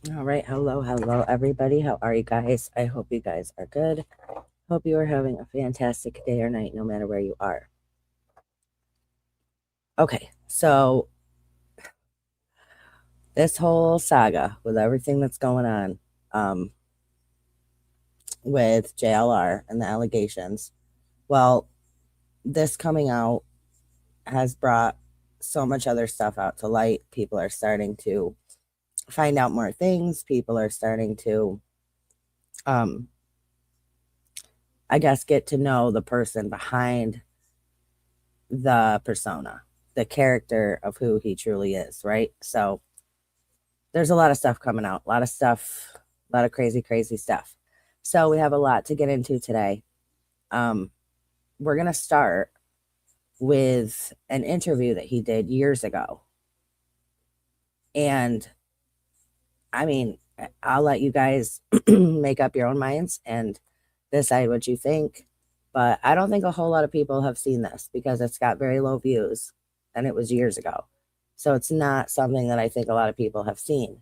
All right. Hello, everybody. How are you guys? I hope you guys are good. Hope you are having a fantastic day or night, no matter where you are. Okay. So, this whole saga with everything that's going on um, with JLR and the allegations, well, this coming out has brought so much other stuff out to light. People are starting to find out more things. People are starting to um, I guess, get to know the person behind the persona, the character of who he truly is, right? So there's a lot of stuff coming out, a lot of stuff, a lot of crazy, crazy stuff. So we have a lot to get into today. Um, we're going to start with an interview that he did years ago. And I mean, I'll let you guys make up your own minds and decide what you think. But I don't think a whole lot of people have seen this because it's got very low views and it was years ago. So it's not something that I think a lot of people have seen.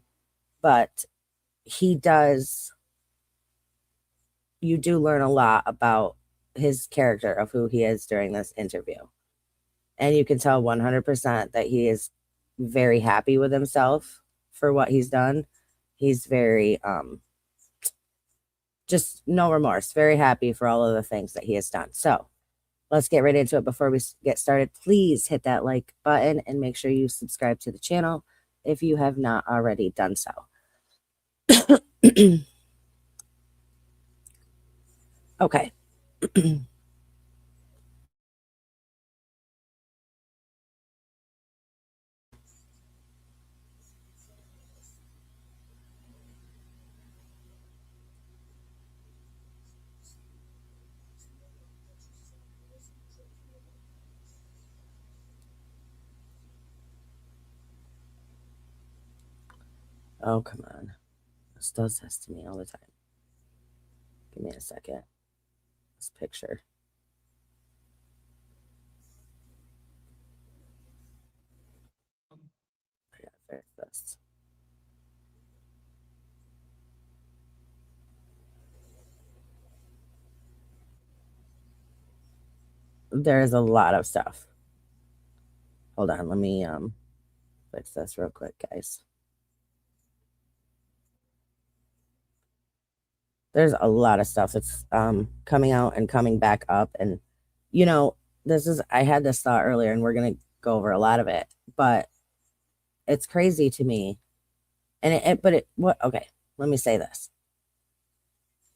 But he does, you do learn a lot about his character of who he is during this interview. And you can tell 100% that he is very happy with himself for what he's done. He's very, just no remorse, very happy for all of the things that he has done. So let's get right into it. Before we get started, please hit that like button and make sure you subscribe to the channel if you have not already done so. Okay. Oh, come on. This does this to me all the time. Give me a second. This picture. I gotta fix this. There's a lot of stuff. Hold on, let me fix this real quick, guys. There's a lot of stuff that's coming out and coming back up, and you know, this is, I had this thought earlier and we're gonna go over a lot of it, but it's crazy to me. And what, okay, let me say this.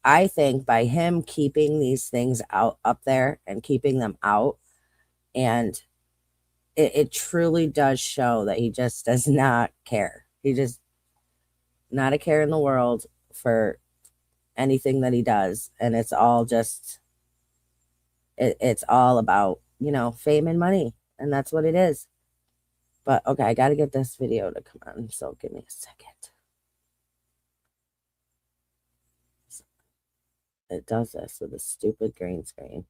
I think by him keeping these things out up there and keeping them out, and it truly does show that he just does not care. He just not a care in the world for anything that he does. And it's all just it's all about, fame and money. And that's what it is. But okay, I gotta get this video to come on, so give me a second. It does this with a stupid green screen.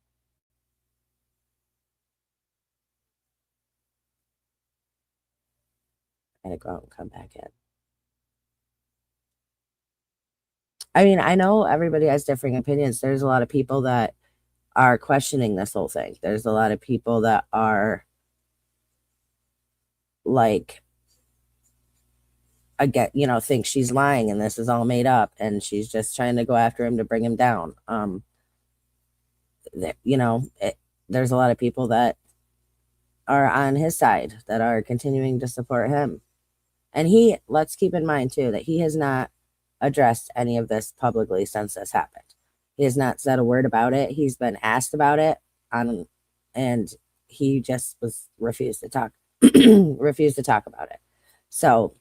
I gotta go out and come back in. I mean, I know everybody has differing opinions. There's a lot of people that are questioning this whole thing. There's a lot of people that are like, I get, think she's lying and this is all made up and she's just trying to go after him to bring him down. There's a lot of people that are on his side that are continuing to support him. And let's keep in mind too that he has not addressed any of this publicly since this happened. He has not said a word about it. He's been asked about it and he just refused to talk, refused to talk about it. So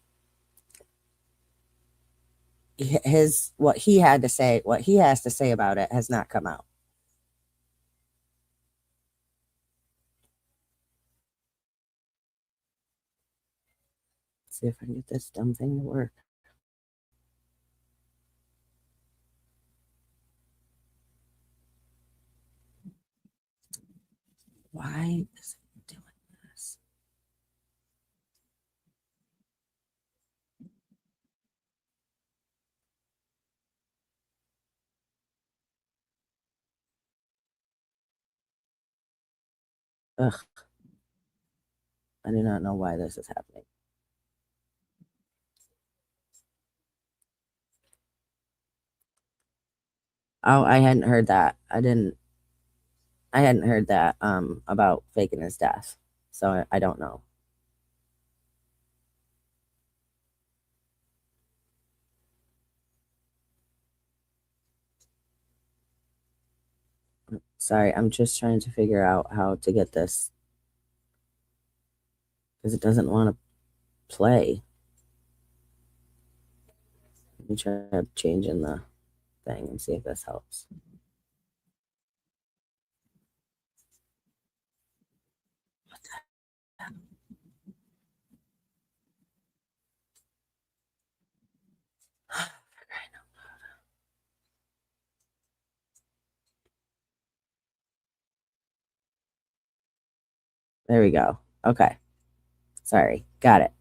what he has to say about it has not come out. Let's see if I can get this dumb thing to work. Why is it doing this? Ugh. I do not know why this is happening. Oh, I hadn't heard that. I hadn't heard that about faking his death. So I don't know. Sorry, I'm just trying to figure out how to get this because it doesn't want to play. Let me try changing the thing and see if this helps. There we go. Okay. Sorry. Got it.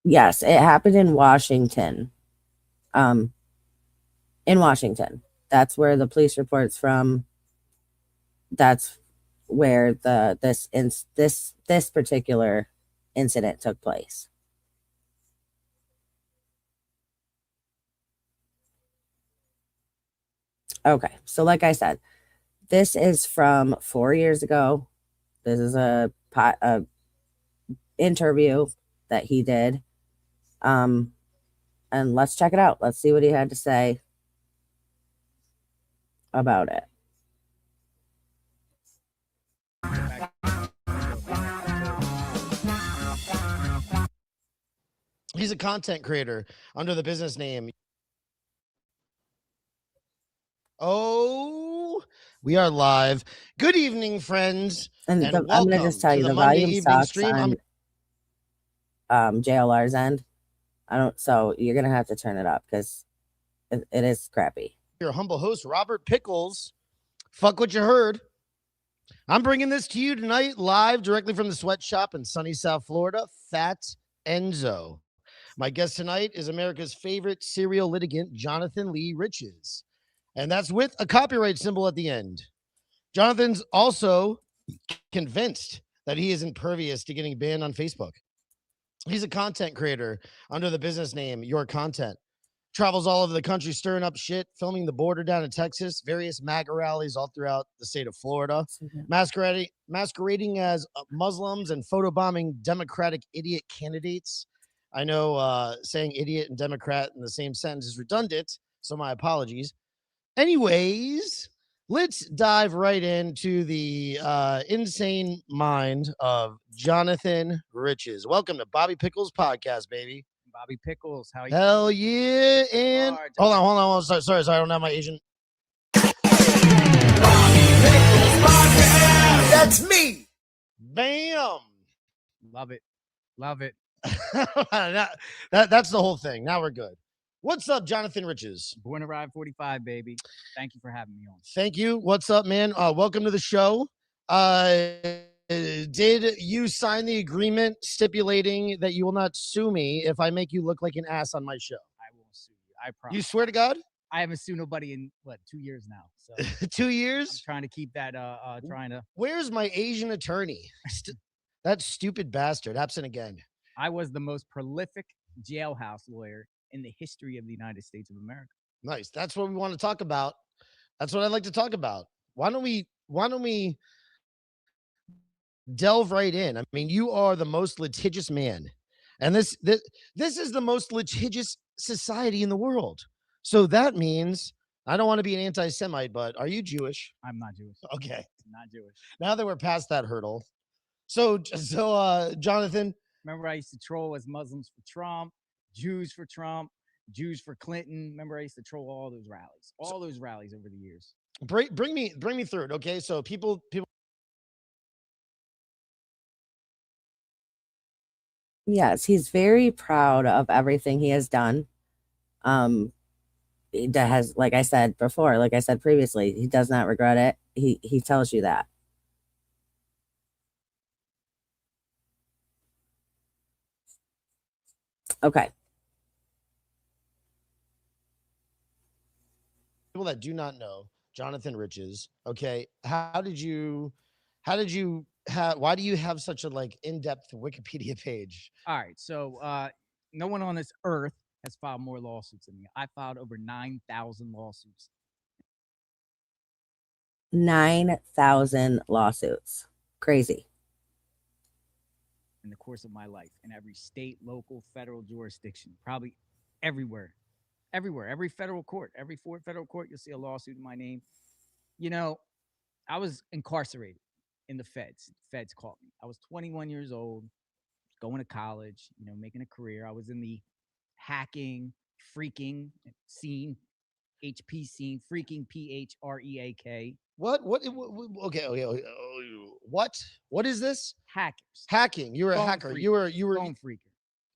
Yes, it happened in Washington. Um, in Washington. That's where the police reports from. That's where this particular incident took place. Okay, so like I said, this is from 4 years ago. This is a interview that he did. And let's check it out. Let's see what he had to say about it. He's a content creator under the business name. Oh, we are live. Good evening, friends, and welcome I'm going to just tell you, to the Monday volume evening sucks stream. on JLR's end. So you're going to have to turn it up because it is crappy. Your humble host, Robert Pickles. Fuck what you heard. I'm bringing this to you tonight live directly from the sweatshop in sunny South Florida, Fat Enzo. My guest tonight is America's favorite serial litigant, Jonathan Lee Riches. And that's with a copyright symbol at the end. Jonathan's also convinced that he is impervious to getting banned on Facebook. He's a content creator under the business name Your Content. Travels all over the country stirring up shit, filming the border down in Texas, various MAGA rallies all throughout the state of Florida, masquerading as Muslims and photobombing Democratic idiot candidates. I know saying idiot and Democrat in the same sentence is redundant, so my apologies. Anyways, let's dive right into the insane mind of Jonathan Riches. Welcome to Bobby Pickles Podcast, baby. Bobby Pickles, how you Hell doing? yeah. And hold on. Sorry, I don't have my Asian. That's me. Bam. Love it. Love it. That's the whole thing. Now we're good. What's up, Jonathan Riches? Born to Ride 45, baby. Thank you for having me on. Thank you. What's up, man? Welcome to the show. Did you sign the agreement stipulating that you will not sue me if I make you look like an ass on my show? I won't sue you. I promise. You swear to God? I haven't sued nobody in 2 years now. So 2 years? I'm trying to keep that. Where's my Asian attorney? That stupid bastard. Absent again. I was the most prolific jailhouse lawyer in the history of the United States of America. Nice. That's what we want to talk about. That's what I'd like to talk about. Why don't we delve right in? I mean, you are the most litigious man, and this is the most litigious society in the world. So that means I don't want to be an anti-Semite, but are you Jewish? I'm not Jewish. Okay, Not Jewish. now that we're past that hurdle, so Jonathan, remember I used to troll as Muslims for Trump, Jews for Trump, Jews for Clinton. Remember I used to troll all those rallies over the years. Bring me through it. Okay, so people. Yes, he's very proud of everything he has done. That has, like I said previously, he does not regret it. He tells you that. Okay. that do not know Jonathan Riches, okay, why do you have such a like in-depth Wikipedia page? All right. So no one on this earth has filed more lawsuits than me. I filed over 9,000 lawsuits 9,000 lawsuits. Crazy. in the course of my life in every state, local, federal jurisdiction, probably everywhere. Everywhere, every federal court, every federal court, you'll see a lawsuit in my name. You know, I was incarcerated in the feds. Feds caught me. I was 21 years old, going to college, making a career. I was in the hacking, freaking scene, HP scene, freaking PHREAK, What is this? hackers, Hacking. You were a phone hacker. freaker, You were phone freaker.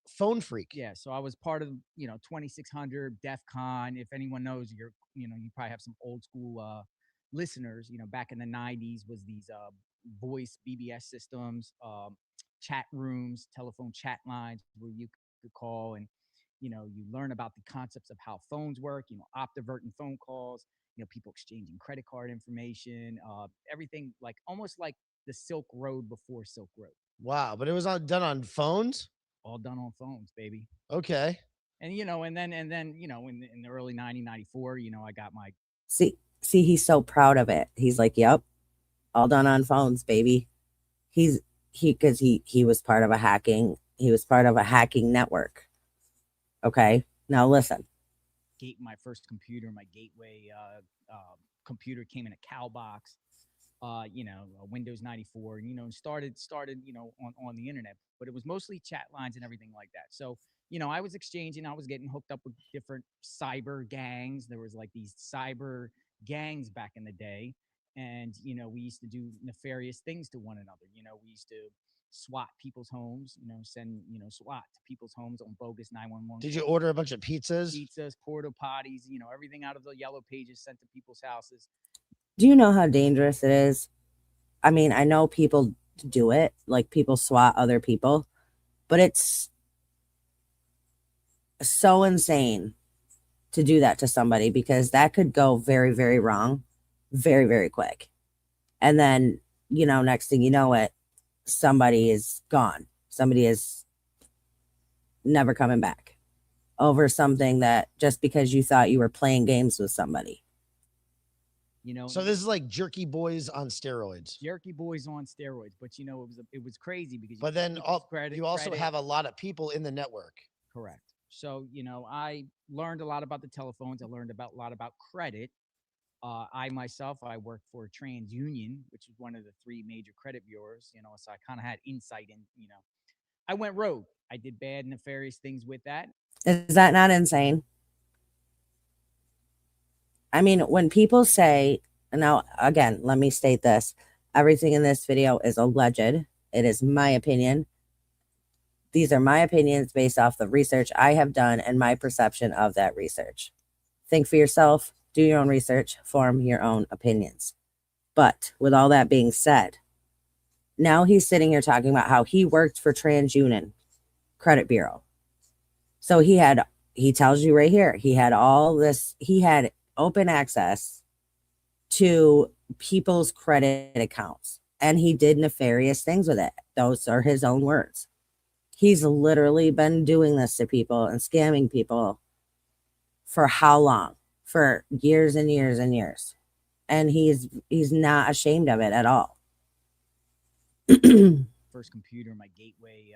phone freak. Yeah, so I was part of 2600 DEF CON. If anyone knows, you probably have some old school listeners. Back in the 90s was these voice BBS systems, chat rooms, telephone chat lines where you could call and you learn about the concepts of how phones work. Optiverting phone calls. People exchanging credit card information. Everything like almost like the Silk Road before Silk Road. Wow, but it was all done on phones. All done on phones, baby. Okay. And in the early 1994, I got my See, he's so proud of it. He's like, "Yep, all done on phones, baby." Because he was part of a hacking. He was part of a hacking network. Okay, now listen. my first computer, my gateway computer came in a cow box. A Windows 94, and started, on the internet, but it was mostly chat lines and everything like that. So, I was exchanging, I was getting hooked up with different cyber gangs. There was like these cyber gangs back in the day. And, we used to do nefarious things to one another. We used to SWAT people's homes, send, SWAT to people's homes on bogus 911. Did you order a bunch of pizzas? Pizzas, porta potties, everything out of the yellow pages sent to people's houses. Do you know how dangerous it is? I mean, I know people do it, like people SWAT other people, but it's so insane to do that to somebody because that could go very, very wrong, very, very quick. And then, next thing you know it, somebody is gone. Somebody is never coming back over something that just because you thought you were playing games with somebody. So this is like Jerky Boys on steroids. Jerky Boys on steroids, but it was crazy because. But then you also have a lot of people in the network. Correct. So I learned a lot about the telephones. I learned a lot about credit. I myself, I worked for TransUnion, which is one of the three major credit bureaus. So I kind of had insight in. I went rogue. I did bad, nefarious things with that. Is that not insane? I mean, when people say, now again, let me state this. Everything in this video is alleged. It is my opinion. These are my opinions based off the research I have done and my perception of that research. Think for yourself, do your own research, form your own opinions. But with all that being said, now he's sitting here talking about how he worked for TransUnion Credit Bureau. So he tells you right here, he had all this, he had open access to people's credit accounts and he did nefarious things with it. Those are his own words. He's literally been doing this to people and scamming people for how long? For years and years and years. And he's not ashamed of it at all. First computer, my gateway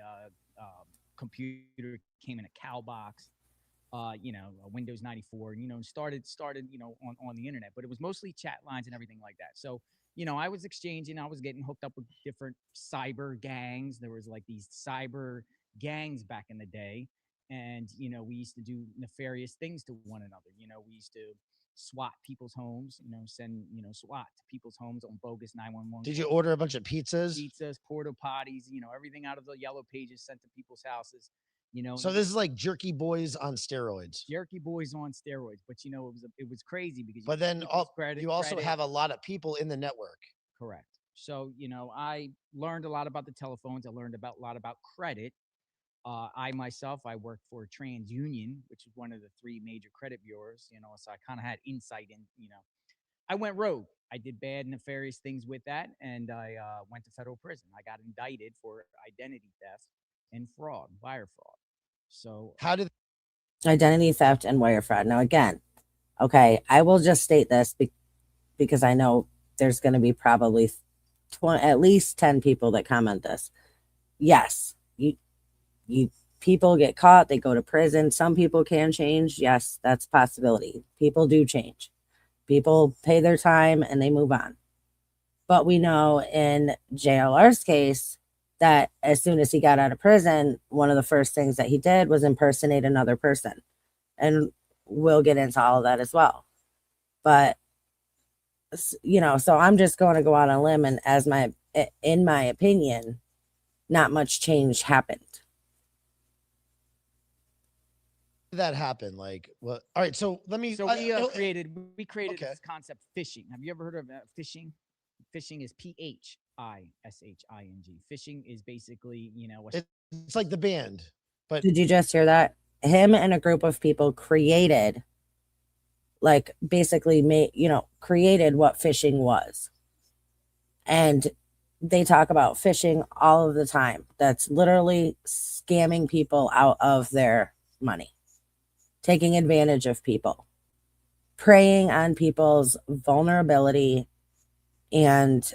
computer came in a cow box. A Windows 94, and started, on the internet, but it was mostly chat lines and everything like that. So, I was exchanging, I was getting hooked up with different cyber gangs. There was like these cyber gangs back in the day. And, we used to do nefarious things to one another. We used to SWAT people's homes, send, SWAT to people's homes on bogus 911. Did you order a bunch of pizzas? Pizzas, porta potties, everything out of the yellow pages sent to people's houses. So this is like Jerky Boys on steroids. Jerky Boys on steroids, but it was crazy because. But then you also have a lot of people in the network. Correct. So I learned a lot about the telephones. I learned a lot about credit. I myself, I worked for TransUnion, which is one of the three major credit bureaus, so I kind of had insight in, I went rogue. I did bad, nefarious things with that, and I went to federal prison. I got indicted for identity theft and fraud, wire fraud. So, How did Identity theft and wire fraud. Now, again, okay, I will just state this because I know there's going to be probably at least 10 people that comment this. Yes, you people get caught, they go to prison. Some people can change. Yes, that's a possibility. People do change. People pay their time and they move on. But we know in JLR's case that as soon as he got out of prison, one of the first things that he did was impersonate another person. And we'll get into all of that as well. But so I'm just going to go out on a limb, and in my opinion, not much change happened. that happen? Like, what? All right, so let me. So we created okay. this concept phishing. Have you ever heard of phishing? Phishing is phishing. Phishing is basically, It's like the band, but Did you just hear that? Him and a group of people created, like, basically created what phishing was. And they talk about phishing all of the time. That's literally scamming people out of their money, taking advantage of people, preying on people's vulnerability. And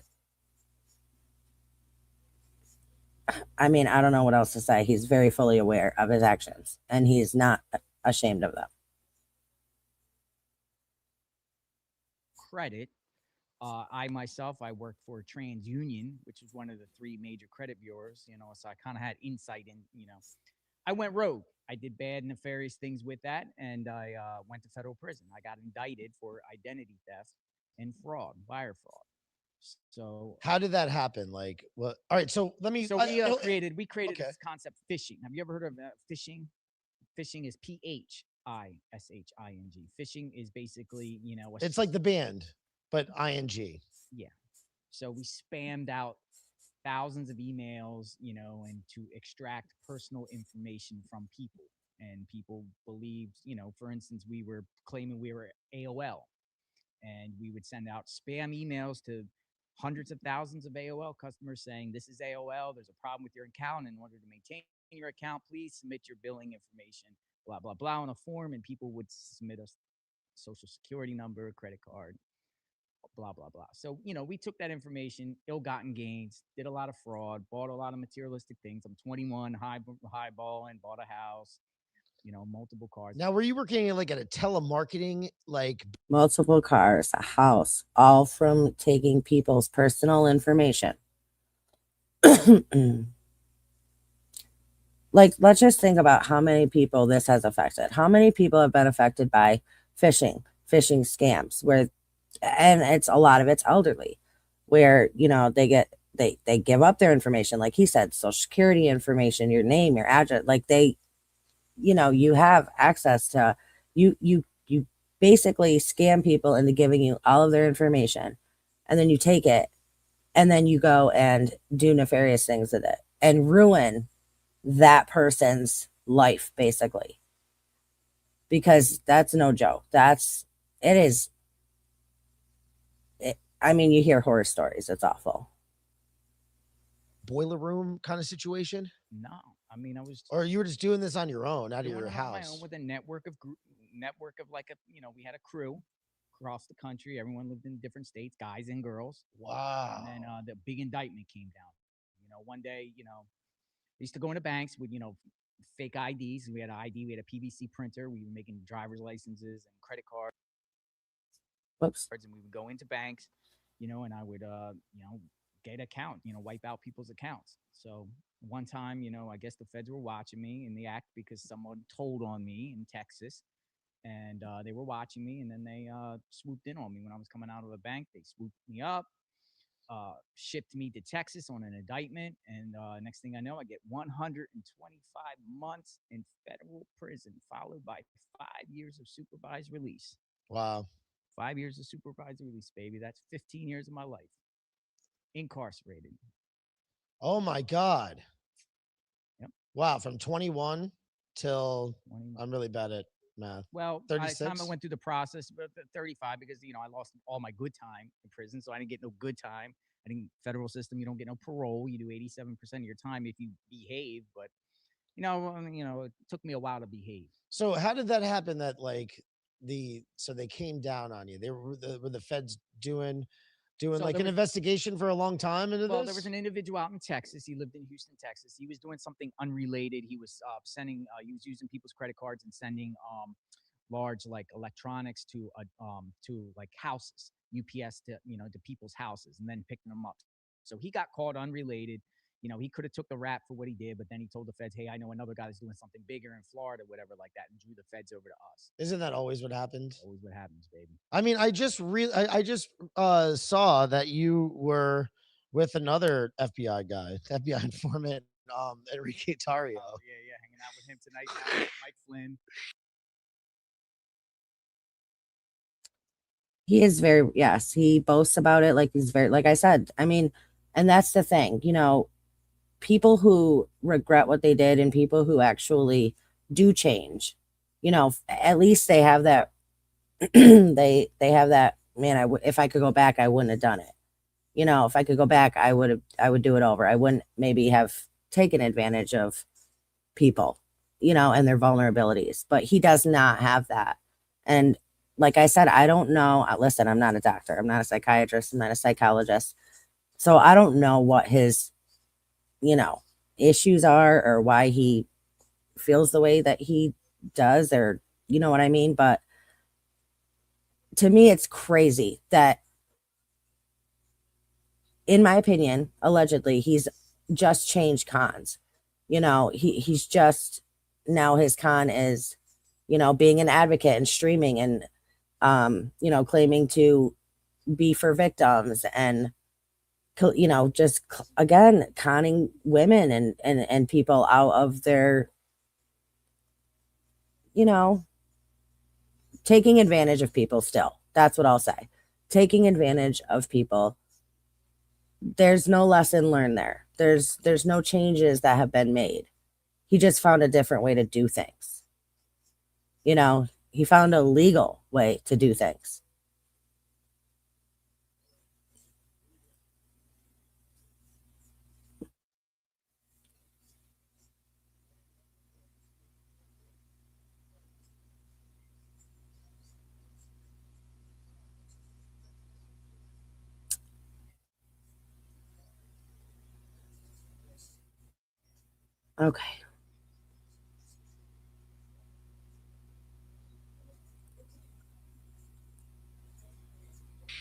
I mean, I don't know what else to say. He's very fully aware of his actions and he's not ashamed of them. credit. I myself, I worked for TransUnion, which is one of the three major credit bureaus, so I kind of had insight in, I went rogue. I did bad, nefarious things with that, and I went to federal prison. I got indicted for identity theft and fraud, wire fraud. So, how did that happen? Like, what? All right, so let me. so we created okay. this concept phishing. Have you ever heard of phishing? Phishing is phishing. Phishing is basically, It's like the band, but ing. yeah. So we spammed out thousands of emails, and to extract personal information from people. And people believed, for instance, we were claiming we were AOL, and we would send out spam emails to hundreds of thousands of AOL customers saying, "This is AOL. There's a problem with your account. In order to maintain your account, please submit your billing information, blah, blah, blah, on a form." And people would submit a social security number, credit card, blah, blah, blah. So, we took that information, ill-gotten gains, did a lot of fraud, bought a lot of materialistic things. I'm 21, high ball, and bought a house, multiple cars. Now, were you working like at a telemarketing, like Multiple cars, a house, all from taking people's personal information. Like, let's just think about how many people this has affected. How many people have been affected by phishing scams, and it's a lot of it's elderly, where they give up their information, like he said, social security information, your name, your address, like you have access to, you basically scam people into giving you all of their information, and then you take it and then you go and do nefarious things with it and ruin that person's life, basically, because that's no joke. It is. I mean, you hear horror stories. It's awful. boiler room kind of situation? No, I mean, I was, Or you were just doing this on your own, out of doing your it on my own house? with a network of like we had a crew across the country. Everyone lived in different states, guys and girls. Wow. And then the big indictment came down. One day, I used to go into banks with, fake IDs. We had an ID, we had a PVC printer. We were making driver's licenses and credit cards. Whoops. And we would go into banks, and I would, get account, wipe out people's accounts. So one time, I guess the feds were watching me in the act because someone told on me in Texas, and they were watching me, and then they swooped in on me when I was coming out of the bank. They swooped me up, shipped me to Texas on an indictment, and next thing I know, I get 125 months in federal prison, followed by 5 years of supervised release. Wow. 5 years of supervised release, baby. That's 15 years of my life incarcerated. Oh my God. Yep. Wow, from 21 till 20. I'm really bad at math. Well, by the time I 36. went through the process, but 35 because I lost all my good time in prison, so I didn't get no good time. I didn't federal system. You don't get no parole. You do 87% of your time if you behave. But it took me a while to behave. So how did that happen? That like so they came down on you. They were the feds doing So like there an was investigation for a long time into Well, there was this. an individual out in Texas. He lived in Houston, Texas. He was doing something unrelated. He was he was using people's credit cards and sending large like electronics to like houses, UPS to people's houses, and then picking them up. So he got caught unrelated. He could have took the rap for what he did, but then he told the feds, "Hey, I know another guy that's doing something bigger in Florida, whatever like that," and drew the feds over to us. Isn't that always what happened? Always what happens, baby. I mean, I just saw that you were with another FBI guy, FBI informant, Enrique Tario. Oh yeah, yeah, hanging out with him tonight now, Mike Flynn. He is very, yes, he boasts about it like he's very, like I said, I mean, and that's the thing, people who regret what they did and people who actually do change, at least they have that, they have that, man, if I could go back, I wouldn't have done it. If I could go back, I would do it over. I wouldn't maybe have taken advantage of people, and their vulnerabilities, but he does not have that. And like I said, I don't know. Listen, I'm not a doctor. I'm not a psychiatrist. I'm not a psychologist. So I don't know what his, you know, issues are or why he feels the way that he does, or you know what I mean? But to me, it's crazy that, in my opinion, allegedly, he's just changed cons. He's just, now his con is, being an advocate and streaming and, claiming to be for victims and, just again, conning women and people out of their, you know, taking advantage of people still. That's what I'll say. Taking advantage of people. There's no lesson learned there. There's no changes that have been made. He just found a different way to do things. He found a legal way to do things. Okay.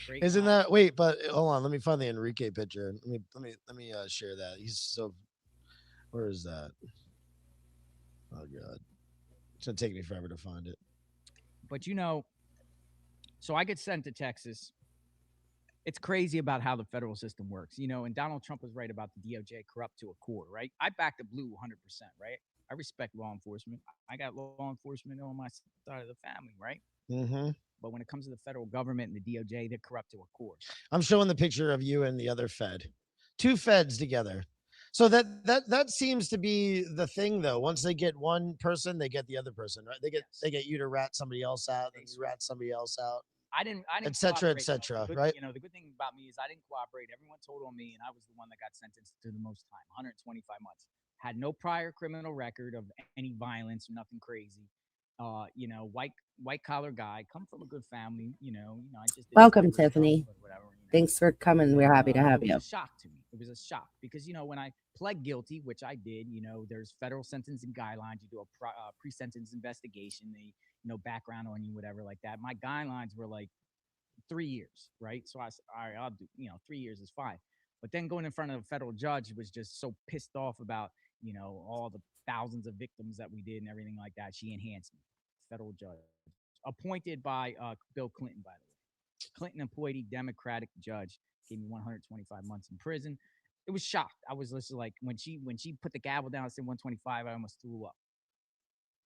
Great Isn't con. that wait? But hold on, let me find the Enrique picture. Let me share that. He's so. Where is that? Oh god, it's gonna take me forever to find it. But so I get sent to Texas. It's crazy about how the federal system works, and Donald Trump was right about the DOJ corrupt to a core, right? I back the blue 100%, right? I respect law enforcement. I got law enforcement on my side of the family, right? Mm-hmm. But when it comes to the federal government and the DOJ, they're corrupt to a core. I'm showing the picture of you and the other Fed, two Feds together. So that seems to be the thing, though. Once they get one person, they get the other person, right? Yes. They get you to rat somebody else out, then you rat somebody else out, I didn't et cooperate. cetera, right? The good thing about me is I didn't cooperate. Everyone told on me, and I was the one that got sentenced to the most time, 125 months. Had no prior criminal record of any violence or nothing crazy. White collar guy, come from a good family. I just did Welcome, cyber stuff, Tiffany. but whatever. Thanks for coming. We're And happy to it have was you. a shock to me. It was a shock because when I pled guilty, which I did, there's federal sentencing guidelines. You do a pre-sentence investigation, they background on you, whatever like that. My guidelines were like 3 years, right? So I said, all right, I'll do, 3 years is fine. But then going in front of a federal judge was just so pissed off about all the thousands of victims that we did and everything like that. She enhanced me. Federal judge appointed by Bill Clinton, by the way. Clinton appointee Democratic judge gave me 125 months in prison. It was shocked. I was just like when she put the gavel down and said 125, I almost threw up.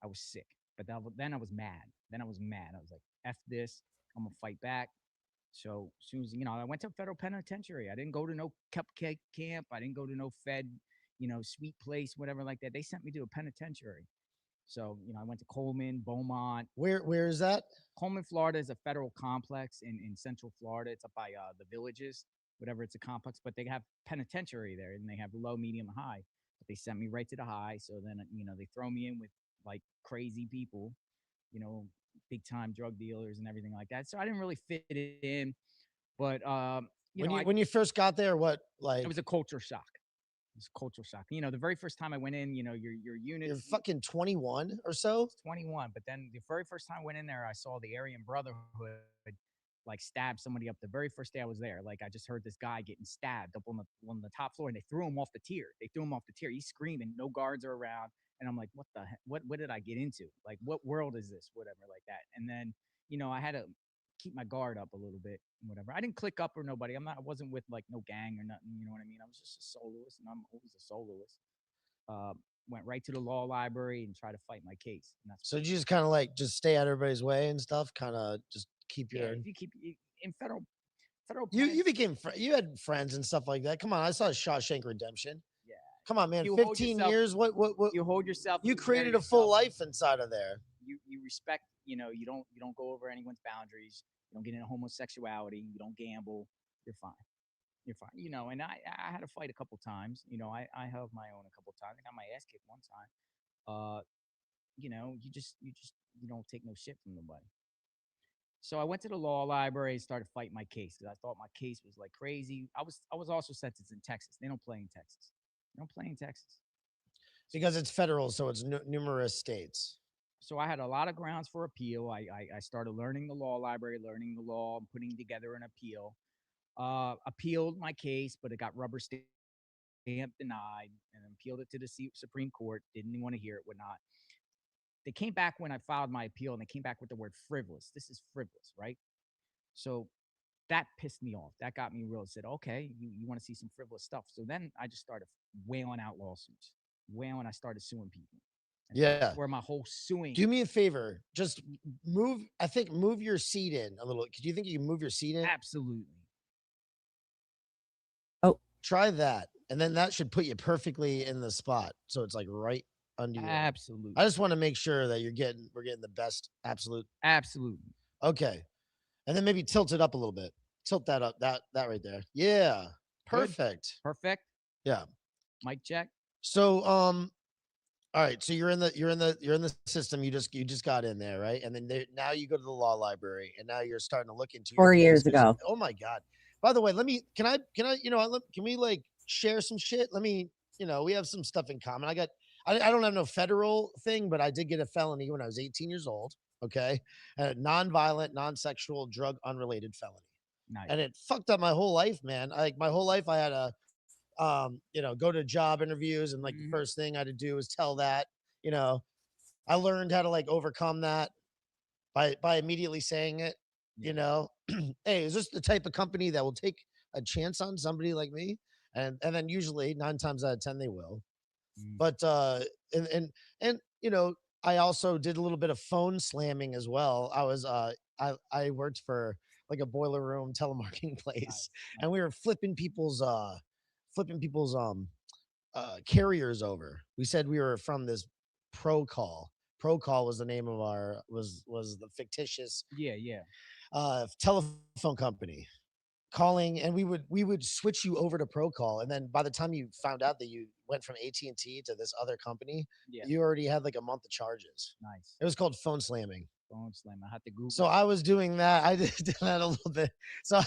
I was sick. But then I was mad. Then I was mad. I was like, F this. I'm gonna fight back. So as soon as I went to federal penitentiary. I didn't go to no cupcake camp. I didn't go to no Fed, sweet place, whatever like that. They sent me to a penitentiary. So, I went to Coleman, Beaumont. Where is that? Coleman, Florida is a federal complex in Central Florida. It's up by the Villages, whatever. It's a complex, but they have penitentiary there, and they have low, medium, and high. But they sent me right to the high. So then, they throw me in with like crazy people, you know, big time drug dealers and everything like that. So I didn't really fit it in. But When you first got there, what it was a culture shock. It was a culture shock. The very first time I went in, your unit. You're fucking 21 or so. 21, but then the very first time I went in there, I saw the Aryan Brotherhood like stab somebody up the very first day I was there. Like I just heard this guy getting stabbed up on the top floor, and they threw him off the tier. He's screaming. No guards are around, and I'm like, what the heck? What did I get into? Like, what world is this? Whatever, like that. And then I had to keep my guard up a little bit, whatever. I didn't click up or nobody. I wasn't with like no gang or nothing. You know what I mean? I was just a soloist, and I'm always a soloist. Went right to the law library and tried to fight my case. And that's So you just kind of like just stay out of everybody's way and stuff. Kind of just keep your. if you keep in federal. You became you had friends and stuff like that. Come on, I saw Shawshank Redemption. Yeah. Come on, man. You hold 15 yourself- years. What? You hold yourself. You You carry created a full yourself. life inside of there. You respect. You don't go over anyone's boundaries. You don't get into homosexuality. You don't gamble. You're fine. You're fine. And I had to fight a couple times. I held my own a couple times. I got my ass kicked one time. You don't take no shit from nobody. So I went to the law library and started fighting my case because I thought my case was like crazy. I was also sentenced in Texas. They don't play in Texas. They don't play in Texas. Because it's federal, so it's numerous states. So I had a lot of grounds for appeal. I started learning the law library, learning the law, and putting together an appeal. Appealed my case, but it got rubber stamped denied, and appealed it to the Supreme Court. Didn't want to hear it, whatnot. They came back when I filed my appeal, and they came back with the word frivolous. This is frivolous, right? So that pissed me off. That got me real. Said, okay, you want to see some frivolous stuff. So then I just started wailing out lawsuits. I started suing people. And Yeah. where my whole suing. Do me a favor. Just move your seat in a little. Do you think you can move your seat in? Absolutely. Try that. And then that should put you perfectly in the spot. So it's like right under you. Absolutely. I just want to make sure that we're getting the best absolute. Absolutely. Okay. And then maybe tilt it up a little bit. Tilt that up. That right there. Yeah. Perfect. Perfect. Yeah. Mic check. So all right, so you're in the system. You just got in there, right? And then now you go to the law library, and now you're starting to look into 4 years ago. Oh my god! By the way, can we like share some shit? We have some stuff in common. I don't have no federal thing, but I did get a felony when I was 18 years old. Okay, a non-violent, non-sexual, drug unrelated felony, Nice. and it fucked up my whole life, man. My whole life I had to go to job interviews, and like the first thing I had to do was tell that, I learned how to like overcome that by immediately saying it, hey, is this the type of company that will take a chance on somebody like me? And then usually 9 times out of 10 they will. But and I also did a little bit of phone slamming as well. I was I worked for like a boiler room telemarketing place, Nice. and we were flipping people's carriers over. We said we were from this Pro Call. Pro Call was the name of our was the fictitious Yeah. telephone company calling, and we would switch you over to Pro Call, and then by the time you found out that you went from AT&T to this other company, Yeah. you already had like a month of charges. Nice. It was called phone slamming. Phone slam. I had to Google. So I was doing that. I did that a little bit. So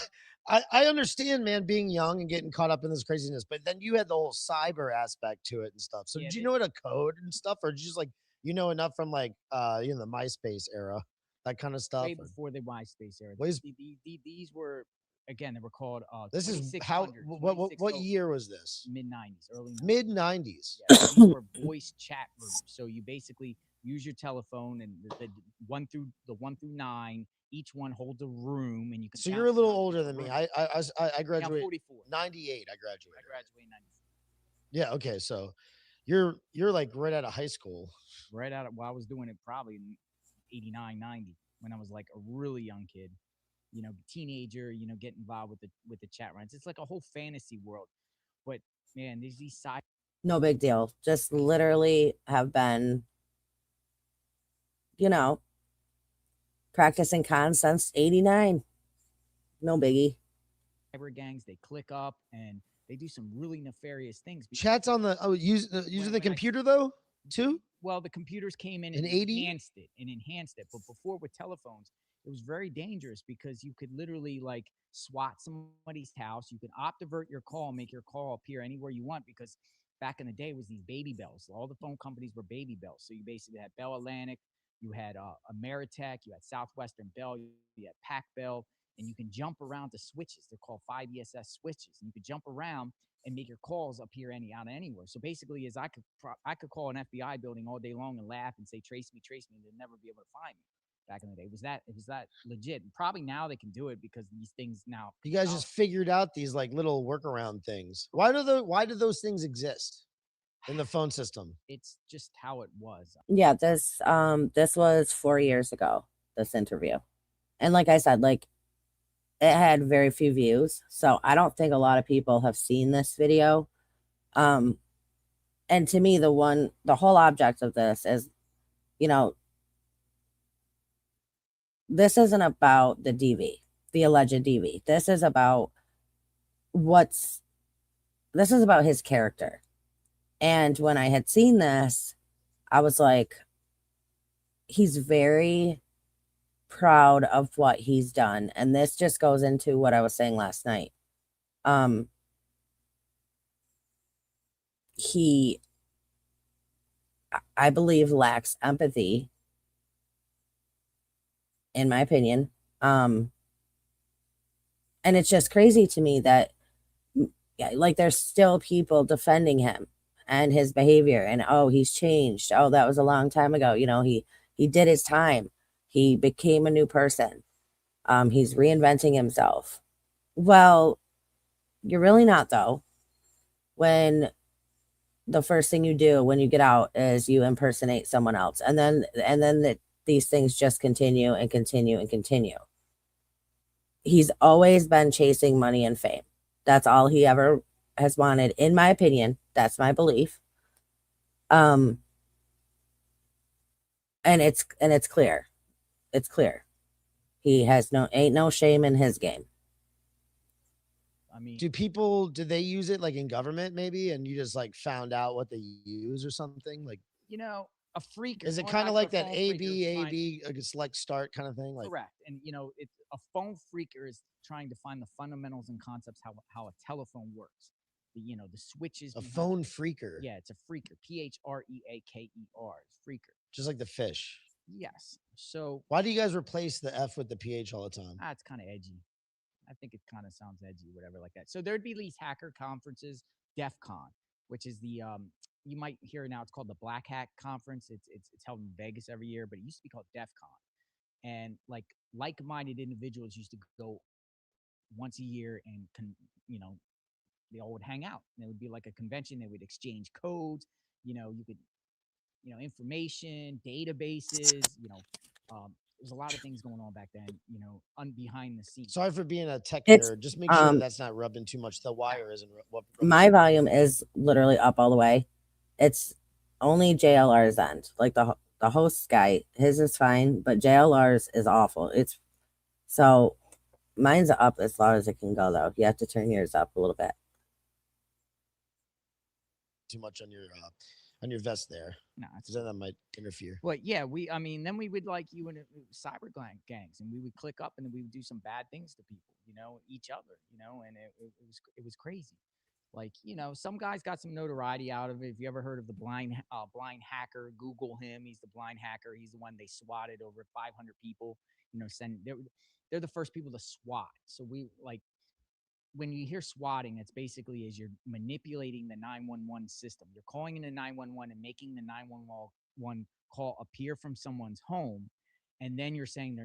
I understand, man, being young and getting caught up in this craziness, but then you had the whole cyber aspect to it and stuff. So Yeah, did you know how to code and stuff, or did you just like enough from like the MySpace era, that kind of stuff? Way before the MySpace era. What is- These were, again, they were called This is how 2600, what year was this? Mid-90s, early 90s. Mid-90s. Yeah, these were voice chat rooms. So you basically use your telephone, and the 1 through 9, each one holds a room, and you can. So count you're a little down older each than me. room. I Yeah, I'm graduated 44. 98. I graduated. I graduated in 94. Yeah. Okay. So you're like right out of high school. Right out of, well, I was doing it probably in 89, 90 when I was like a really young kid, teenager, get involved with the chat rooms. It's like a whole fantasy world. But man, there's these side. No big deal. Just literally have been, you know, practicing con since 89. No biggie. cyber gangs, they click up and they do some really nefarious things. Chat's on the using the computer though too. Well, the computers came in In and 80? enhanced it. But before with telephones, it was very dangerous because you could literally like swat somebody's house. You could optivert your call, make your call appear anywhere you want because back in the day it was these baby bells. All the phone companies were baby bells. So you basically had Bell Atlantic, you had Ameritech, you had Southwestern Bell, you had Pac Bell, and you can jump around to switches. They're called 5ESS switches, and you could jump around and make your calls appear out of anywhere. So basically, is I could call an FBI building all day long and laugh and say trace me, and they'd never be able to find me. Back in the day, it was that legit. And probably now they can do it because these things now. You guys just figured out these like little workaround things. Why do those things exist in the phone system? It's just how it was. Yeah, this was 4 years ago, this interview. And like I said, like it had very few views. So I don't think a lot of people have seen this video. And to me, the whole object of this is, you know, this isn't about the DV, the alleged DV. This is about his character. And when I had seen this, I was like, he's very proud of what he's done. And this just goes into what I was saying last night. He, I believe, lacks empathy, in my opinion. And it's just crazy to me that like there's still people defending him and his behavior and oh, he's changed. Oh, that was a long time ago. You know, he did his time. He became a new person. He's reinventing himself. Well, you're really not though. When the first thing you do when you get out is you impersonate someone else. And then these things just continue and continue and continue. He's always been chasing money and fame. That's all he ever has wanted, in my opinion. That's my belief. And it's clear. It's clear. He has ain't no shame in his game. I mean, do they use it like in government maybe, and you just like found out what they use or something? Like, you know, a freak is it kind of like that A-B, like a select start kind of thing? Like, correct. And you know, it's a phone freaker is trying to find the fundamentals and concepts how a telephone works. The switches. A phone freaker. Yeah, it's a freaker. Phreaker. Freaker. Just like the fish. Yes. So why do you guys replace the F with the PH all the time? it's kind of edgy. I think it kind of sounds edgy, whatever like that. So there'd be these hacker conferences, DEF CON, which is the you might hear now it's called the Black Hat Conference. It's held in Vegas every year, but it used to be called DEF CON. And like-minded individuals used to go once a year and they all would hang out. And it would be like a convention. They would exchange codes. You could, information, databases. There's a lot of things going on back then. Behind the scenes. Sorry for being a tech nerd. Just make sure that's not rubbing too much. The wire isn't. My volume is literally up all the way. It's only JLR's end. Like the host guy, his is fine, but JLR's is awful. So mine's up as loud as it can go though. You have to turn yours up a little bit. Too much on your vest there. No, because then that might interfere. Well, yeah, then we would like you in cyber gangs, and we would click up, and then we would do some bad things to people, each other, and it was crazy. Like, some guys got some notoriety out of it. If you ever heard of the blind hacker, Google him. He's the blind hacker. He's the one they swatted over 500 people. They're the first people to SWAT. So when you hear swatting, it's basically is you're manipulating the 911 system. You're calling in the 911 and making the 911 call appear from someone's home. And then you're saying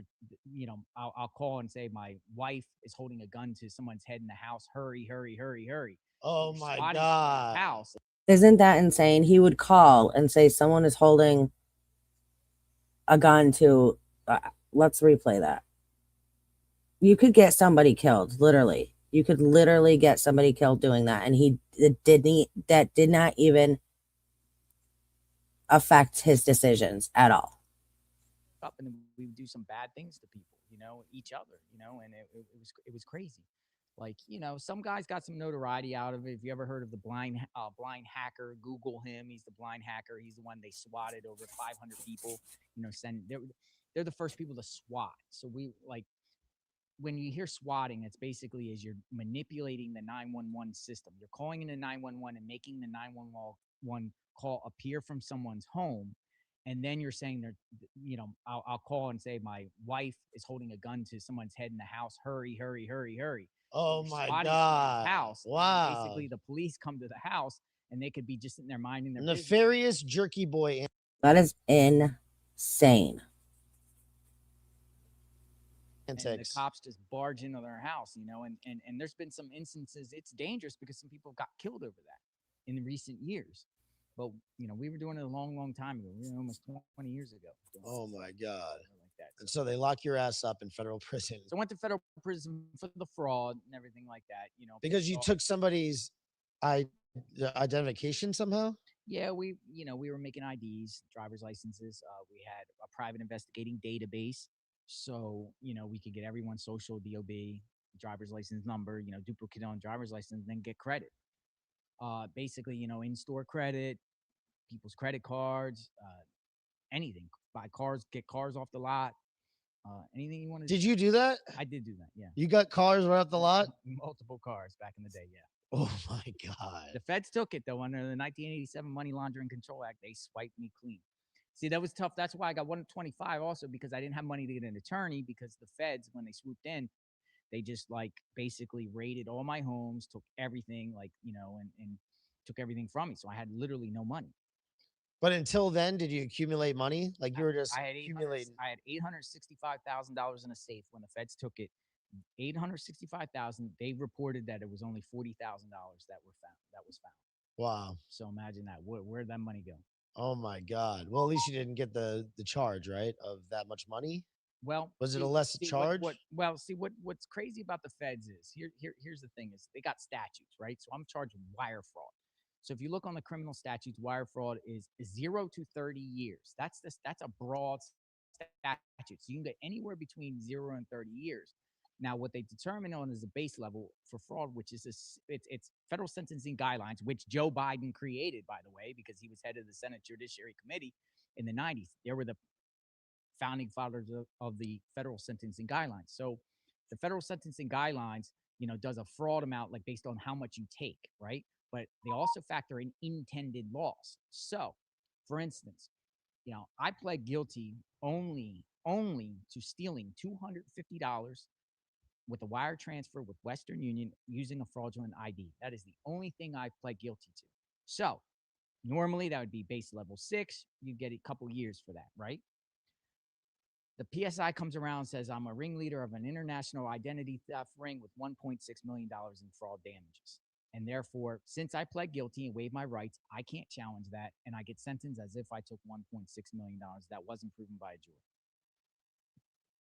I'll call and say my wife is holding a gun to someone's head in the house. Hurry, hurry, hurry, hurry. Oh my God. House. Isn't that insane? He would call and say someone is holding a gun to, let's replay that. You could get somebody killed, literally. You could literally get somebody killed doing that. And he that did not even affect his decisions at all. Up and we would do some bad things to people, each other, and it was crazy. Like, some guys got some notoriety out of it. If you ever heard of the blind hacker, Google him. He's the blind hacker. He's the one they swatted over 500 people. They're the first people to SWAT. So we like when you hear swatting, it's basically is you're manipulating the 911 system. You're calling into 911 and making the 911 call appear from someone's home. And then you're saying I'll call and say my wife is holding a gun to someone's head in the house. Hurry, hurry, hurry, hurry. Oh So my swatting God. house. Wow. Basically, the police come to the house and they could be just sitting there minding their nefarious business. Jerky boy. That is insane. And the cops just barge into their house, and there's been some instances it's dangerous because some people got killed over that in recent years. But we were doing it a long, long time ago. We were almost 20 years ago. Oh my God. Like that. And so they lock your ass up in federal prison. So I went to federal prison for the fraud and everything like that, because you took somebody's identification somehow. Yeah, we were making IDs, driver's licenses. We had a private investigating database. So, we could get everyone's social, DOB, driver's license number, duplicate on driver's license, and then get credit. Basically, in-store credit, people's credit cards, anything. Buy cars, get cars off the lot, anything you want to do. Did you do that? I did do that, yeah. You got cars right off the lot? Multiple cars back in the day, yeah. Oh, my God. The feds took it, though, under the 1987 Money Laundering Control Act. They swiped me clean. See, that was tough. That's why I got 125 also, because I didn't have money to get an attorney, because the feds, when they swooped in, they just basically raided all my homes, took everything, and took everything from me. So I had literally no money. But until then, did you accumulate money? Like you were just accumulating? I had $865,000 in a safe when the feds took it. $865,000. They reported that it was only $40,000 that was found. Wow. So imagine that. Where'd that money go? Oh my God. Well, at least you didn't get the charge, right? Of that much money. Well, was it a less charge? What's crazy about the feds is here's the thing is they got statutes, right? So I'm charged with wire fraud. So if you look on the criminal statutes, wire fraud is 0 to 30 years. That's a broad statute. So you can get anywhere between 0 and 30 years. Now, what they determine on is the base level for fraud, which is it's federal sentencing guidelines, which Joe Biden created, by the way, because he was head of the Senate Judiciary Committee in the 90s. They were the founding fathers of the federal sentencing guidelines. So the federal sentencing guidelines, does a fraud amount based on how much you take, right? But they also factor in intended loss. So, for instance, I pled guilty only to stealing $250 with a wire transfer with Western Union using a fraudulent ID. That is the only thing I pled guilty to. So, normally that would be base level 6. You get a couple years for that, right? The PSI comes around and says, I'm a ringleader of an international identity theft ring with $1.6 million in fraud damages. And therefore, since I pled guilty and waived my rights, I can't challenge that. And I get sentenced as if I took $1.6 million. That wasn't proven by a jury.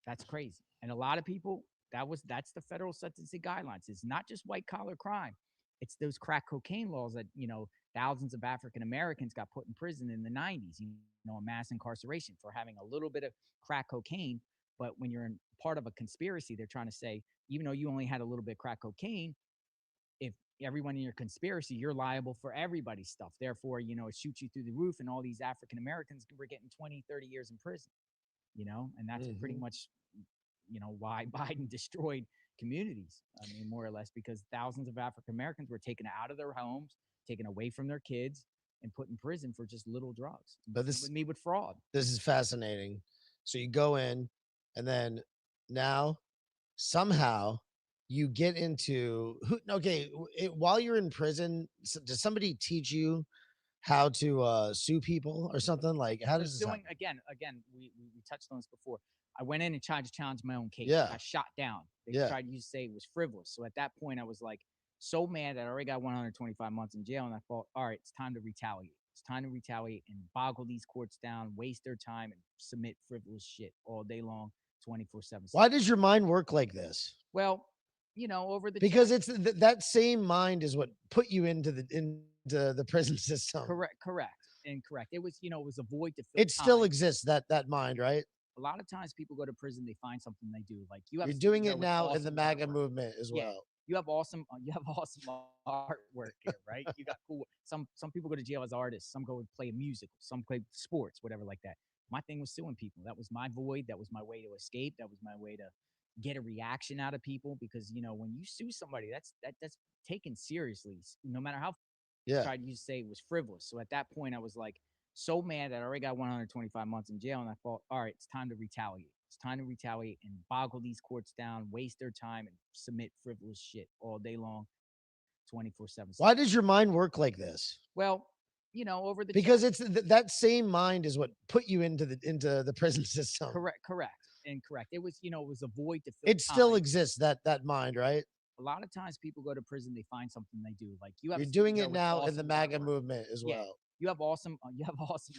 That's crazy. And a lot of people, that's the federal sentencing guidelines. It's not just white collar crime. It's those crack cocaine laws that, thousands of African Americans got put in prison in the 90s, a mass incarceration for having a little bit of crack cocaine. But when you're in part of a conspiracy, they're trying to say, even though you only had a little bit of crack cocaine, if everyone in your conspiracy, you're liable for everybody's stuff. Therefore, it shoots you through the roof, and all these African Americans were getting 20, 30 years in prison, and that's pretty much, why Biden destroyed communities. I mean, more or less, because thousands of African Americans were taken out of their homes, taken away from their kids, and put in prison for just little drugs. But this with me with fraud. This is fascinating. So you go in, and then now somehow you get into while you're in prison, does somebody teach you how to sue people or something? Like, how does this happen? Again, we touched on this before. I went in and tried to challenge my own case. Yeah. I got shot down. They tried to say it was frivolous. So at that point, I was so mad that I already got 125 months in jail. And I thought, all right, it's time to retaliate. It's time to retaliate and boggle these courts down, waste their time, and submit frivolous shit all day long, 24/7. Why does your mind work like this? Well, over the Because check. it's that same mind is what put you into the prison system. Correct, and correct. It was, it was a void to fill It still time. exists, that mind, right? A lot of times people go to prison, they find something they do. Like you have You're sitting doing there it with now in the awesome MAGA artwork. movement as Yeah, well. you have awesome artwork here, right? You got cool. Some people go to jail as artists. Some go and play a musical. Some play sports, whatever like that. My thing was suing people. That was my void. That was my way to escape. That was my way to get a reaction out of people. Because when you sue somebody, that's taken seriously. No matter how Yeah. tried to say it was frivolous. So at that point, I was like so mad that I already got 125 months in jail, and I thought, all right, it's time to retaliate. It's time to retaliate and boggle these courts down, waste their time, and submit frivolous shit all day long, 24/7. Why does your mind work like this? Well, over the Because check. it's that same mind is what put you into the prison system. Correct, and correct. It was, it was a void to fill It still time. exists, that mind, right? A lot of times people go to prison, they find something they do. Like you have You're sitting doing there it with now in the awesome MAGA artwork. movement as Yeah, well. you have awesome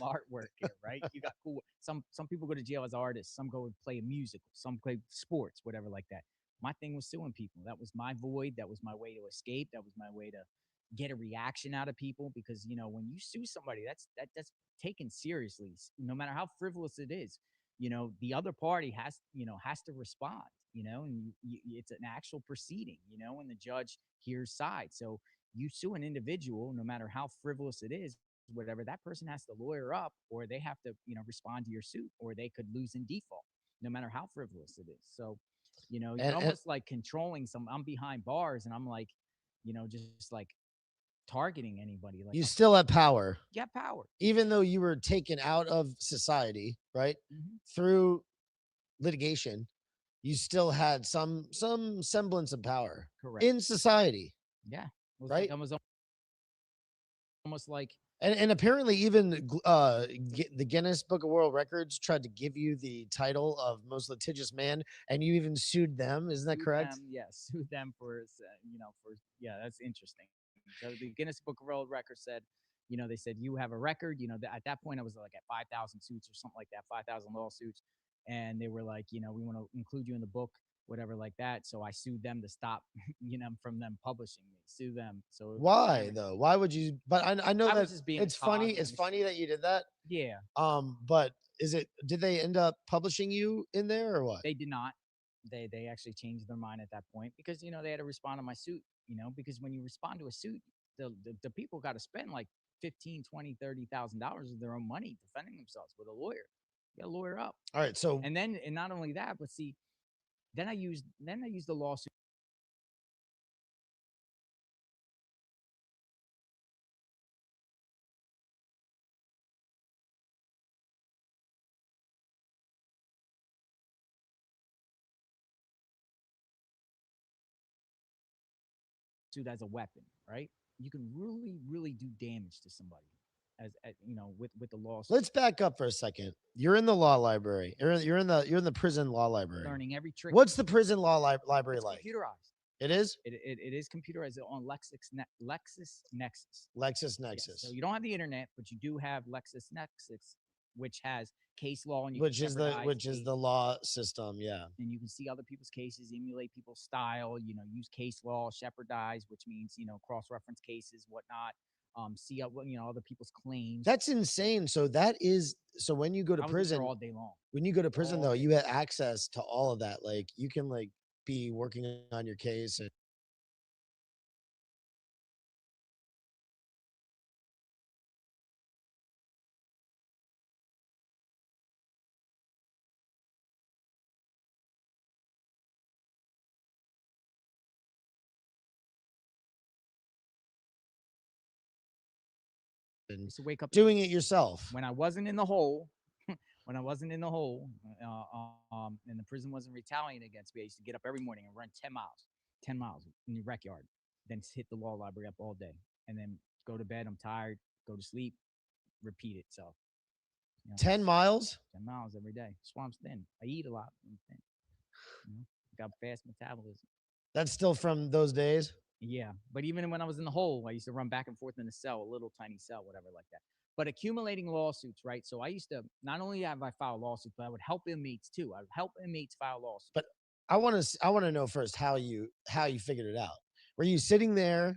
artwork here, right? You got cool. Some people go to jail as artists. Some go and play a musical. Some play sports, whatever like that. My thing was suing people. That was my void. That was my way to escape. That was my way to get a reaction out of people. Because when you sue somebody, that's taken seriously. No matter how frivolous it is, the other party has to respond. And it's an actual proceeding. And the judge hears sides. So you sue an individual, no matter how frivolous it is, whatever, that person has to lawyer up, or they have to respond to your suit, or they could lose in default, no matter how frivolous it is. So you're And almost like controlling some. I'm behind bars, and I'm like just like targeting anybody. Like you I'm still have power, get power. even though you were taken out of society, right? Through litigation, you still had some semblance of power Correct. in society, Yeah, it was right? almost like And apparently even the Guinness Book of World Records tried to give you the title of most litigious man, and you even sued them. Isn't that sue correct? them. Yeah, sue them for for yeah. That's interesting. So the Guinness Book of World Records said, they said you have a record. At that point I was like at 5,000 suits or something like that, 5,000 lawsuits, and they were like, we want to include you in the book, whatever like that. So I sued them to stop, from them publishing me. Sue them. So it was Why though? Why would you? But I know I that was just being a it's funny. cog in It's the funny that you did that. yeah. But did they end up publishing you in there or what? They did not. They actually changed their mind at that point because they had to respond to my suit. Because when you respond to a suit, the people got to spend like 15, 20, $30,000 of their own money defending themselves with a lawyer. You got to lawyer up. All right, so And not only that, but see, then I used the lawsuit as a weapon, right? You can really, really do damage to somebody as with the lawsuit. let's back up for a second. You're in the law library. You're in the prison law library. Learning every trick. What's the prison law library It's like? computerized. It is It is computerized on LexisNexis. LexisNexis, Yes. So you don't have the internet, but you do have LexisNexis, which has case law, and you which can is the jeopardize law system. Yeah. and you can see other people's cases, emulate people's style, use case law, shepherdize, which means, cross-reference cases, whatnot, see, other people's claims. That's insane. So when you go to I was in there prison, all day long. when you go to prison All though, day. you have access to all of that. Like you can be working on your case and Used to wake up doing it yourself. when I wasn't in the hole. When I wasn't in the hole, and the prison wasn't retaliating against me, I used to get up every morning and run 10 miles in the rec yard, then hit the law library up all day, and then go to bed. I'm tired, go to sleep, repeat itself. 10 miles? 10 miles every day. Swamp's thin. I eat a lot. I'm thin. Got fast metabolism. That's still from those days? Yeah, but even when I was in the hole, I used to run back and forth in the cell, a little tiny cell, whatever like that. But accumulating lawsuits, right? So I used to not only have I file lawsuits, but I would help inmates too. I would help inmates file lawsuits. But I want to know first how you figured it out. Were you sitting there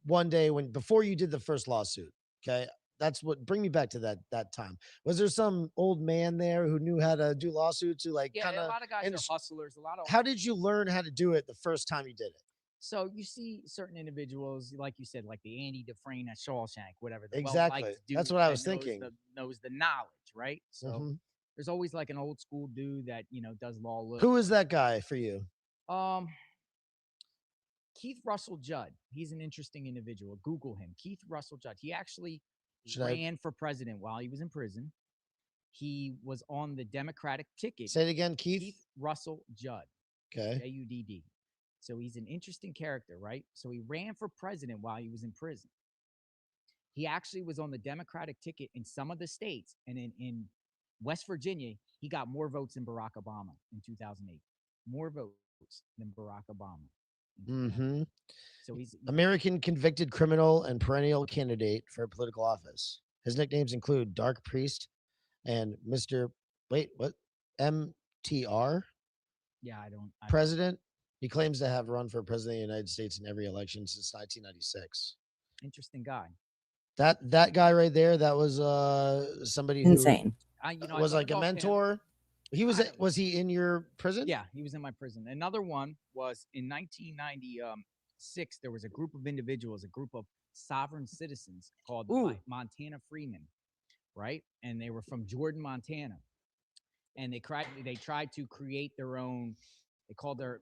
one day when before you did the first lawsuit? Okay, that's what bring me back to that time. Was there some old man there who knew how to do lawsuits? Who like Yeah, kind a of lot of guys and are hustlers. A lot of how did you learn how to do it the first time you did it? So you see certain individuals, like you said, like the Andy Dufresne at Shawshank, whatever, the Exactly. well-liked That's dude what I that was thinking. knows the knowledge, right? So Hmm. there's always like an old school dude that does law a little. Who is that guy for you? Um, Keith Russell Judd. He's an interesting individual. Google him, Keith Russell Judd. He actually Should I ran for president while he was in prison. He was on the Democratic ticket. say it again, Keith? Keith Russell Judd, Okay. Judd. So he's an interesting character, right? So he ran for president while he was in prison. He actually was on the Democratic ticket in some of the states, and in West Virginia, he got more votes than Barack Obama in 2008. More votes than Barack Obama. Mm-hmm. So he's American convicted criminal and perennial candidate for political office. His nicknames include Dark Priest and Mr. Wait, what? MTR? yeah, I don't President. He claims to have run for president of the United States in every election since 1996. interesting guy. That guy right there, that was somebody who Insane. I was like learned a off him. mentor. He was Kind of. was he in your prison? Yeah, he was in my prison. Another one was in 1996. There was a group of individuals, a group of sovereign citizens called the Ooh. Montana Freemen, right? And they were from Jordan, Montana. And they tried to create their own. They called their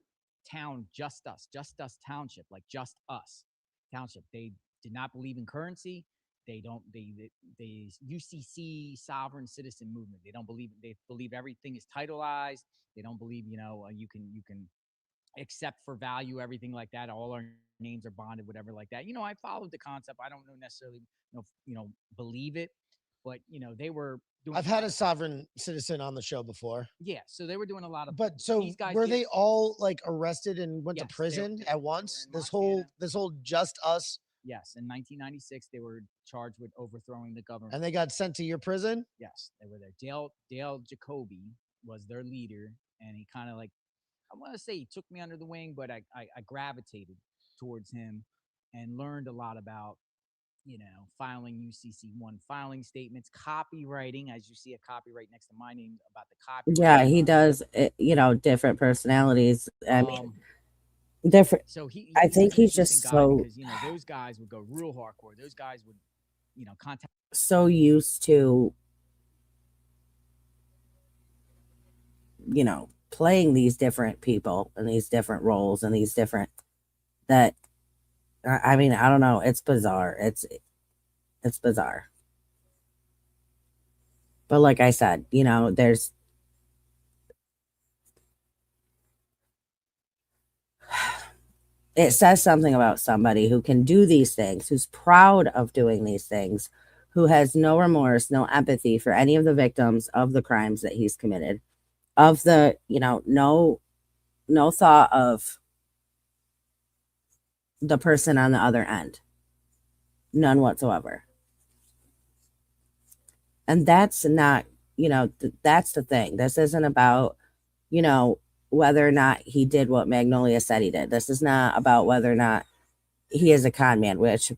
town Just Us Township, like Just Us Township. They did not believe in currency. They don't. They UCC sovereign citizen movement. They don't believe. They believe everything is titleized. They don't believe you can accept for value everything like that. All our names are bonded, whatever like that. I followed the concept. I don't know necessarily believe it, but they were doing. I've had a sovereign citizen on the show before. Yeah, so they were doing a lot of. But so these guys were did, they all like arrested and went to Yes, prison they at were once? in This Montana. whole Just Us, Yes, in 1996 they were charged with overthrowing the government. and they got sent to your prison? Yes, they were there. Dale Jacoby was their leader, and he kind of like I want to say he took me under the wing, but I gravitated towards him and learned a lot about filing UCC1 filing statements, copywriting. As you see a copyright next to my name about the Yeah, copyright. he does. Different personalities. I mean, Um, different. so I he's an think he's interesting just guy so because those guys would go real hardcore. Those guys would contact. so used to playing these different people and these different roles and these different that I mean, I don't know, it's bizarre. It's bizarre. But like I said, there's it says something about somebody who can do these things, who's proud of doing these things, who has no remorse, no empathy for any of the victims of the crimes that he's committed, of the, no thought of the person on the other end. None whatsoever. And that's not, that's the thing. This isn't about, whether or not he did what Magnolia said he did. This is not about whether or not he is a con man, which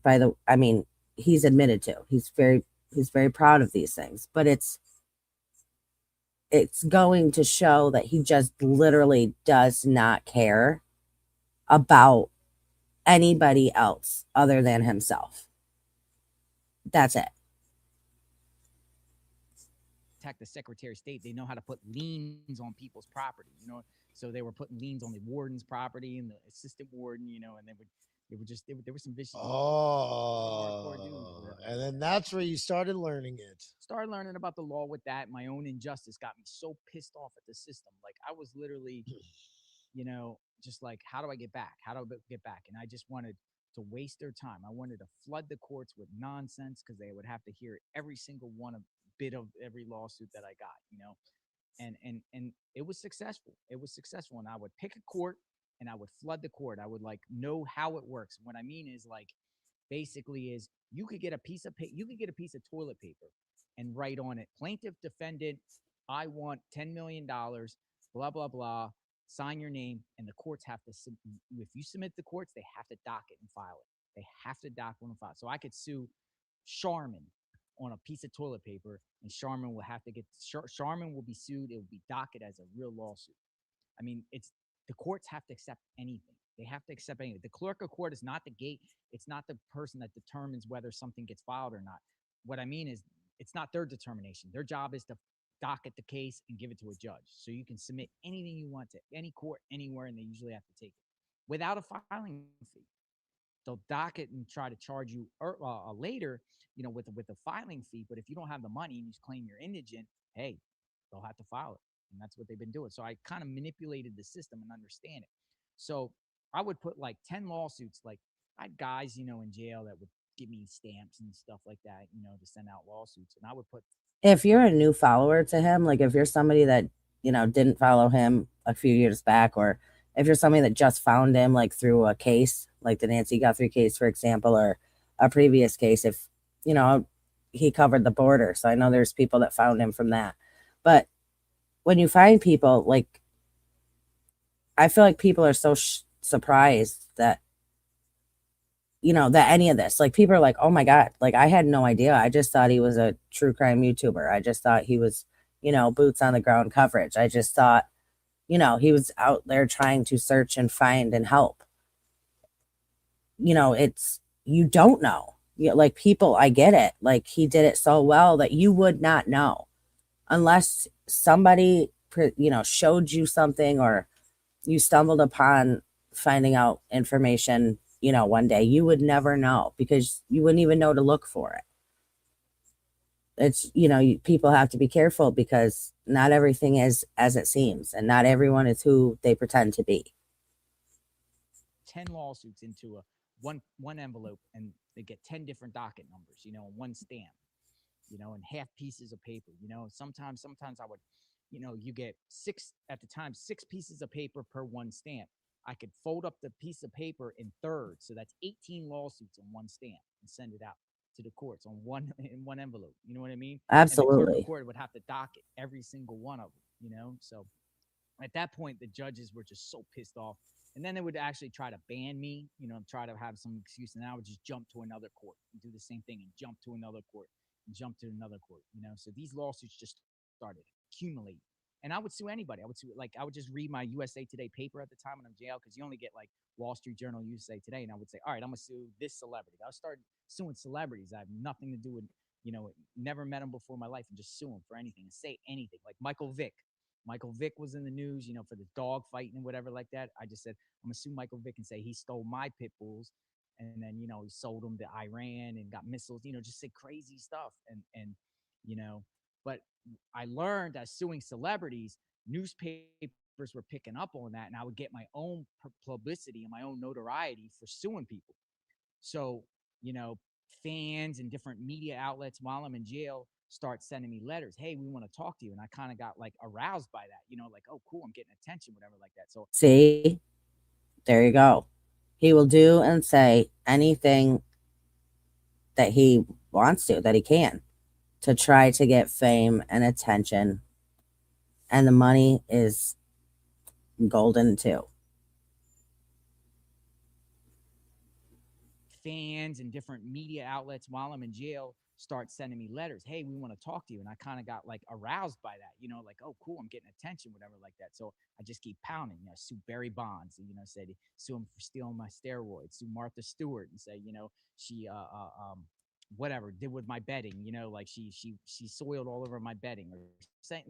I mean, he's admitted to. He's very proud of these things, but it's going to show that he just literally does not care about anybody else other than himself. That's it. The Secretary of State. They know how to put liens on people's property. So they were putting liens on the warden's property and the assistant warden. And there were some vicious. Oh, and then that's where you started learning it. Started learning about the law with that. My own injustice got me so pissed off at the system. Like I was literally, just like, how do I get back? How do I get back? And I just wanted to waste their time. I wanted to flood the courts with nonsense because they would have to hear every single bit of every lawsuit that I got, and it was successful. It was successful. And I would pick a court and I would flood the court. I would like know how it works. What I mean is like, basically is you could get a piece of toilet paper and write on it, plaintiff defendant, I want $10 million, blah, blah, blah. sign your name, and the courts have to, if you submit the courts, they have to dock it and file it. They have to dock one and file. So I could sue Charmin on a piece of toilet paper, and Charmin will have to get, Charmin will be sued. It will be docket as a real lawsuit. I mean, it's, the courts have to accept anything. They have to accept anything. The clerk of court is not the gate. It's not the person that determines whether something gets filed or not. What I mean is, it's not their determination. Their job is to docket the case and give it to a judge. So you can submit anything you want to any court anywhere, and they usually have to take it without a filing fee. They'll dock it and try to charge you later, with a filing fee. But if you don't have the money and you claim you're indigent, hey, they'll have to file it, and that's what they've been doing. So I kind of manipulated the system and understand it. So I would put like 10 lawsuits. Like, I had guys, in jail that would give me stamps and stuff like that, to send out lawsuits, and I would put. If you're a new follower to him, like if you're somebody that didn't follow him a few years back, or if you're somebody that just found him like through a case, like the Nancy Guthrie case, for example, or a previous case, if he covered the border, so I know there's people that found him from that. But when you find people, like, I feel like people are so surprised that that any of this, like, people are like, oh my God, like, I had no idea. I just thought he was a true crime YouTuber. I just thought he was, boots on the ground coverage. I just thought, he was out there trying to search and find and help. It's, you don't know. Like, people, I get it. Like, he did it so well that you would not know unless somebody, showed you something, or you stumbled upon finding out information, one day. You would never know, because you wouldn't even know to look for it. It's, people have to be careful, because not everything is as it seems, and not everyone is who they pretend to be. 10 lawsuits into a one envelope, and they get 10 different docket numbers, and one stamp, and half pieces of paper. Sometimes I would, you get six pieces of paper per one stamp. I could fold up the piece of paper in thirds, so that's 18 lawsuits on one stamp, and send it out to the courts in one envelope. You know what I mean? Absolutely. And the clerk of court would have to docket every single one of them. So at that point, the judges were just so pissed off. And then they would actually try to ban me, try to have some excuse. And I would just jump to another court and do the same thing, and jump to another court and jump to another court. So these lawsuits just started accumulating. And I would sue anybody. I would just read my USA Today paper at the time when I'm in jail, because you only get like Wall Street Journal, USA Today. And I would say, all right, I'm going to sue this celebrity. I would start suing celebrities I have nothing to do with, never met them before in my life, and just sue them for anything and say anything. Like Michael Vick. Michael Vick was in the news, for the dog fighting and whatever like that. I just said, I'm going to sue Michael Vick and say he stole my pit bulls. And then, he sold them to Iran and got missiles, just say crazy stuff. But I learned that suing celebrities, newspapers were picking up on that, and I would get my own publicity and my own notoriety for suing people. So, fans and different media outlets while I'm in jail start sending me letters. Hey, we want to talk to you. And I kind of got like aroused by that, like, oh, cool, I'm getting attention, whatever like that. So see, there you go. He will do and say anything that he wants to, that he can, to try to get fame and attention. And the money is golden too. fans and different media outlets while I'm in jail start sending me letters. Hey, we want to talk to you. And I kind of got like aroused by that, like, oh, cool, I'm getting attention, whatever like that. So I just keep pounding, sue Barry Bonds, and, said, sue him for stealing my steroids, sue Martha Stewart and say, she, whatever did with my bedding, like she soiled all over my bedding, or sent,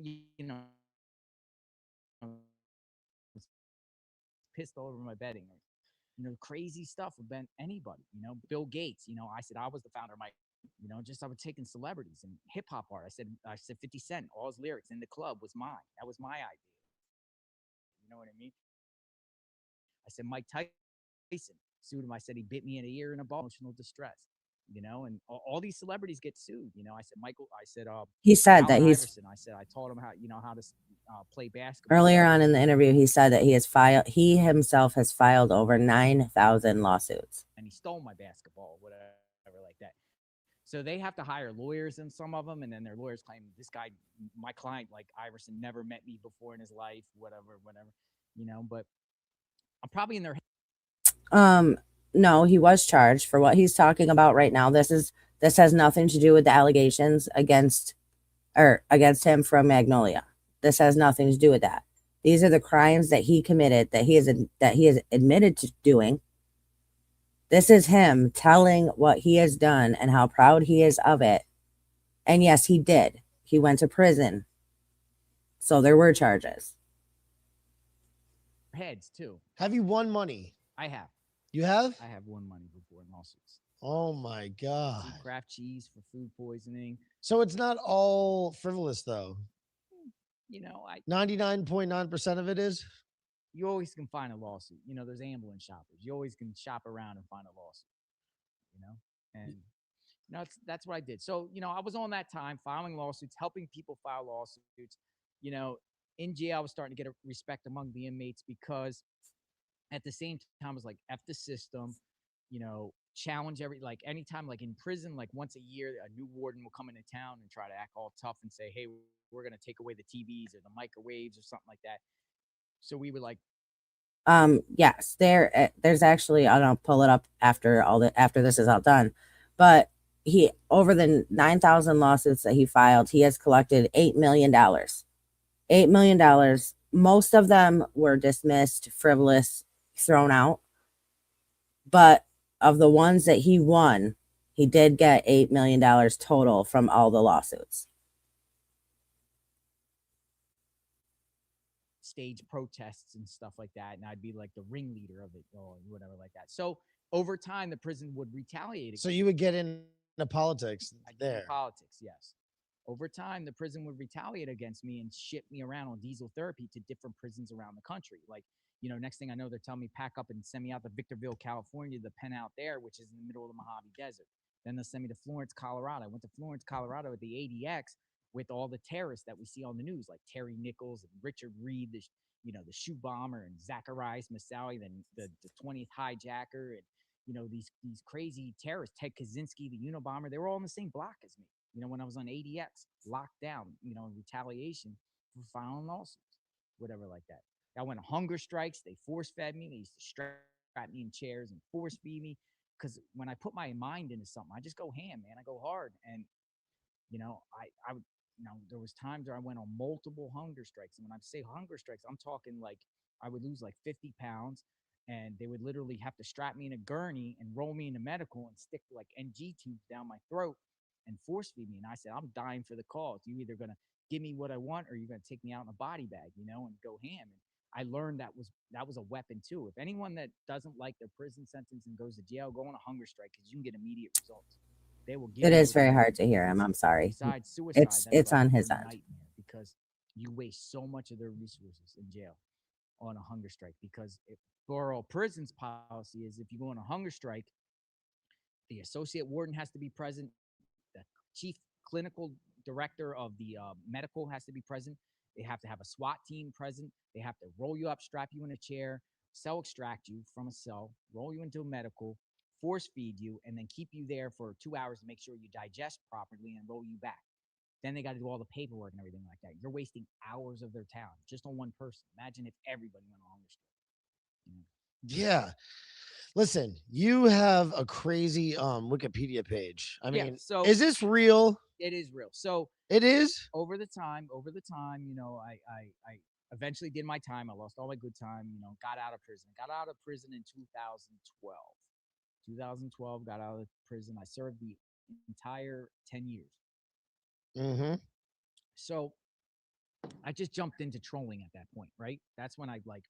pissed all over my bedding, or crazy stuff about anybody, Bill Gates, I said I was the founder of my, just I was taking celebrities and hip hop art. I said 50 Cent, all his lyrics in the club was mine. That was my idea. You know what I mean? I said Mike Tyson sued him. I said he bit me in the ear in a ball, emotional distress. And all these celebrities get sued. I said he said Allen that he's Iverson. I said I taught him how to play basketball. Earlier on in the interview, he said that he himself has filed over 9,000 lawsuits. And he stole my basketball, whatever like that. So they have to hire lawyers in some of them, and then their lawyers claim this guy, my client, like Iverson, never met me before in his life, whatever. But I'm probably in their No, he was charged for what he's talking about right now. This has nothing to do with the allegations against him from Magnolia. This has nothing to do with that. These are the crimes that he committed, that he has admitted to doing. This is him telling what he has done and how proud he is of it. And yes, he did. He went to prison. So there were charges. heads too. Have you won money? I have. You have? I have won money before in lawsuits. Oh my God. Some Kraft cheese for food poisoning. So it's not all frivolous though. I 99.9% of it is. you always can find a lawsuit. There's ambulance shoppers. You always can shop around and find a lawsuit. And that's what I did. So I was on that time filing lawsuits, helping people file lawsuits. You know, in jail, I was starting to get a respect among the inmates because at the same time, I was like, F the system. Challenge like anytime, like in prison, like once a year, a new warden will come into town and try to act all tough and say, hey, we're going to take away the TVs or the microwaves or something like that. So we were like, Yes, there's actually, I'll pull it up after this is all done. But he, over the 9,000 lawsuits that he filed, he has collected $8 million. $8 million. Most of them were dismissed, frivolous, thrown out. But of the ones that he won, he did get $8 million total from all the lawsuits. stage protests and stuff like that, and I'd be like the ringleader of it or whatever like that. So over time, the prison would retaliate. So you would get into politics I'd get into there. politics, yes. Over time, the prison would retaliate against me and ship me around on diesel therapy to different prisons around the country. Like, next thing I know, they're telling me pack up and send me out to Victorville, California, the pen out there, which is in the middle of the Mojave Desert. Then they'll send me to Florence, Colorado. I went to Florence, Colorado at the ADX with all the terrorists that we see on the news, like Terry Nichols and Richard Reed, the shoe bomber, and Zacharias Masawi, then the 20th hijacker, and these crazy terrorists, Ted Kaczynski, the Unabomber. They were all in the same block as me. When I was on ADX, locked down, in retaliation for filing lawsuits, whatever like that. I went on hunger strikes. They force fed me. They used to strap me in chairs and force feed me. Because when I put my mind into something, I just go ham, man. I go hard. And, I would, there was times where I went on multiple hunger strikes. And when I say hunger strikes, I'm talking like I would lose like 50 pounds. And they would literally have to strap me in a gurney and roll me into medical and stick like NG tubes down my throat and force feed me. And I said, I'm dying for the cause. You either going to give me what I want or you're going to take me out in a body bag, and go ham. And I learned that was a weapon too. If anyone that doesn't like their prison sentence and goes to jail, go on a hunger strike because you can get immediate results. They will give It you is what very you hard want. to hear him. I'm sorry. Besides suicide, It's that's like on a his end. nightmare because you waste so much of their resources in jail on a hunger strike. Because if Borough Prison's policy is if you go on a hunger strike, the associate warden has to be present, the chief clinical director of the medical has to be present. They have to have a SWAT team present. They have to roll you up, strap you in a chair, cell extract you from a cell, roll you into a medical, force feed you, and then keep you there for 2 hours to make sure you digest properly and roll you back. Then they got to do all the paperwork and everything like that. You're wasting hours of their time just on one person. Imagine if everybody went on hunger strike. Yeah. Listen, you have a crazy Wikipedia page. I mean, so is this real? It is real. So it is over the time, I eventually did my time. I lost all my good time, got out of prison. Got out of prison in 2012. 2012, got out of prison. I served the entire 10 years. Mm-hmm. So I just jumped into trolling at that point, right? That's when I like.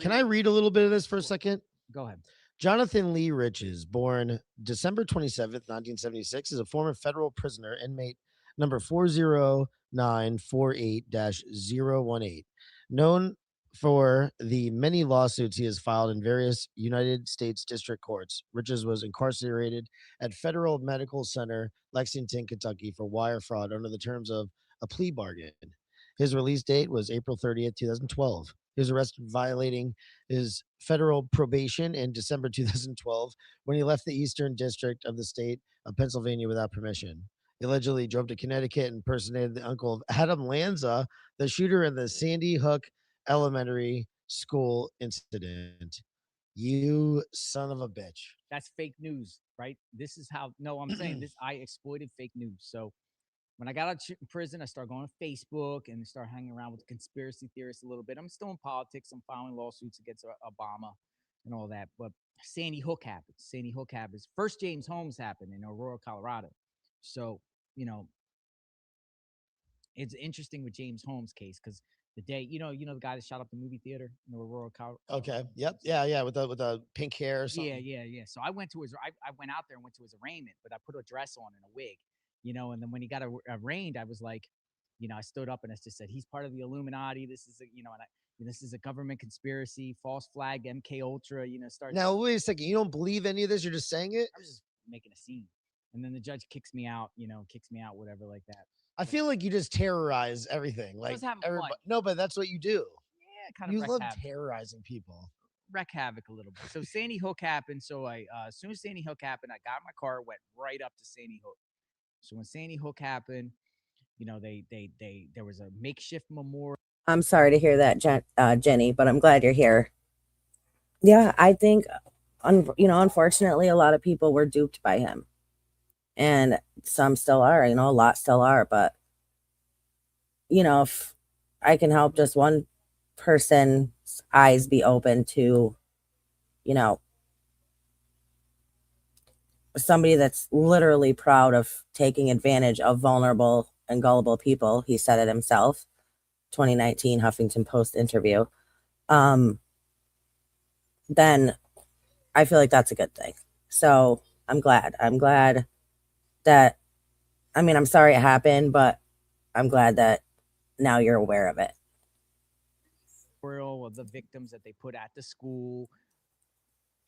Can I read a little bit of this for a second? Go ahead. Jonathan Lee Riches, born December 27th, 1976, is a former federal prisoner, inmate number 40948-018, known for the many lawsuits he has filed in various United States district courts. Riches was incarcerated at Federal Medical Center, Lexington, Kentucky, for wire fraud under the terms of a plea bargain. His release date was April 30th, 2012. He was arrested violating his federal probation in December 2012 when he left the Eastern District of the state of Pennsylvania without permission. He allegedly drove to Connecticut and impersonated the uncle of Adam Lanza, the shooter in the Sandy Hook Elementary school incident. You son of a bitch. That's fake news, right? This is how. No, I'm saying this. I exploited fake news. So when I got out of prison, I started going to Facebook and start hanging around with conspiracy theorists a little bit. I'm still in politics. I'm filing lawsuits against Obama and all that. But Sandy Hook happened. Sandy Hook happens. First James Holmes happened in Aurora, Colorado. So, it's interesting with James Holmes' case because the day, the guy that shot up the movie theater in Aurora, Colorado. Okay. Yep. Yeah. With the pink hair or something. Yeah. So I went to I went out there and went to his arraignment, but I put a dress on and a wig, and then when he got arraigned, I was like, I stood up and I just said, he's part of the Illuminati. This is this is a government conspiracy, false flag, MK Ultra, start. Now, wait a second. You don't believe any of this? You're just saying it? I was just making a scene. And then the judge kicks me out, whatever like that. I feel like you just terrorize everything. Like was having everybody. fun. No, but that's what you do. Yeah, kind of You love terrorizing people. wreck havoc a little bit. So Sandy Hook happened. So as soon as Sandy Hook happened, I got in my car, went right up to Sandy Hook. So when Sandy Hook happened, there was a makeshift memorial. I'm sorry to hear that, Jenny, but I'm glad you're here. Yeah, I think, unfortunately, a lot of people were duped by him, and some still are. A lot still are. But if I can help just one person's eyes be open to, somebody that's literally proud of taking advantage of vulnerable and gullible people. He said it himself. 2019 Huffington Post interview. Then I feel like that's a good thing. So I'm glad. That, I'm sorry it happened, but I'm glad that now you're aware of it. Of the victims that they put at the school.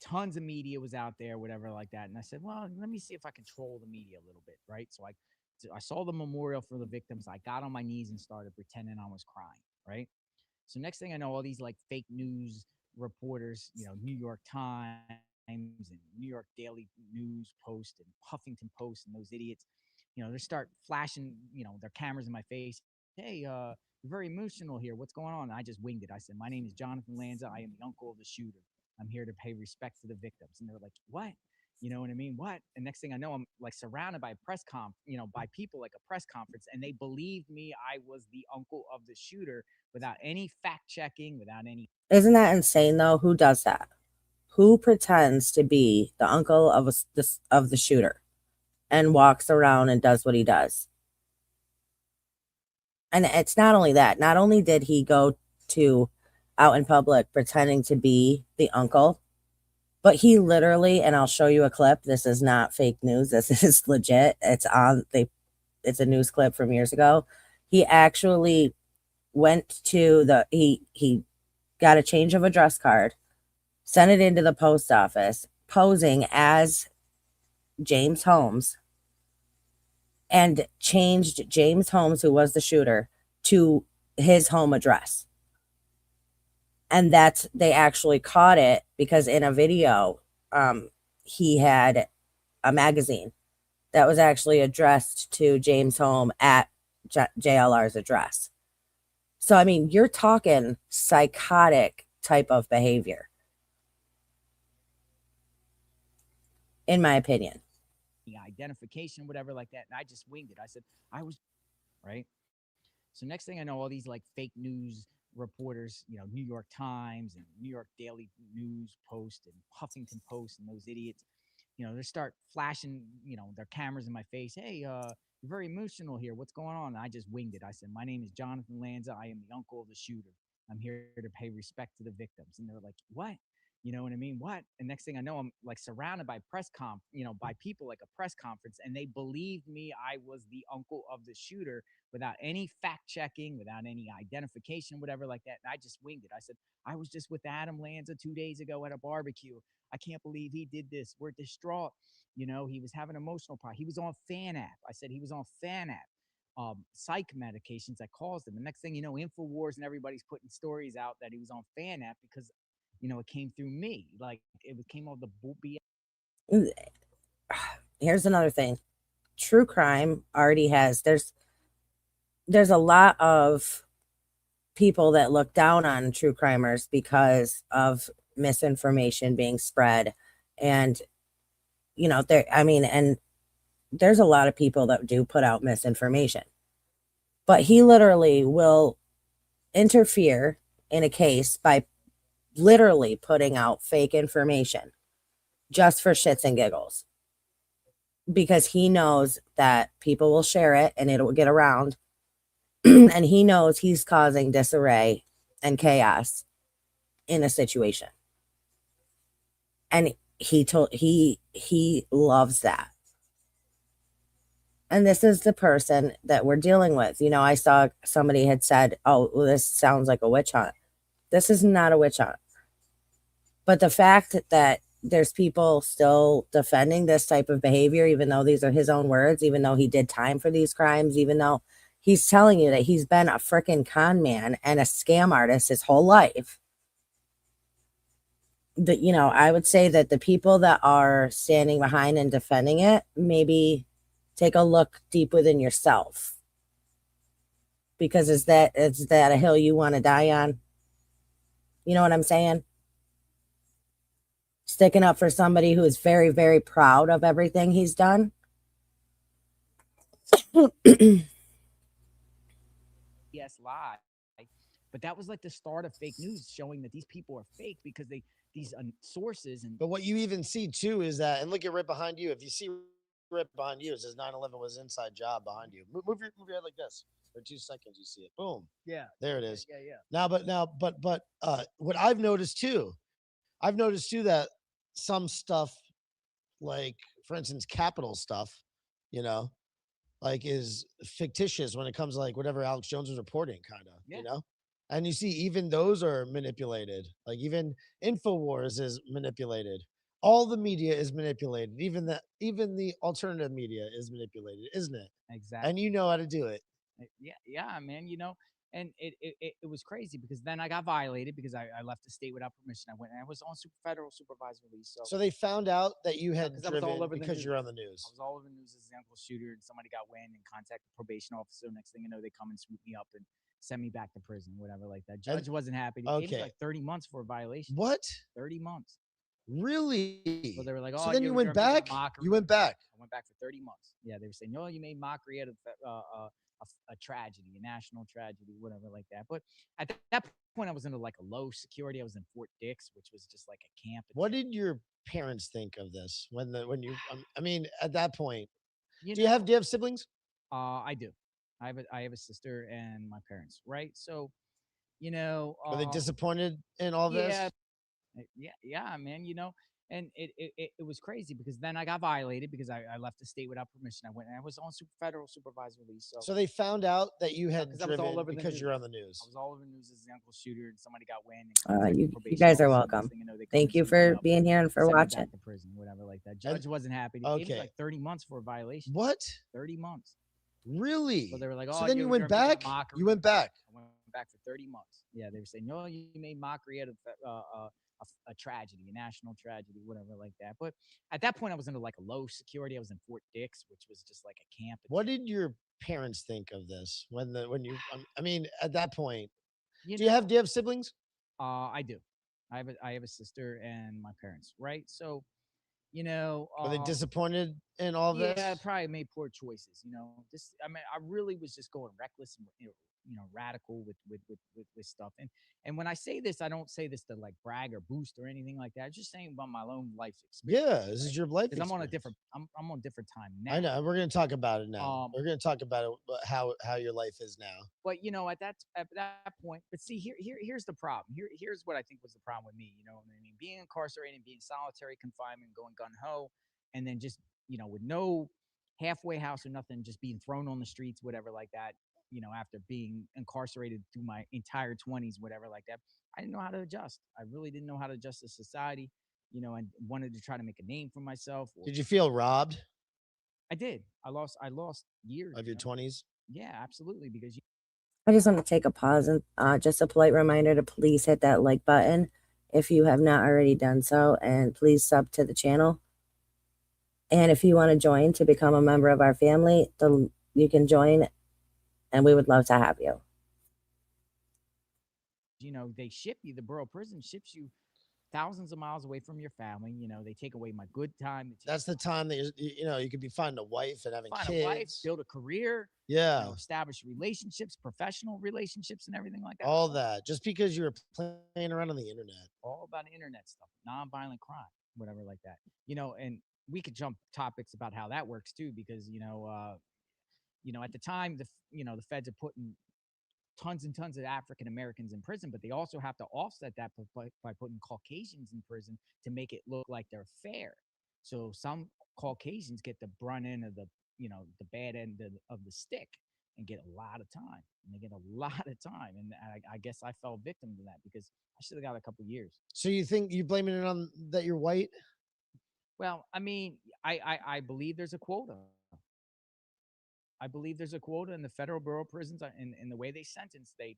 Tons of media was out there, whatever like that. And I said, well, let me see if I can troll the media a little bit, right? So I saw the memorial for the victims. I got on my knees and started pretending I was crying, right? So next thing I know, all these like fake news reporters, New York Times and New York Daily News Post and Huffington Post and those idiots, they start flashing, their cameras in my face. Hey, you're very emotional here. What's going on? And I just winged it. I said, my name is Jonathan Lanza. I am the uncle of the shooter. I'm here to pay respect to the victims. And they were like, what? You know what I mean? What? And next thing I know, I'm like surrounded by by people like a press conference. And they believed me. I was the uncle of the shooter without any fact checking, without any. Isn't that insane though? Who does that? Who pretends to be the uncle of the shooter and walks around and does what he does? And it's not only that. Not only did he go to out in public pretending to be the uncle, but he literally, and I'll show you a clip. This is not fake news. This is legit. It's a news clip from years ago. He actually went to he got a change of address card, sent it into the post office, posing as James Holmes, and changed James Holmes, who was the shooter, to his home address. And they actually caught it because in a video, he had a magazine that was actually addressed to James Holmes at JLR's address. So, you're talking psychotic type of behavior, in my opinion. Identification, whatever like that. And I just winged it. I said, I was right. So next thing I know, all these like fake news reporters, New York Times and New York Daily News Post and Huffington Post and those idiots, they start flashing, their cameras in my face. Hey, you're very emotional here. What's going on? And I just winged it. I said, my name is Jonathan Lanza. I am the uncle of the shooter. I'm here to pay respect to the victims. And they're like, what? You know what I mean? What? And next thing I know, I'm like surrounded by by people like a press conference. And they believed me. I was the uncle of the shooter without any fact checking, without any identification, whatever like that. And I just winged it. I said, I was just with Adam Lanza 2 days ago at a barbecue. I can't believe he did this. We're distraught. He was having emotional problem. He was on Fan App. I said he was on Fan App. Psych medications that caused him. The next thing you know, InfoWars and everybody's putting stories out that he was on Fan App because, it came through me. Like came off the BS. Here's another thing. True crime already has, there's a lot of people that look down on true crimers because of misinformation being spread. And, you know, and there's a lot of people that do put out misinformation, but he literally will interfere in a case by literally putting out fake information just for shits and giggles, because he knows that people will share it and it'll get around. And he knows he's causing disarray and chaos in a situation. And he loves that. And this is the person that we're dealing with. You know, I saw somebody had said, oh, well, this sounds like a witch hunt. This is not a witch hunt. But the fact that there's people still defending this type of behavior, even though these are his own words, even though he did time for these crimes, even though he's telling you that he's been a freaking con man and a scam artist his whole life. You know, I would say that the people that are standing behind and defending it, maybe take a look deep within yourself. Because is that a hill you want to die on? You know what I'm saying? Sticking up for somebody who is very, very proud of everything he's done. Yes, lie. But that was like the start of fake news, showing that these people are fake because these sources and. But what you even see too is that, and look at right behind you. If you see right behind you, it says 9/11 was inside job behind you. Move your head like this. For 2 seconds, you see it. Boom. Yeah. There it is. Yeah. But what I've noticed too that some stuff, like for instance, capital stuff, you know, like is fictitious when it comes to like whatever Alex Jones was reporting, kind of, you know. And you see, even those are manipulated. Like even Infowars is manipulated. All the media is manipulated. Even the alternative media is manipulated, isn't it? Exactly. And you know how to do it. Yeah, man. You know, and it was crazy because then I got violated because I left the state without permission. I went and I was on federal supervised release. So they found out that you had I was all driven over the because news. you're on the news. I was all over the news as the uncle shooter, and somebody got wind and contacted the probation officer. Next thing you know, they come and swoop me up and send me back to prison, whatever like that. Judge wasn't happy. He gave me like 30 months for a violation. What? 30 months. Really? So they were like, so "Oh, then you went back? You went back. I went back for 30 months. Yeah, they were saying, "No, you made mockery out of a tragedy, a national tragedy, whatever like that." But at that point, I was into like a low security. I was in Fort Dix, which was just like a camp. What did your parents think of this when you? I mean, at that point, do you have siblings? I do. I have a sister and my parents, right? So, you know, Were they disappointed in all this? Yeah, man. You know, and it was crazy because then I got violated because I left the state without permission. I went and I was on federal supervised release. So they found out that you had driven all over because you're on the news. I was all over the news as the uncle shooter, and somebody got wind. You guys are welcome. Thank you for being here and for watching. To prison, whatever like that. Judge wasn't happy. He gave me like 30 months for a violation. What? 30 months. Really? So they were like, "Oh, so then you went back. You went back. I went back for 30 months. Yeah, they were saying, "No, you made mockery out of a tragedy, a national tragedy, whatever like that." But at that point, I was into like a low security. I was in Fort Dix, which was just like a camp. What did your parents think of this when you? I mean, at that point, do you have siblings? I do. I have a sister and my parents, right? So, you know, were they disappointed in all this? Yeah, probably made poor choices. You know, I mean, I really was just going reckless and radical with stuff. And when I say this, I don't say this to like brag or boost or anything like that. I'm just saying about my own life experience. Yeah, this is your life experience. I'm on a different time now. I know. We're going to talk about it now. We're going to talk about it, how your life is now. But you know, at that point, but see, here's the problem. Here's what I think was the problem with me. You know what I mean? Being incarcerated, being solitary confinement, going gun ho, and then just with no halfway house or nothing, just being thrown on the streets, whatever like that. You know, after being incarcerated through my entire 20s, whatever like that, I didn't know how to adjust. I really didn't know how to adjust to society. You know, and wanted to try to make a name for myself. Did you feel robbed? I did. I lost years of your 20s. Yeah, absolutely. Because I just want to take a pause and just a polite reminder to please hit that like button if you have not already done so, and please sub to the channel. And if you want to join to become a member of our family, you can join, and we would love to have you. they ship you. The borough prison ships you thousands of miles away from your family. They take away my good time. That's the time that you could be finding a wife and having Find a wife, kids. build a career, Yeah, establish relationships, professional relationships, and everything like that. all that just because you were playing around on the internet. All about internet stuff, nonviolent crime, whatever like that. And we could jump topics about how that works too, because at the time the feds are putting tons and tons of African Americans in prison, but they also have to offset that by putting Caucasians in prison to make it look like they're fair. So some Caucasians get the brunt end of the bad end of the stick and get a lot of time. And they get a lot of time. And I guess I fell victim to that because I should have got a couple years. So you think you blaming it on that you're white? Well, I mean, I believe there's a quota. I believe there's a quota in the federal bureau of prisons, in the way they sentence. They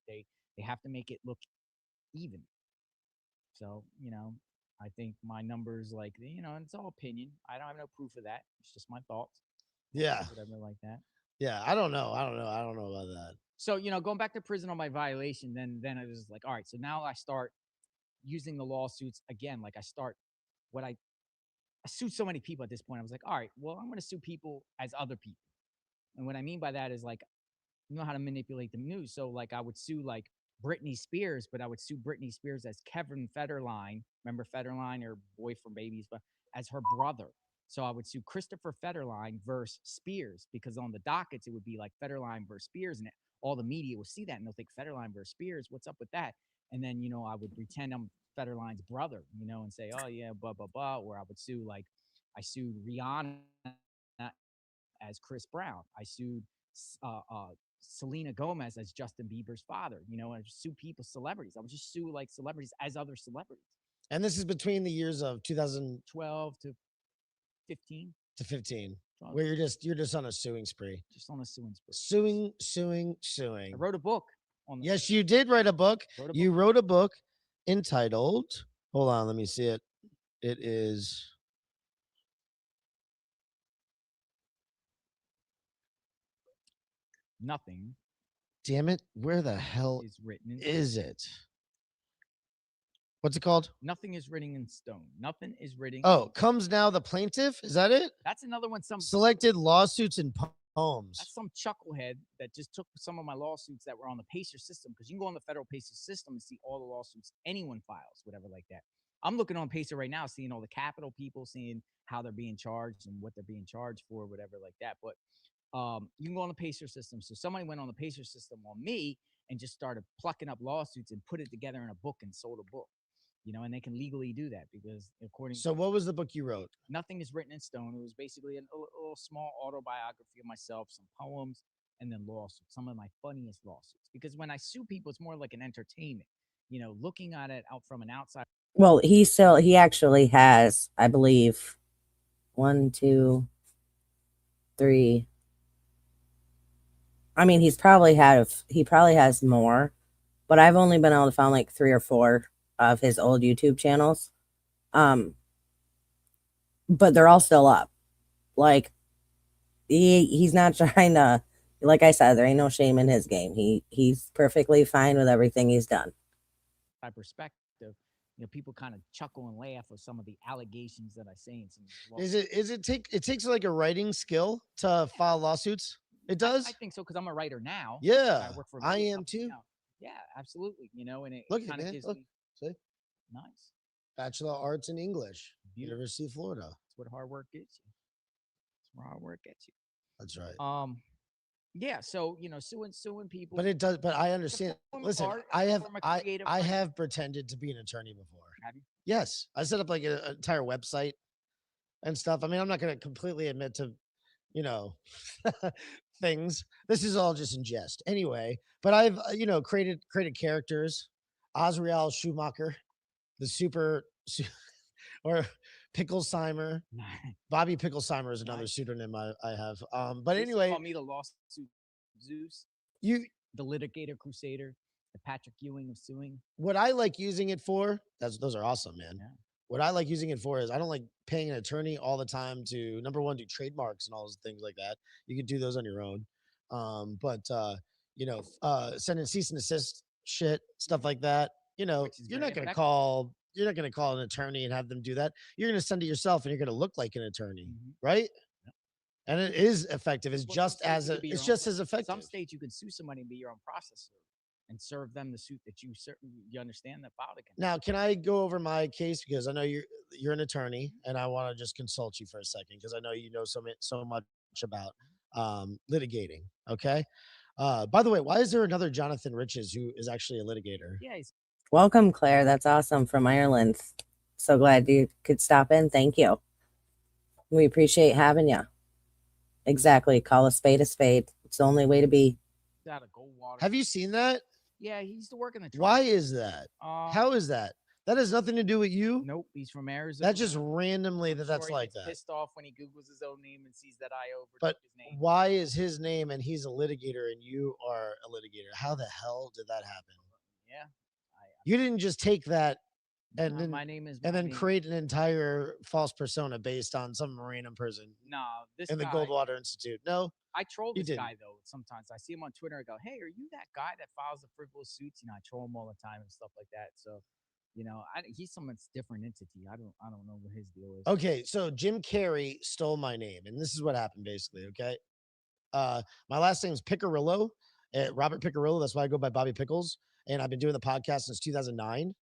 have to make it look even. So I think my numbers, like it's all opinion. I don't have no proof of that. It's just my thoughts. Yeah, Whatever like that. yeah. I don't know about that. So going back to prison on my violation, then I was like, all right. So now I start using the lawsuits again. Like I sued so many people at this point. I was like, all right, well, I'm going to sue people as other people. And what I mean by that is, like, you know how to manipulate the news. So like I would sue like Britney Spears, but I would sue Britney Spears as Kevin Federline. Remember Federline, or Boy from Babies, but as her brother. So I would sue Christopher Federline versus Spears, because on the dockets it would be like Federline versus Spears, and all the media will see that and they'll think Federline versus Spears. What's up with that? And then I would pretend I'm Federline's brother, and say, oh yeah, blah blah blah. Or I would sue, like, I sued Rihanna as Chris Brown. I sued Selena Gomez as Justin Bieber's father. I would sue people, celebrities. I would just sue like celebrities as other celebrities. And this is between the years of 2012 to 15. 12. Where you're just on a suing spree. Just on a suing spree. Suing. I wrote a book on the Yes, you did write a book. You wrote a book entitled, hold on, let me see it. It is Nothing. Damn it. Where the hell is it? What's it called? Nothing is written in stone. Nothing is written. Oh, comes now the plaintiff. Is that it? That's another one. Some selected lawsuits and poems. That's some chucklehead that just took some of my lawsuits that were on the PACER system, because you can go on the federal PACER system and see all the lawsuits anyone files, whatever like that. I'm looking on PACER right now, seeing all the capital people, seeing how they're being charged and what they're being charged for, whatever like that. But you can go on the PACER system. So somebody went on the PACER system on me and just started plucking up lawsuits and put it together in a book and sold a book. And they can legally do that because according. So what was the book you wrote? Nothing is written in stone. It was basically a little small autobiography of myself, some poems, and then lawsuits. Some of my funniest lawsuits. Because when I sue people, it's more like an entertainment. Looking at it out from an outside. Well, he actually has, I believe, 1, 2, 3. I mean, he probably has more, but I've only been able to find like 3 or 4 of his old YouTube channels. But they're all still up. Like, he's not trying to, like I said, there ain't no shame in his game. He's perfectly fine with everything he's done. My perspective, people kind of chuckle and laugh with some of the allegations that I say in some. It takes like a writing skill to file lawsuits? It does? I think so, because I'm a writer now. Yeah, I work for I am too. Now. Yeah, absolutely. And it look, kind of gives me. See? Nice. Bachelor of Arts in English, University of Florida. That's what hard work gets you. That's where hard work gets you. That's right. Yeah. So suing people. But it does. But I understand. Listen, I have pretended to be an attorney before. Have you? Yes, I set up like an entire website and stuff. I mean, I'm not going to completely admit to, things. This is all just in jest, anyway. But I've created characters. Osriel Schumacher, the super, or Picklesheimer. Bobby Picklesheimer is another pseudonym I have. But anyway, call me the lawsuit Zeus. The litigator crusader, the Patrick Ewing of suing. What I like using it for, those are awesome, man. Yeah. What I like using it for is I don't like paying an attorney all the time to, number one, do trademarks and all those things like that. You can do those on your own. But sending cease and desist shit, stuff like that. You know, Which is you're very not going to effective. call an attorney and have them do that. You're going to send it yourself, and you're going to look like an attorney, Mhm. right? Yep. And it is effective. It's Well, some just states as you could be your it's own. just as effective. Some states you could sue somebody and be your own processor and serve them the suit that you understand that filed against. Now, can I go over my case because I know you're an attorney, and I want to just consult you for a second because I know you know so much about litigating. Okay. By the way, why is there another Jonathan Riches who is actually a litigator? Yeah, he's Welcome, Claire. That's awesome from Ireland. So glad you could stop in. Thank you. We appreciate having you. Exactly. Call a spade a spade. It's the only way to be. out of Goldwater. Have you seen that? Yeah, he used to work in the. Why is that? How is that? That has nothing to do with you. Nope, he's from Arizona. That just randomly I'm that's sure he like gets that. pissed off when he Googles his own name and sees that I overtook But his name. why is his name and he's a litigator and you are a litigator? How the hell did that happen? Yeah, You didn't just take that and then my name is and my then name. create an entire false persona based on some random person No, this in the guy. Goldwater Institute. No, I troll you this didn't. guy though. Sometimes I see him on Twitter. I go, "Hey, are you that guy that files the frivolous suits?" You know, I troll him all the time and stuff like that. So, you know, he's someone's different entity. I don't know what his deal is. Okay, so Jim Carrey stole my name, and this is what happened basically. Okay, my last name is Picarillo, Robert Picarillo. That's why I go by Bobby Pickles, and I've been doing the podcast since 2009.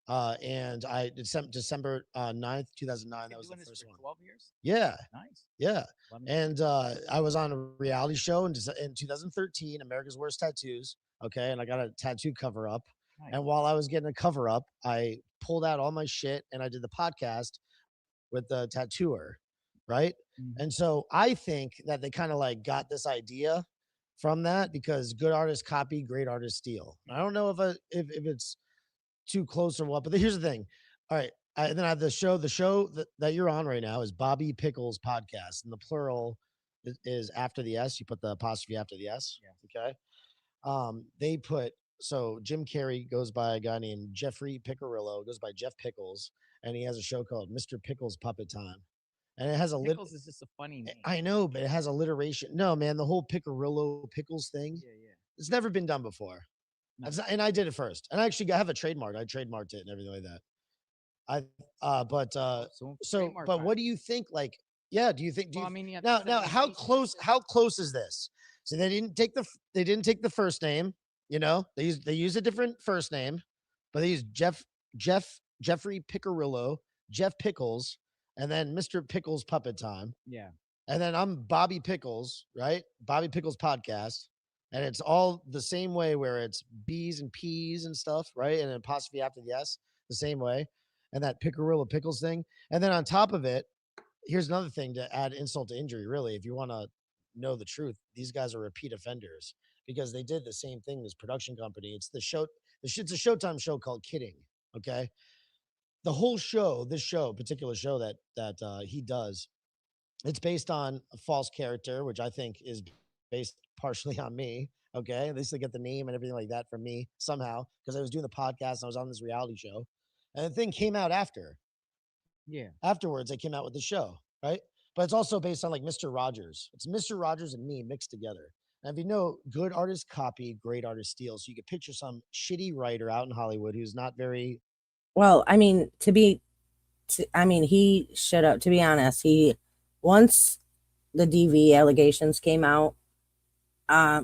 And I December 9th, 2009. That was the first one. 12 years. Yeah, Nice. yeah. And I was on a reality show in 2013, America's Worst Tattoos. Okay, and I got a tattoo cover up. Nice. And while I was getting a cover up, I pulled out all my shit and I did the podcast with the tattooer, right? Mhm. And so I think that they kind of like got this idea from that because good artists copy, great artists steal. I don't know if it's too close or what, but here's the thing. All right. And then I have the show. The show that you're on right now is Bobby Pickles Podcast, and the plural is after the S. You put the apostrophe after the S. Yeah. Okay. They put so Jim Carrey goes by a guy named Jeffrey Picarillo, goes by Jeff Pickles, and he has a show called Mr. Pickles Puppet Time, and it has a Pickles is just a funny name. I know, but it has alliteration. No, man, the whole Picarillo Pickles thing. Yeah, yeah. It's never been done before. No. And I did it first. And I actually have a trademark. I trademarked it and everything like that. But what do you think? Like, yeah, do you think? Well, I mean, yeah, now, how close is this? So they didn't take the first name. You know, they use a different first name, but they use Jeffrey Picarillo, Jeff Pickles, and then Mr. Pickles Puppet Time. Yeah. And then I'm Bobby Pickles, right? Bobby Pickles Podcast. And it's all the same way where it's B's and P's and stuff, right? And an apostrophe after the S, the same way. And that Picarillo Pickles thing. And then on top of it, here's another thing to add insult to injury, really. If you want to know the truth, these guys are repeat offenders because they did the same thing, this production company. It's it's a Showtime show called Kidding, okay? The whole show, particular show that he does, it's based on a false character, which I think is based partially on me. Okay. At least they get the name and everything like that from me somehow because I was doing the podcast and I was on this reality show. And the thing came out after. Yeah. Afterwards, they came out with the show, right? But it's also based on like Mr. Rogers. It's Mr. Rogers and me mixed together. And if you know, good artists copy, great artists steal. So you could picture some shitty writer out in Hollywood who's not very. Well, I mean, he should have, to be honest, once the DV allegations came out,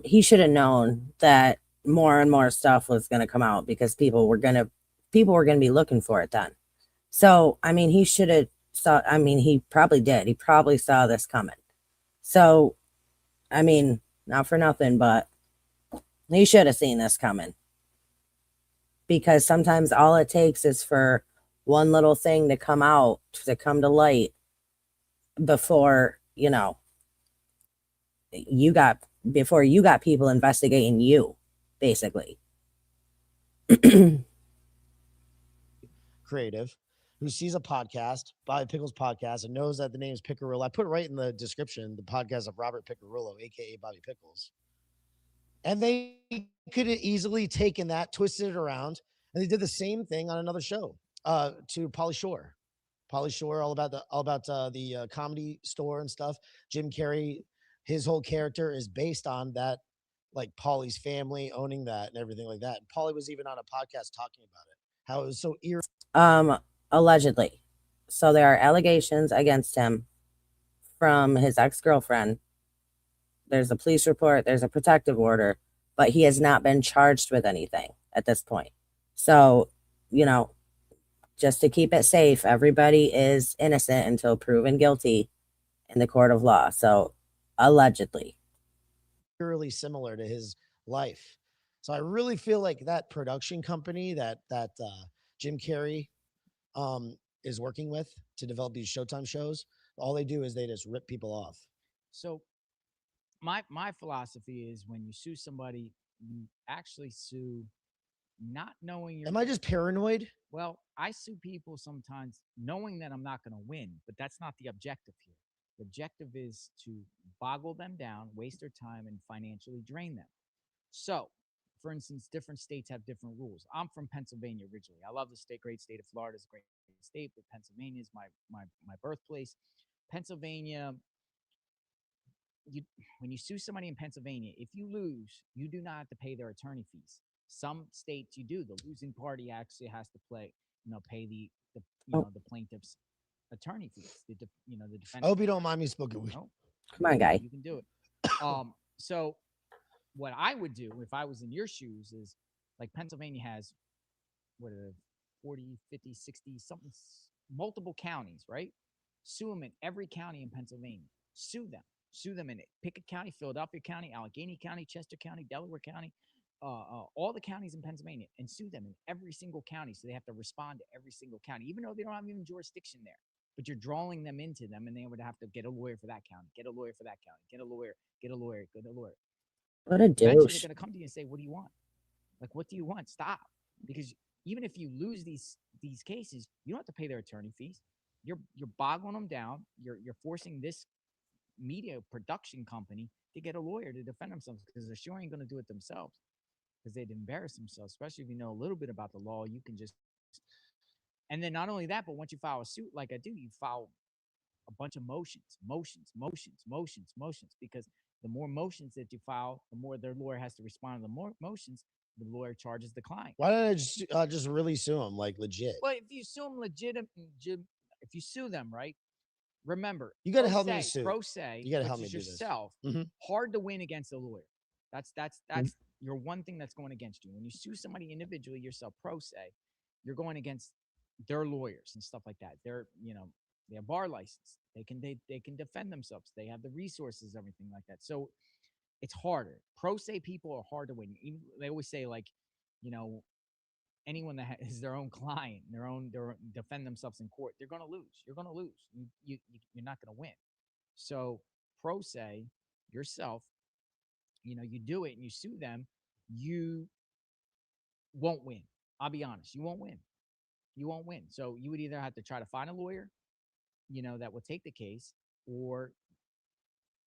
he should have known that more and more stuff was going to come out because people were going to be looking for it then. So, I mean, he probably did. He probably saw this coming. So, I mean, not for nothing, but he should have seen this coming. Because sometimes all it takes is for one little thing to come out, to come to light before, before you got people investigating you, basically. Creative who sees a podcast, Bobby Pickles podcast, and knows that the name is Picarillo. I put it right in the description, the podcast of Robert Picarillo, aka Bobby Pickles. And they could have easily taken that, twisted it around, and they did the same thing on another show to Pauly Shore. Pauly Shore, all about the comedy store and stuff. Jim Carrey, his whole character is based on that like Paulie's family owning that and everything like that. And Paulie was even on a podcast talking about it, how it was so eerie. Allegedly. So there are allegations against him from his ex-girlfriend. There's a police report, there's a protective order, but he has not been charged with anything at this point. So, you know, just to keep it safe, everybody is innocent until proven guilty in the court of law. So, allegedly. Eerily similar to his life. So I really feel like that production company that Jim Carrey is working with to develop these Showtime shows, all they do is they just rip people off. So my philosophy is when you sue somebody, you actually sue not knowing you're Am I just paranoid? well, I sue people sometimes knowing that I'm not going to win, but that's not the objective here. The objective is to boggle them down, waste their time, and financially drain them. So, for instance, different states have different rules. I'm from Pennsylvania originally. I love the state, great state of Florida is a great state, but Pennsylvania is my birthplace. Pennsylvania, you when you sue somebody in Pennsylvania, if you lose, you do not have to pay their attorney fees. Some states you do. The losing party actually has to pay the plaintiff's attorney fees. The I defendant. hope you don't mind me smoking weed. No, Come on, guy. you can do it. So what I would do if I was in your shoes is like Pennsylvania has what are 40, 50, 60, something, multiple counties, right? Sue them in every county in Pennsylvania. Sue them in Pickett County, Philadelphia County, Allegheny County, Chester County, Delaware County, all the counties in Pennsylvania, and sue them in every single county. So they have to respond to every single county, even though they don't have even jurisdiction there. But you're drawing them into them, and they would have to get a lawyer for that county, get a lawyer for that county, get a lawyer, get a lawyer, get a lawyer. What a Eventually, douche. they're going to come to you and say, "What do you want? Like, what do you want? Stop!" Because even if you lose these cases, you don't have to pay their attorney fees. You're boggling them down. You're forcing this media production company to get a lawyer to defend themselves because they're sure ain't going to do it themselves because they'd embarrass themselves, especially if you know a little bit about the law. You can just, and then not only that, but once you file a suit like I do, you file a bunch of motions, because the more motions that you file, the more their lawyer has to respond to the more motions. The lawyer charges the client. Why don't I just really sue him, like legit? Well, if you sue them if you sue them, right? Remember, You got to help me sue. Pro se, You got to help me which do is this. yourself, hard to win against a lawyer. That's your one thing that's going against you. When you sue somebody individually yourself, pro se, you're going against their lawyers and stuff like that. They have bar license. They can defend themselves. They have the resources, everything like that. So it's harder. Pro se people are hard to win. They always say like, anyone that is their own client, their defend themselves in court, they're going to lose. You're going to lose. You're not going to win. So pro se yourself, you do it and you sue them, you won't win. I'll be honest, you won't win. You won't win. So you would either have to try to find a lawyer, that will take the case, or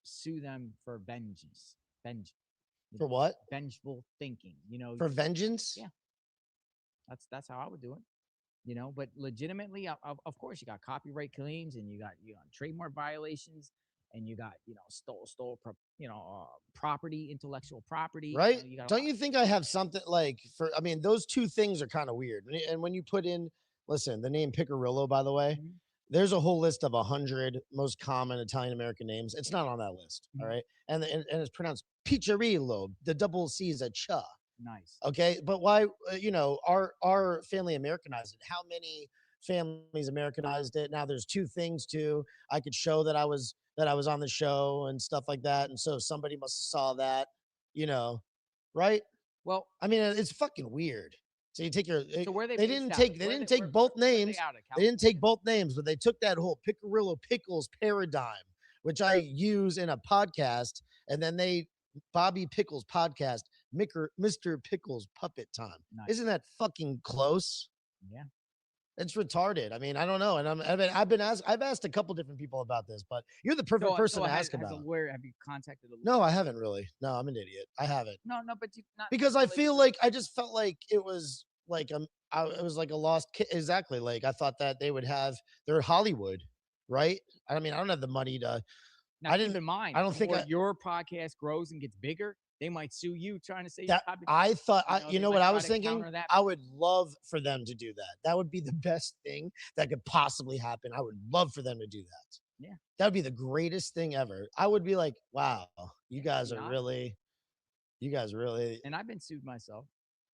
sue them for vengeance. For what? Vengeful thinking. For vengeance? Yeah. That's how I would do it. But legitimately, of course, you got copyright claims and you got trademark violations and you got stole property, intellectual property. Right? Don't you think I have something like those two things are kind of weird. And when you put in, listen, the name Picarillo, by the way, there's a whole list of 100 most common Italian American names. It's not on that list. All right, and it's pronounced Piccirillo. The double C is a cha. Nice. Okay, but why? Our family Americanized it. How many families Americanized it? Now there's two things too. I could show that I was on the show and stuff like that, and so somebody must have saw that, right? Well, it's fucking weird. So you take your. So where they didn't take both names. They didn't take both names, but they took that whole Picarillo Pickles paradigm, which I use in a podcast, and then Bobby Pickles podcast, Mr. Pickles Puppet Time. Nice. Isn't that fucking close? Yeah. It's retarded. I don't know. And I've asked a couple different people about this, but you're the perfect person to ask about. As a lawyer, have you contacted a lawyer? No, I haven't really. No, I'm an idiot. I haven't. No, but you not because I feel like I just felt like it was like it was like a lost kid. Exactly. Like I thought that they would have. They're Hollywood, right? I don't have the money to. Now, keep in mind, I don't think your podcast grows and gets bigger, They might sue you trying to say That copy. I thought, They you know might what I try was to thinking? counter that. I would love for them to do that. That would be the best thing that could possibly happen. I would love for them to do that. Yeah. That would be the greatest thing ever. I would be like, wow, you guys are not. really, you guys really, And I've been sued myself.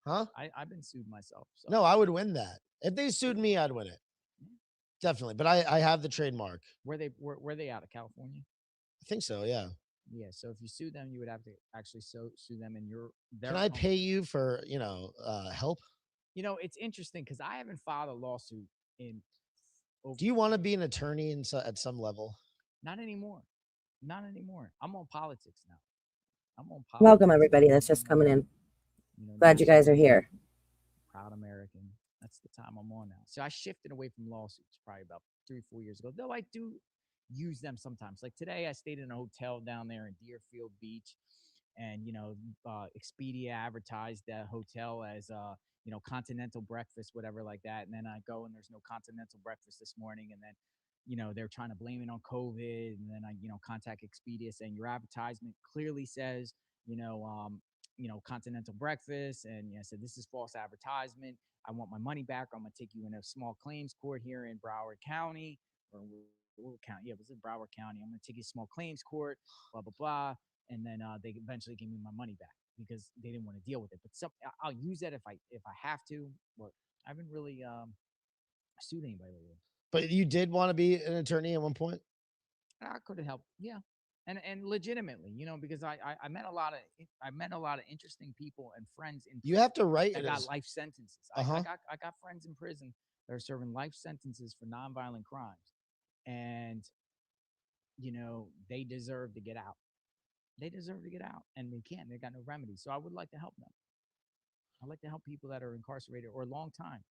huh? I've been sued myself. So. No, I would win that. If they sued me, I'd win it. Definitely. But I have the trademark. Were they out of California? I think so, yeah. Yeah. So if you sue them, you would have to actually sue them in their. Can I pay you for, help? You know, it's interesting because I haven't filed a lawsuit in. Do you want to be an attorney at some level? Not anymore. Not anymore. I'm on politics now. I'm on politics. Welcome, everybody that's just coming in. Glad you guys are here. Proud American. That's the time I'm on now. So I shifted away from lawsuits probably about 3 or 4 years ago, though I do use them sometimes. Like today, I stayed in a hotel down there in Deerfield Beach, and Expedia advertised that hotel as continental breakfast, whatever like that. And then I go and there's no continental breakfast this morning, and then they're trying to blame it on COVID, and then I contact Expedia saying your advertisement clearly says continental breakfast, and I said this is false advertisement. I want my money back. I'm gonna take you in a small claims court here in Broward County or what county? Yeah, it was in Broward County. I'm gonna take you to small claims court, blah blah blah, and then they eventually gave me my money back because they didn't want to deal with it. But I'll use that if I have to. But I haven't really sued anybody lately. But you did want to be an attorney at one point? I could have helped. Yeah. And legitimately, because I met a lot of interesting people and friends in you have to write that it got as life sentences. Uh-huh. I got friends in prison that are serving life sentences for nonviolent crimes, and they deserve to get out. They deserve to get out, and they can't. They got no remedy. So I would like to help them. I'd like to help people that are incarcerated or a long time.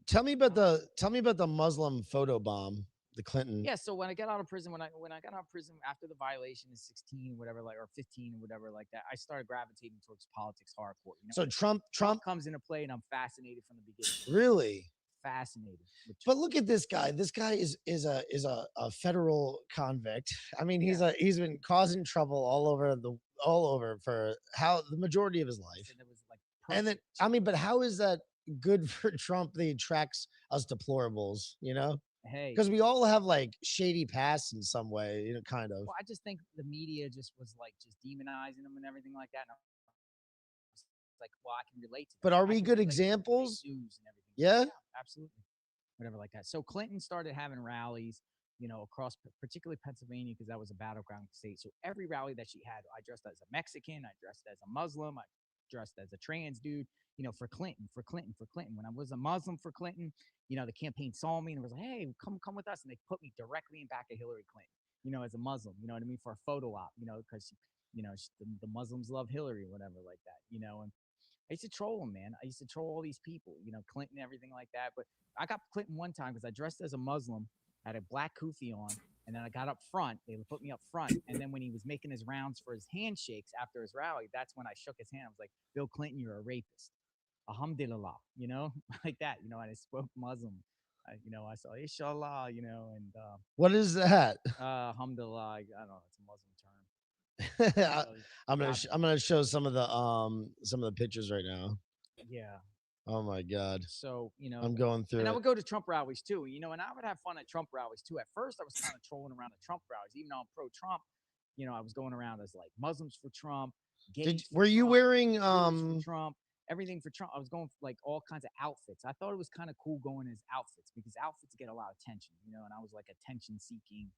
Tell me about the Muslim photo bomb, the Clinton. Yeah, so when I got out of prison, when I got out of prison after the violation is 16, whatever, or 15, whatever, like that, I started gravitating towards politics hardcore. So Trump comes into play, and I'm fascinated from the beginning. Really fascinated. But look at this guy. This guy is a federal convict. I mean, he's been causing trouble all over for the majority of his life. And then but how is that good for Trump that he tracks us deplorables, Hey, because we all have like shady pasts in some way, kind of. Well, I just think the media just was just demonizing them and everything like that. And it's like, well, I can relate to that. But are we good examples? News and everything. Yeah, absolutely. Whatever like that. So Clinton started having rallies, across particularly Pennsylvania, because that was a battleground state. So every rally that she had, I dressed as a Mexican, I dressed as a Muslim, I dressed as a trans dude, for Clinton. When I was a Muslim for Clinton, the campaign saw me and was like, hey, come with us. And they put me directly in back of Hillary Clinton, as a Muslim, you know what I mean? For a photo op, because, the Muslims love Hillary or whatever like that, and I used to troll him, man. I used to troll all these people, Clinton, everything like that. But I got Clinton one time because I dressed as a Muslim, had a black kufi on, and then I got up front. They put me up front. And then when he was making his rounds for his handshakes after his rally, that's when I shook his hand. I was like, Bill Clinton, you're a rapist. Alhamdulillah, like that, and I spoke Muslim. I saw inshallah, and what is that? Alhamdulillah, I don't know, it's a Muslim term. I'm gonna show some of the pictures right now. Yeah. Oh my God. So I'm going through. And I would go to Trump rallies too, and I would have fun at Trump rallies too. At first, I was kind of trolling around at Trump rallies, even though I'm pro-Trump. I was going around as like Muslims for Trump. Were you wearing Trump? Everything for Trump. I was going for like all kinds of outfits. I thought it was kind of cool going as outfits because outfits get a lot of attention, and I was like attention seeking,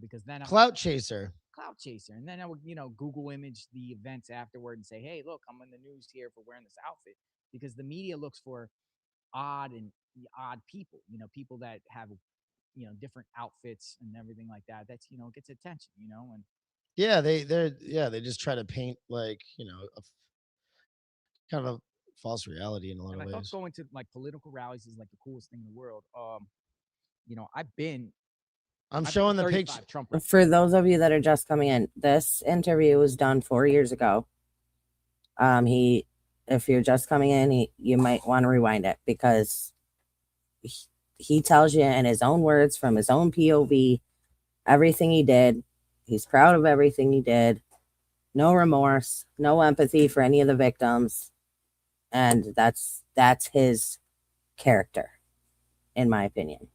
because then clout chaser. And then I would, Google image the events afterward and say, hey, look, I'm in the news here for wearing this outfit, because the media looks for odd people, people that have, different outfits and everything like that. That's, gets attention, and they just try to paint like, a kind of false reality in a lot of ways. I thought going to like political rallies is like the coolest thing in the world. I'm showing the picture. For those of you that are just coming in, this interview was done 4 years ago. If you're just coming in, you might want to rewind it, because he tells you in his own words, from his own POV, everything he did. He's proud of everything he did. no remorse, no empathy for any of the victims, and that's his character, in my opinion.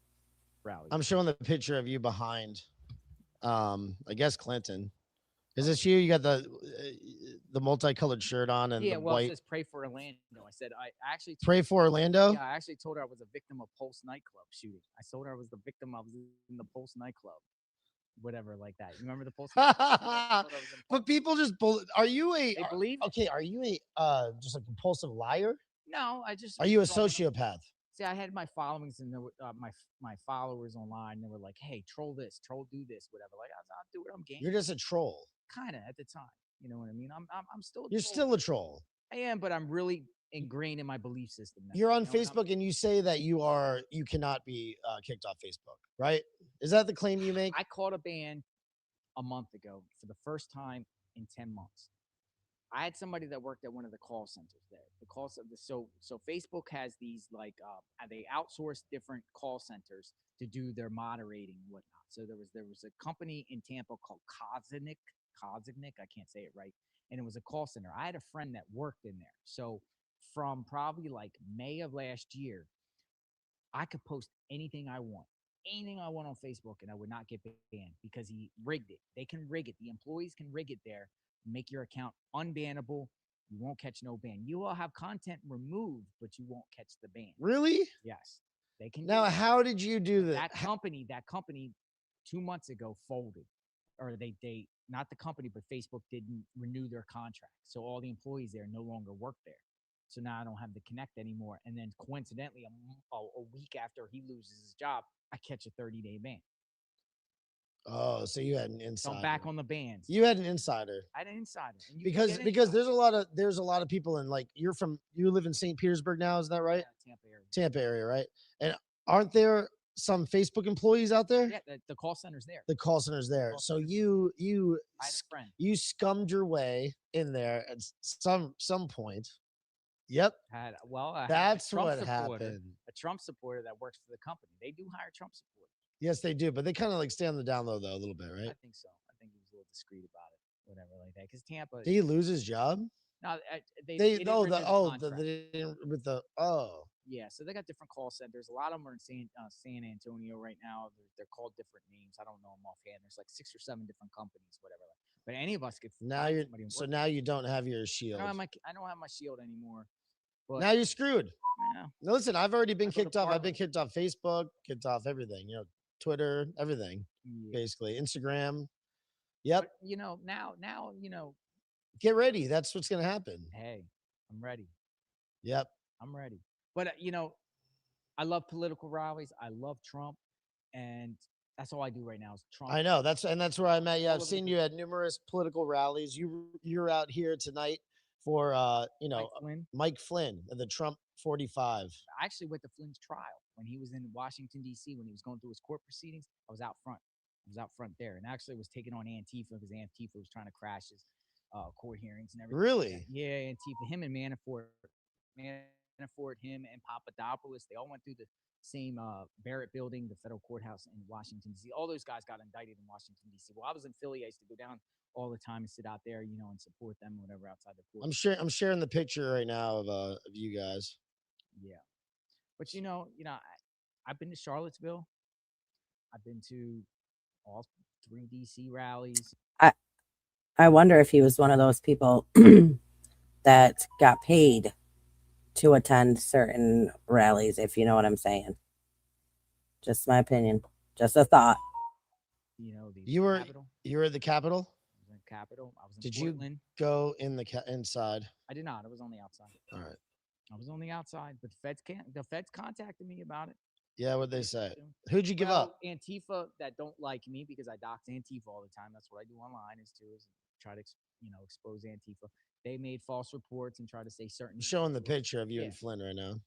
Rally. I'm showing the picture of you behind. I guess Clinton. Is this you? You got the multicolored shirt on and Yeah, the well, it white. says pray for Orlando. I said I actually Pray for Orlando. Yeah, I actually told her I was a victim of Pulse nightclub shooting. I told her I was the victim. I was in the Pulse nightclub, whatever, like that. You remember the Pulse? But people just are you a They believe it. okay? Are you a just a compulsive liar? No, I just Are you a trolling them. sociopath? See, I had my followings and there were, my followers online. They were like, "Hey, troll this, troll do this, whatever." Like, I'll do what I'm game. You're just a troll. Kind of at the time. You know what I mean? I'm still. You're still a troll. I am, but I'm really ingrained in my belief system now. You're on You know, Facebook and you say that you cannot be kicked off Facebook, right? Is that the claim you make? I caught a band a month ago for the first time in 10 months. I had somebody that worked at one of the call centers there. The call center, so Facebook has these like they outsource different call centers to do their moderating and whatnot. So there was a company in Tampa called Kozignik, I can't say it right, and it was a call center. I had a friend that worked in there. So from probably like May of last year, I could post anything I want on Facebook, and I would not get banned because he rigged it. They can rig it. The employees can rig it there, make your account unbannable. You won't catch no ban. You will have content removed, but you won't catch the ban. Really? Yes, they can. Now, how did you do that? That company 2 months ago folded, or they not the company, but Facebook didn't renew their contract, so all the employees there no longer work there. So now I don't have the connect anymore. And then coincidentally, a week after he loses his job, I catch a 30-day ban. Oh, so you had an So insider. I'm back on the bans. You had an insider. I had an insider. And Because there's a lot of people in like you live in St. Petersburg now, is that right? Yeah, Tampa area. Tampa area, right? And aren't there some Facebook employees out there? Yeah, the call center's there. The call center's there. So you I had a friend. you scummed your way in there at some point. Yep. That's what happened. A Trump supporter that works for the company. They do hire Trump supporters. Yes, they do, but they kind of like stay on the down low though a little bit, right? I think so. I think he was a little discreet about it, whatever like that. Because Tampa. Did he lose his job? No, Yeah, so they got different call centers. A lot of them are in San Antonio right now. They're called different names. I don't know them offhand. There's like 6 or 7 different companies, whatever. But any of us could. Now you don't have your shield. I don't have my shield anymore. But now you're screwed. Yeah. Now listen, I've already been kicked off. I've been kicked off Facebook, kicked off everything. You know, Twitter, everything, basically Instagram. Yep. But, now get ready. That's what's gonna happen. Hey, I'm ready. Yep. I'm ready. But I love political rallies. I love Trump, and that's all I do right now is Trump. I know that's where I'm at. Yeah, I've seen you at numerous political rallies. You're out here tonight for Mike Flynn and the Trump 45. I actually went to Flynn's trial when he was in Washington D.C. when he was going through his court proceedings. I was out front. There, and actually was taking on Antifa because Antifa was trying to crash his court hearings and everything. Really? Yeah, Antifa, him and Manafort, him and Papadopoulos, they all went through the same Barrett building, the federal courthouse in Washington, D.C. All those guys got indicted in Washington, D.C. Well, I was in Philly. I used to go down all the time and sit out there, and support them, whatever, outside the court. I'm sharing the picture right now of you guys. Yeah. But, I've been to Charlottesville. I've been to all 3 D.C. rallies. I wonder if he was one of those people that got paid to attend certain rallies, if you know what I'm saying. Just my opinion. Just a thought. You were at the Capitol? I was in the Capitol. I was in Did Portland. You go in the inside? I did not. I was on the outside. All right. I was on the outside, but the feds contacted me about it. Yeah, what'd they say? Who'd you give up? Antifa that don't like me because I dox Antifa all the time. That's what I do online is try to expose Antifa. They made false reports and try to say certain. I'm showing the picture of you and Flynn right now.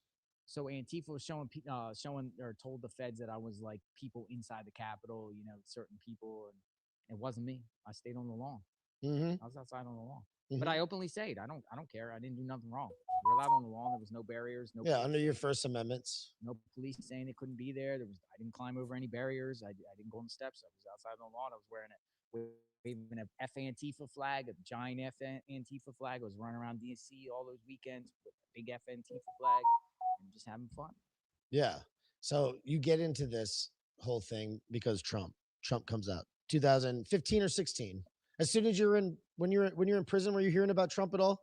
So Antifa was showing or told the feds that I was like people inside the Capitol, certain people, and it wasn't me. I stayed on the lawn. Mm-hmm. I was outside on the lawn. Mm-hmm. But I openly say it. I don't care. I didn't do nothing wrong. We're allowed on the lawn. There was no barriers. Under your First Amendments. No police saying it couldn't be there. I didn't climb over any barriers. I didn't go on the steps. I was outside on the lawn. I was wearing waving a F Antifa flag, a giant F Antifa flag. I was running around DC all those weekends with a big F Antifa flag and just having fun. Yeah. So you get into this whole thing because Trump comes out 2015 or 16. As soon as you're in, when you're in prison, were you hearing about Trump at all?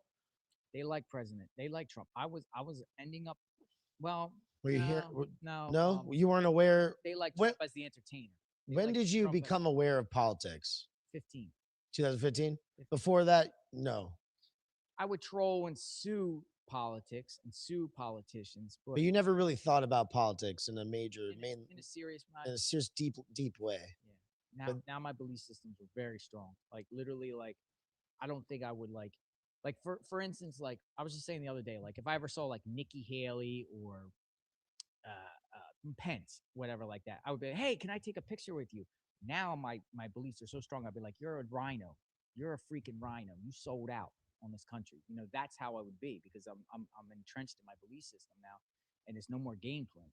They like president. They like Trump. I was ending up. Well, Were you hearing? no, No, you weren't aware. they like When, Trump as the entertainer. They when like did you Trump as become aware of politics? 15. 2015. Before that, no. I would troll and sue politics and sue politicians, But you never really thought about politics in a major, in a serious, in a serious, deep way. Yeah. Now my belief systems are very strong. Like literally, like I don't think I would like for instance, like I was just saying the other day, like if I ever saw like Nikki Haley or Pence, whatever like that, I would be like, hey, can I take a picture with you? Now my beliefs are so strong. I'd be like, you're a rhino. You're a freaking rhino. You sold out on this country. You know, that's how I would be because I'm entrenched in my belief system now, and there's no more game playing.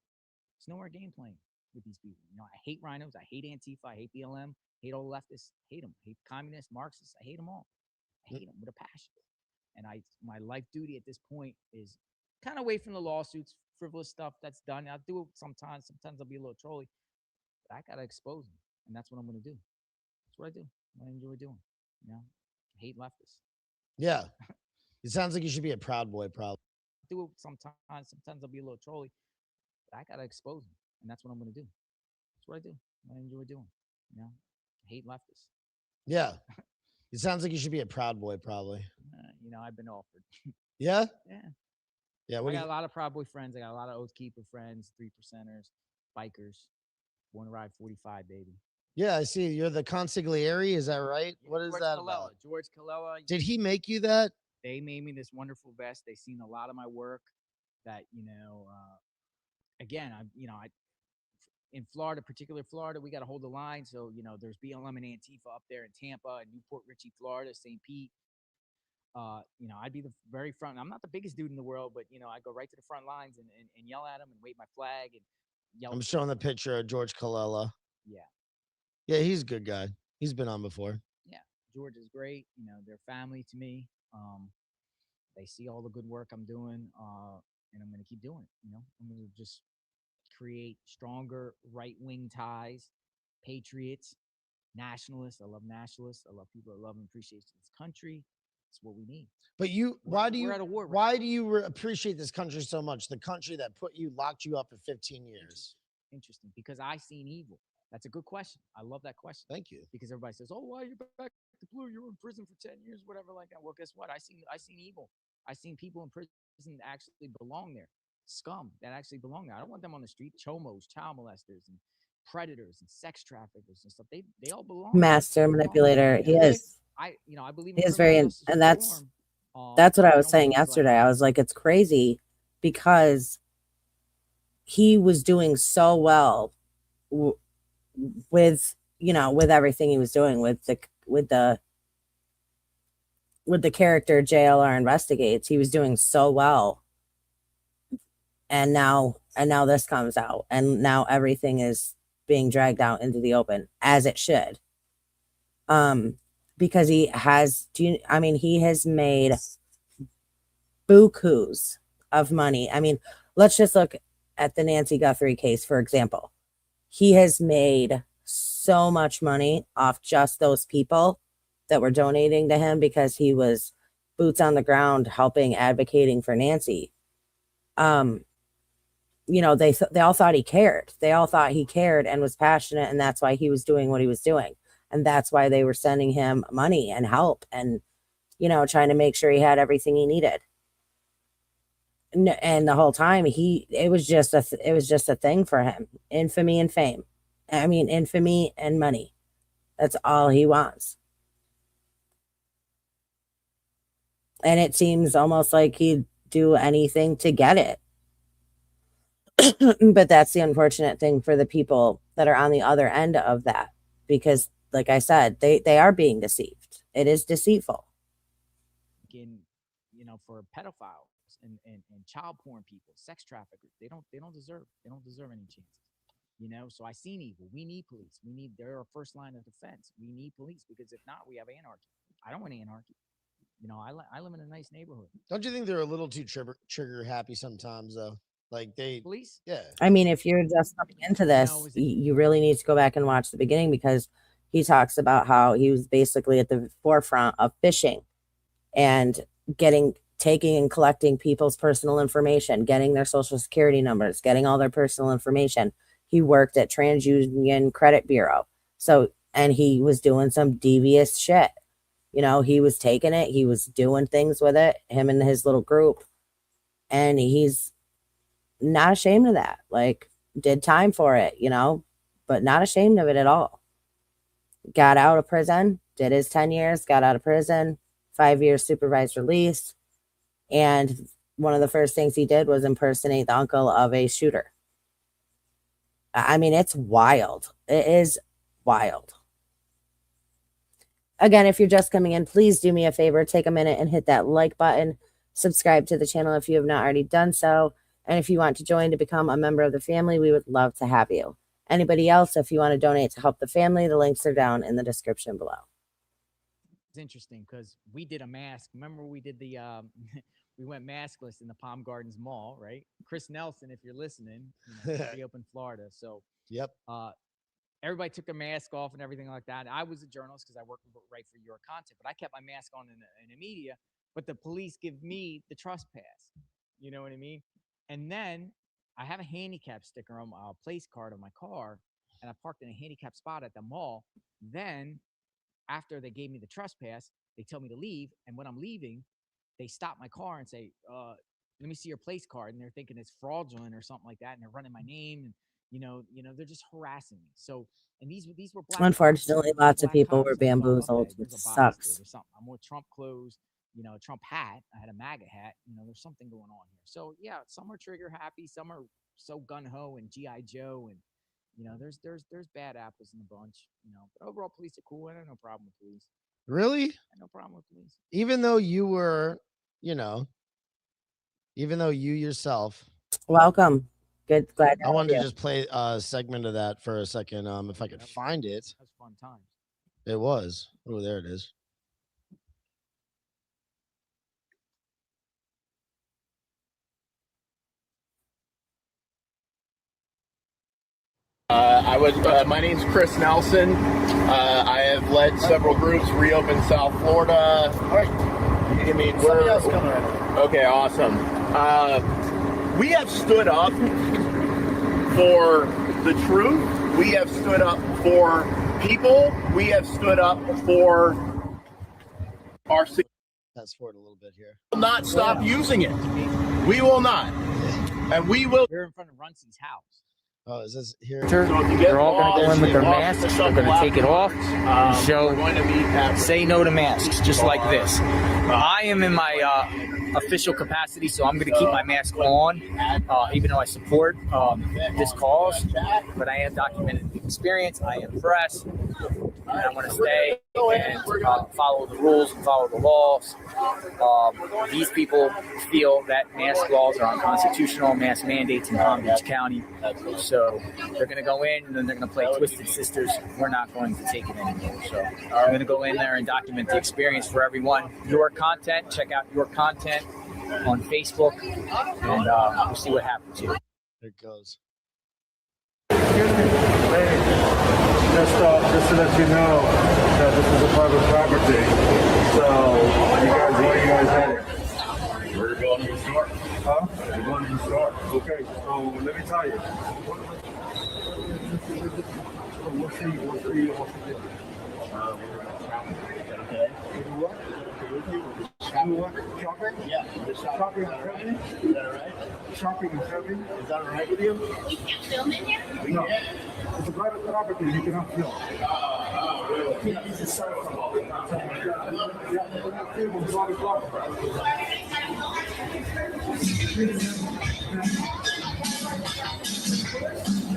There's no more game playing with these people. You know, I hate rhinos. I hate Antifa. I hate BLM. Hate all the leftists. Hate them. Hate communists, Marxists. I hate them all. I hate them with a passion. And my life duty at this point is kind of away from the lawsuits, frivolous stuff that's done. I'll do it sometimes. Sometimes I'll be a little trolly, but I gotta expose them, and that's what I'm gonna do. That's what I do. I enjoy doing. You know, I hate leftists. Yeah, it sounds like you should be a proud boy. Probably. Do it sometimes. Sometimes I'll be a little trolly, but I gotta expose them, and that's what I'm gonna do. That's what I do. I enjoy doing. You know, I hate leftists. Yeah, it sounds like you should be a proud boy. Probably. You know, I've been offered. Yeah. Yeah. Yeah. I got a lot of Proud Boy friends. I got a lot of Oath Keeper friends, 3%ers, bikers. Born to Ride 45, baby. Yeah, I see. You're the consigliere. Is that right? Yeah, What is George that Colella. about? George Colella. Did he make you that? They made me this wonderful vest. They seen a lot of my work. That again, I in Florida, particular Florida, we got to hold the line. So there's BLM and Antifa up there in Tampa and Newport Richey, Florida, St. Pete. I'd be the very front. I'm not the biggest dude in the world, but I go right to the front lines and yell at them and wave my flag and yell. I'm showing the picture of George Colella. Yeah. Yeah, he's a good guy. He's been on before. Yeah, George is great. They're family to me. They see all the good work I'm doing, and I'm going to keep doing it. I'm going to just create stronger right-wing ties, patriots, nationalists. I love nationalists. I love people that love and appreciate this country. It's what we need. But why do you appreciate this country so much? The country that locked you up for 15 years. Interesting, because I seen evil. That's a good question. I love that question. Thank you. Because everybody says, "Oh, why are you back to blue? You were in prison for 10 years, whatever like that." Well, guess what? I seen evil. I seen people in prison that actually belong there. Scum that actually belong there. I don't want them on the street. Chomos, child molesters, and predators and sex traffickers and stuff. They all belong. Master manipulator. He is. I believe he is very, and that's what I was saying yesterday. I was like, it's crazy because he was doing so well with everything he was doing with the character JLR Investigates. He was doing so well, and now this comes out, and now everything is being dragged out into the open, as it should. Because he has made bukus of money. I mean, let's just look at the Nancy Guthrie case, for example. He has made so much money off just those people that were donating to him because he was boots on the ground advocating for Nancy. They all thought he cared. They all thought he cared and was passionate, and that's why he was doing what he was doing. And that's why they were sending him money and help and, trying to make sure he had everything he needed. And the whole time it was just a thing for him. Infamy and fame. I mean, infamy and money. That's all he wants. And it seems almost like he'd do anything to get it. But that's the unfortunate thing for the people that are on the other end of that, because like I said, they are being deceived. It is deceitful. For pedophiles and child porn people, sex traffickers, they don't deserve any chances. You know, so I seen evil. We need police. They're our first line of defense. We need police because if not, we have anarchy. I don't want anarchy. You know, I live in a nice neighborhood. Don't you think they're a little too trigger happy sometimes, though? Like Police? yeah. I mean, if you're just coming into this, you really need to go back and watch the beginning, because he talks about how he was basically at the forefront of phishing and taking and collecting people's personal information, getting their social security numbers, getting all their personal information. He worked at TransUnion Credit Bureau. So, and he was doing some devious shit. You know, he was taking it, he was doing things with it, him and his little group. And he's not ashamed of that. Like, did time for it, you know, but not ashamed of it at all. Got out of prison, did his 10 years, got out of prison, 5 years supervised release. And one of the first things he did was impersonate the uncle of a shooter. I mean, it's wild. It is wild. Again, if you're just coming in, please do me a favor, take a minute and hit that like button. Subscribe to the channel if you have not already done so. And if you want to join to become a member of the family, we would love to have you. Anybody else, if you want to donate to help the family, the links are down in the description below. It's interesting because we did a mask. Remember we did the we went maskless in the Palm Gardens Mall, right? Chris Nelson, if you're listening, you know, he opened Florida. So Yep. Everybody took their mask off and everything like that. I was a journalist because I work right for your content, but I kept my mask on in the media. But the police give me the trespass. You know what I mean? And then I have a handicap sticker on my place card on my car, and I parked in a handicap spot at the mall. Then, after they gave me the trespass, they tell me to leave. And when I'm leaving, they stop my car and say, "Let me see your place card." And they're thinking it's fraudulent or something like that, and they're running my name and. You know, they're just harassing me. So, and these were black. Unfortunately, lots of people were cops. Like, bamboozled. there's It a bias sucks. There's something. I'm with Trump clothes, you know, a Trump hat. I had a MAGA hat. You know, there's something going on here. So yeah, some are trigger happy, some are so gun ho and GI Joe, and you know, there's bad apples in the bunch. You know, but overall, police are cool. I have no problem with police. Really? I have no problem with police. Even though you were, you know, even though you yourself. Welcome. Good. Glad. I wanted to just play a segment of that for a second. If I could find it. That was fun times. It was. Oh, there it is. My name's Chris Nelson. I have led several groups reopen South Florida. All right. I mean, Somebody else coming right. Okay, awesome. We have stood up for the truth. We have stood up for people. We have stood up for our city. Fast forward a little bit here. We will not stop using it. We will not. And we will. We're in front of Runcie's house. Oh, is this here? So They're all going to go in with their masks. They're going to take it off and show, say no to masks, just like this. I am in my official capacity, so I'm going to keep my mask on, even though I support this cause. But I am documenting the experience. I am press, and I want to stay and follow the rules and follow the laws. These people feel that mask laws are unconstitutional, mask mandates in Palm Beach County. So they're going to go in and then they're going to play Twisted Sisters. We're not going to take it anymore. So I'm going to go in there and document the experience for everyone. Your content, check out your content on Facebook, and we'll see what happens here. There it goes. Just to let you know that this is a private property. So, where you guys headed? We're going to the store. Huh? You're going to the store. Okay, so let me tell you. What's the Okay. shopping? Yeah. Shopping and shopping? Is that all right? Shopping and shopping? Is that all right with you? We can't film in here? No. It's a private property. You cannot film.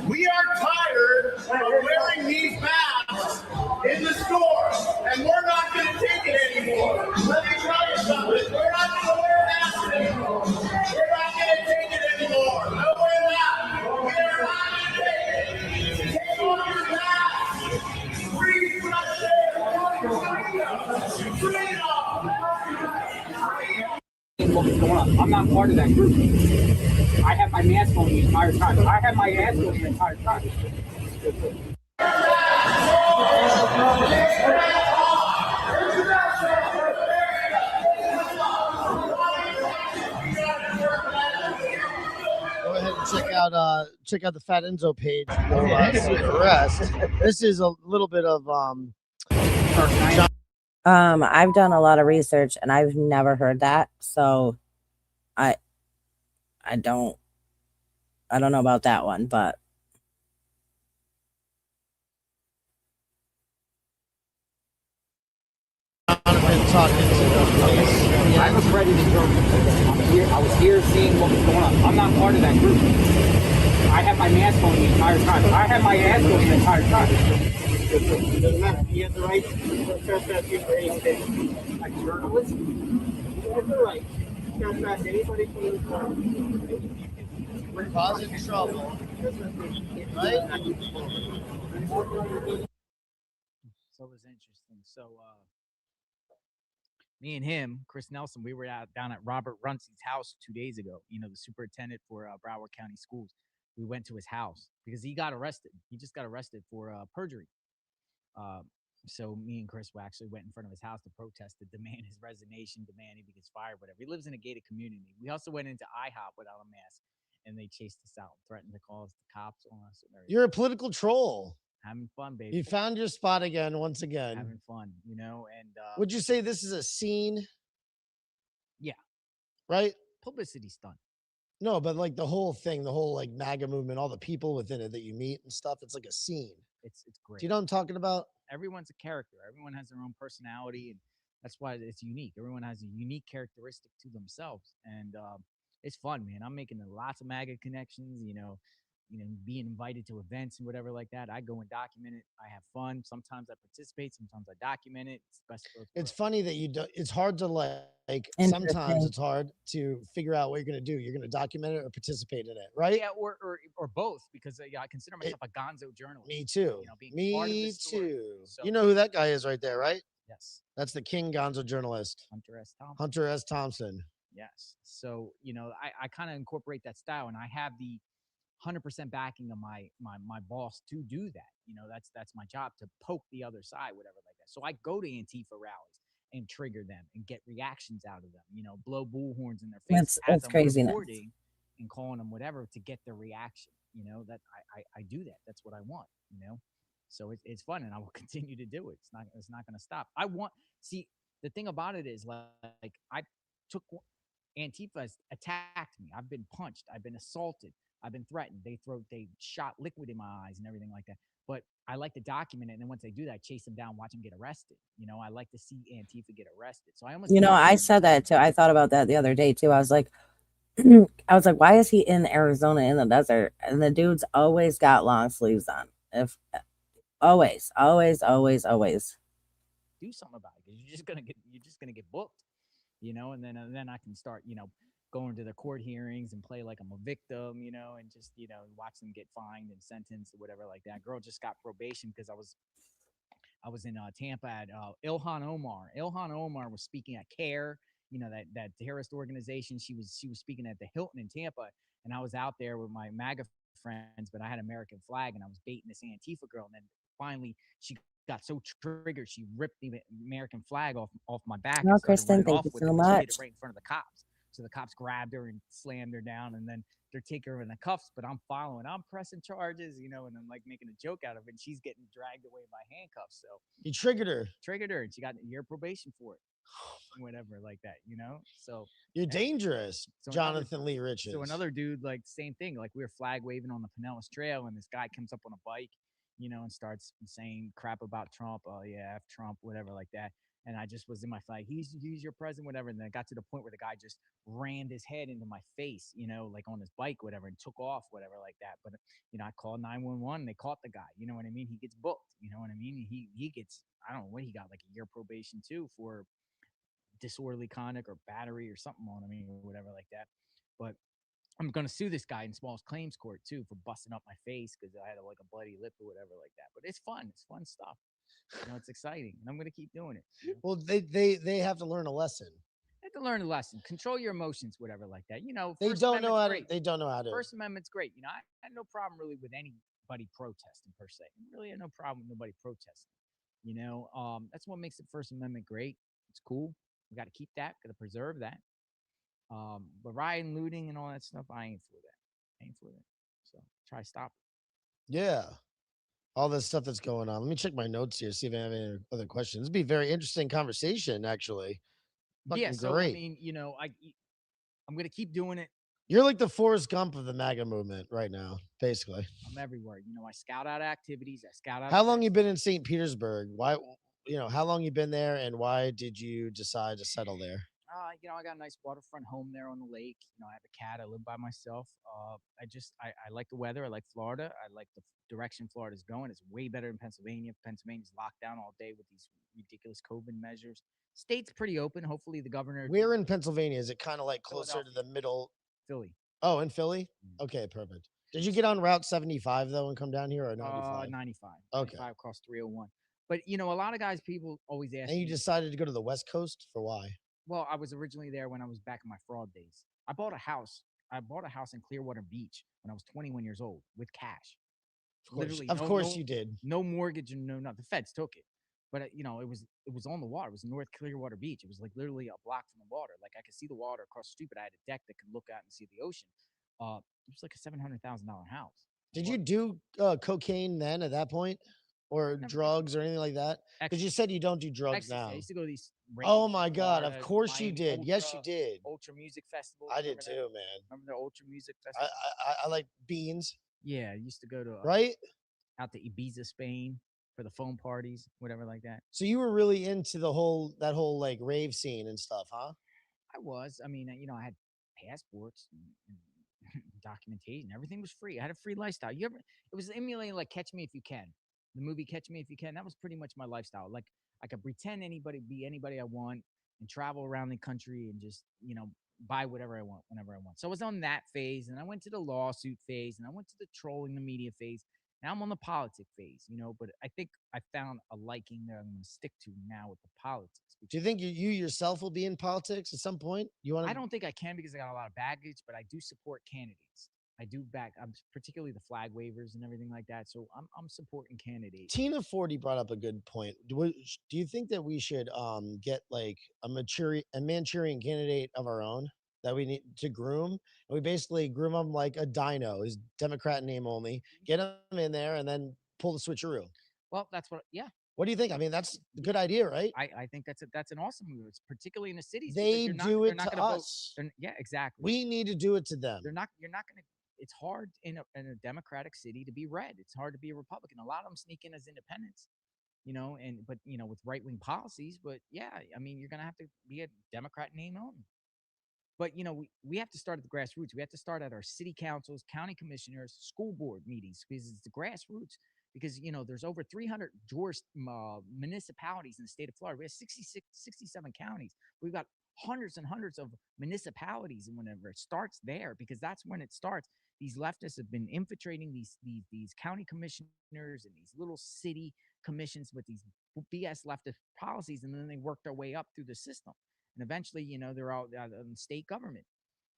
We are tired of wearing these masks in the store, and we're not going to take it anymore. Let me tell you something. We're not going to wear masks anymore. We're not going to take it anymore. No, we're not. We are not going to take it. going on. I'm not part of that group. I have my mask on the entire time. I have my ass on the entire time. Go ahead and check out the Fat Enzo page. You'll see the rest. This is a little bit of I've done a lot of research and I've never heard that, so I don't know about that one, but Jonathan talking to the police. I was ready to go. I was here seeing what was going on. I'm not part of that group. I have my mask on the entire time. I have my ass on the entire time. Doesn't matter. You have the right to trespass you for anything. Like a journalist, you have the right to trespass anybody from the car. Causing trouble, right? So it was interesting. So me and him, Chris Nelson, we were down at Robert Runcie's house 2 days ago. You know, the superintendent for Broward County Schools. We went to his house because he got arrested. He just got arrested for perjury. So me and Chris actually went in front of his house to protest, to demand his resignation, demand he gets fired, whatever. He lives in a gated community. We also went into IHOP without a mask, and they chased us out, threatened to call us the cops on us. You're a political troll. Having fun, baby. You found your spot again, once again. Having fun, you know. And would you say this is a scene? Yeah. Right? Publicity stunt. No, but like the whole thing, the whole like MAGA movement, all the people within it that you meet and stuff, it's like a scene. It's great. Do you know what I'm talking about? Everyone's a character. Everyone has their own personality, and that's why it's unique. Everyone has a unique characteristic to themselves, and it's fun, man. I'm making lots of MAGA connections. You know, being invited to events and whatever like that. I go and document it. I have fun. Sometimes I participate. Sometimes I document it. It's the best of both It's worlds. funny that you do. It's hard to like. Sometimes it's hard to figure out what you're going to do. You're going to document it or participate in it, right? Yeah, or both, because I consider myself a gonzo journalist. Me too. You know, being part of Me this story. too. So, you know who that guy is right there, right? Yes. That's the King Gonzo journalist, Hunter S. Thompson. Hunter S. Thompson. Yes. So, you know, I kind of incorporate that style, and I have the 100% backing of my boss to do that. You know, that's my job, to poke the other side, whatever like that. So I go to Antifa rallies and trigger them and get reactions out of them, you know, blow bullhorns in their face That's as I'm craziness. recording and calling them whatever to get the reaction. You know, that I do that. That's what I want, you know. So it's fun, and I will continue to do it. It's not going to stop. See, the thing about it is, like I took Antifa has attacked me. I've been punched. I've been assaulted. I've been threatened. They shot liquid in my eyes and everything like that. But I like to document it, and then once they do that, I chase them down, watch them get arrested. You know, I like to see Antifa get arrested. So I almost, you know, I said that too. I thought about that the other day too. I was like, why is he in Arizona in the desert? And the dude's always got long sleeves on. Always. do something about it, because you're just gonna get booked, you know. And then I can start, you know, going to the court hearings and play like I'm a victim, you know, and just, you know, watch them get fined and sentenced or whatever like that. Girl just got probation because I was in Tampa at Ilhan Omar. Ilhan Omar was speaking at CARE, you know, that terrorist organization. She was speaking at the Hilton in Tampa, and I was out there with my MAGA friends, but I had an American flag, and I was baiting this Antifa girl, and then finally she got so triggered she ripped the American flag off my back. No, and started Kristen, running thank off you with so it, and she did much. it right in front of the cops. So the cops grabbed her and slammed her down, and then they're taking her in the cuffs, but I'm following. I'm pressing charges, you know, and I'm like making a joke out of it, and she's getting dragged away by handcuffs. So you triggered her, and she got a year probation for it, whatever like that, you know. So you're dangerous, so Jonathan Lee Richards. So another dude, like same thing, like we were flag waving on the Pinellas Trail, and this guy comes up on a bike, you know, and starts saying crap about Trump. Oh yeah, F Trump, whatever like that. And I just was in my flag. He's your president, whatever. And then it got to the point where the guy just rammed his head into my face, you know, like on his bike, whatever, and took off, whatever, like that. But you know, I called 911. They caught the guy. You know what I mean? He gets booked. You know what I mean? He gets, I don't know what he got, like a year probation too for disorderly conduct or battery or something on him, or whatever like that. But I'm gonna sue this guy in small claims court too for busting up my face because I had like a bloody lip or whatever like that. But it's fun. It's fun stuff. You know, it's exciting, and I'm gonna keep doing it. You know? Well, they have to learn a lesson. have to learn a lesson. Control your emotions, whatever, like that. They First don't know Amendment's how to. great. They don't know how to. First Amendment's great. I had no problem really with anybody protesting per se. I really had no problem with nobody protesting. That's what makes the First Amendment great. It's cool. We got to keep that. Got to preserve that. But rioting, looting, and all that stuff, I ain't for that. I ain't for that. So try to stop it. Yeah. All this stuff that's going on. Let me check my notes here, see if I have any other questions. It'd be a very interesting conversation, actually. Yeah. Fucking So great. I mean, I'm gonna keep doing it. You're like the Forrest Gump of the MAGA movement right now, basically. I'm everywhere. I scout out activities. I scout out. How long you been in St. Petersburg? Why, how long you been there, and why did you decide to settle there? I got a nice waterfront home there on the lake. I have a cat. I live by myself. I like the weather. I like Florida. I like the direction Florida's going. It's way better than Pennsylvania. Pennsylvania's locked down all day with these ridiculous COVID measures. State's pretty open. Hopefully the governor. Where in Pennsylvania? Is it kind of like closer to the middle? Philly. Oh, in Philly? Okay, perfect. Did you get on Route 75 though and come down here, or 95? 95. Okay. 95 across 301. But a lot of guys, people always ask. And you me, decided to go to the West Coast for why? Well, I was originally there when I was back in my fraud days. I bought a house in Clearwater Beach when I was 21 years old with cash. Of course you did. No mortgage and no nothing. The feds took it, but it was on the water. It was North Clearwater Beach. It was like literally a block from the water. Like I could see the water across the street, but I had a deck that could look out and see the ocean. It was like a $700,000 house. Did you do cocaine then at that point, or Never drugs or anything like that? Because you said you don't do drugs Ecstasy. now. I used to go to these. Oh my God! Florida, Of course you Miami did. Yes, you did. Ultra Music Festival. I did Remember too, that? man. Remember the Ultra Music Festival? I like beans. Yeah, I used to go to Right out to Ibiza, Spain, for the phone parties, whatever like that. So you were really into that whole like rave scene and stuff, huh? I was. I mean, I had passports and documentation. Everything was free. I had a free lifestyle. It was emulating like Catch Me If You Can. The movie Catch Me If You Can. That was pretty much my lifestyle. Like I could pretend be anybody I want and travel around the country and just, buy whatever I want whenever I want. So I was on that phase, and I went to the lawsuit phase, and I went to the trolling the media phase. Now I'm on the politic phase, but I think I found a liking that I'm going to stick to now with the politics. Do you think you yourself will be in politics at some point? I don't think I can because I got a lot of baggage, but I do support candidates. I do back. I'm particularly the flag waivers and everything like that. So I'm supporting candidates. Tina Forty brought up a good point. Do you think that we should get like a Manchurian candidate of our own that we need to groom? And we basically groom them like a dino, is Democrat name only. Get them in there and then pull the switcheroo. Well, that's what. Yeah. What do you think? I mean, that's a good idea, right? I think that's an awesome move. It's particularly in the cities. They do it to us. Yeah, exactly. We need to do it to them. You're not going to. It's hard in a democratic city to be red. It's hard to be a Republican. A lot of them sneak in as independents, but with right wing policies. But yeah, I mean, you're gonna have to be a Democrat name only. But we have to start at the grassroots. We have to start at our city councils, county commissioners, school board meetings, because it's the grassroots. Because there's over 300 municipalities in the state of Florida. We have 67 counties. We've got hundreds and hundreds of municipalities, and whenever it starts there, because that's when it starts. These leftists have been infiltrating these county commissioners and these little city commissions with these BS leftist policies, and then they work their way up through the system. And eventually, they're all in state government,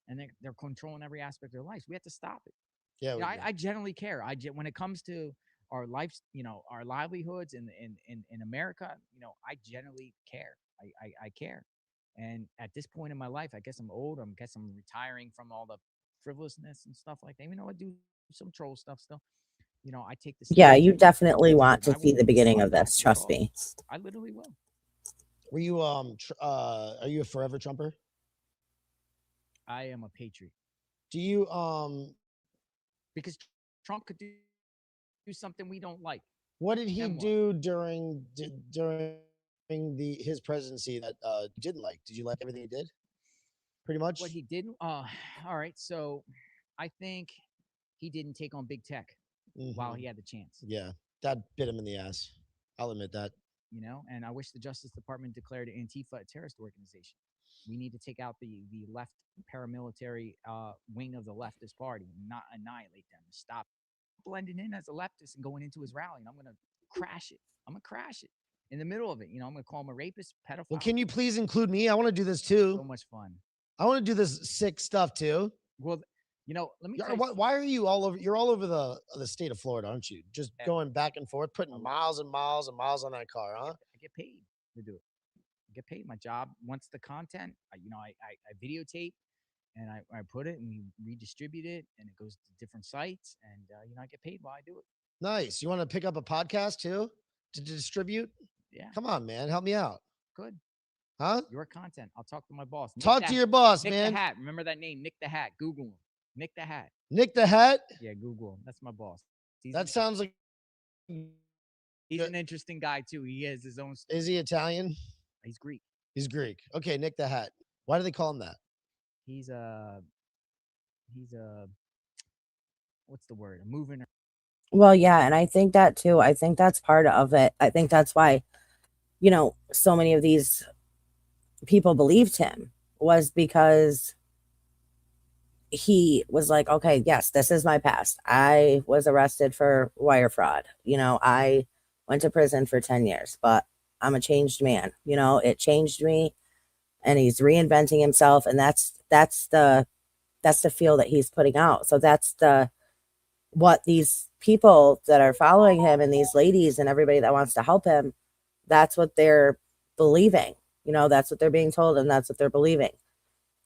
and they're controlling every aspect of their lives. We have to stop it. Yeah, I generally care. When it comes to our lives, our livelihoods in America, I generally care. I care. And at this point in my life, I guess I'm old. I guess I'm retiring from all the frivolousness and stuff like that. I do some troll stuff still. I take this. Yeah, you definitely want to see the beginning of this. Trust me. I literally will. Were you are you a forever Trumper? I am a patriot. Do you because Trump could do something we don't like. What did he do during his presidency that you didn't like? Did you like everything he did? Pretty much. What he did. All right. So I think he didn't take on big tech while he had the chance. Yeah, that bit him in the ass. I'll admit that. And I wish the Justice Department declared Antifa a terrorist organization. We need to take out the left paramilitary wing of the leftist party and not annihilate them. Stop blending in as a leftist and going into his rally. And I'm going to crash it. in the middle of it. You know, I'm gonna call him a rapist, pedophile. Well, can you please include me? I want to do this So too. much fun. I want to do this sick stuff too. Well, you know, let me Yeah, tell you. why are you all over? You're all over the state of Florida, aren't you? Just going back and forth, putting miles and miles and miles on that car, huh? I get paid to do it. I get paid. My job. Once the content, you know, I videotape and I put it and we redistribute it and it goes to different sites and you know, I get paid while I do it. Nice. You want to pick up a podcast too to distribute? Yeah. Come on, man. Help me out. Good. Huh? Your content. I'll talk to my boss. Talk to your boss, Nick man. the Hat. Remember that name, Nick the Hat. Google him. Nick the Hat. Nick the Hat? Yeah, Google him. That's my boss. That sounds like he's an interesting guy too. He has his own story. Is he Italian? He's Greek. He's Greek. Okay, Nick the Hat. Why do they call him that? He's what's the word? A moving. Well, yeah, and I think that too. I think that's part of it. I think that's why, you know, so many of these people believed him, was because he was like, okay, yes, this is my past. I was arrested for wire fraud. You know, I went to prison for 10 years, but I'm a changed man. You know, it changed me, and he's reinventing himself. And that's the feel that he's putting out. So that's what these people that are following him and these ladies and everybody that wants to help him, that's what they're believing. You know, that's what they're being told, and that's what they're believing,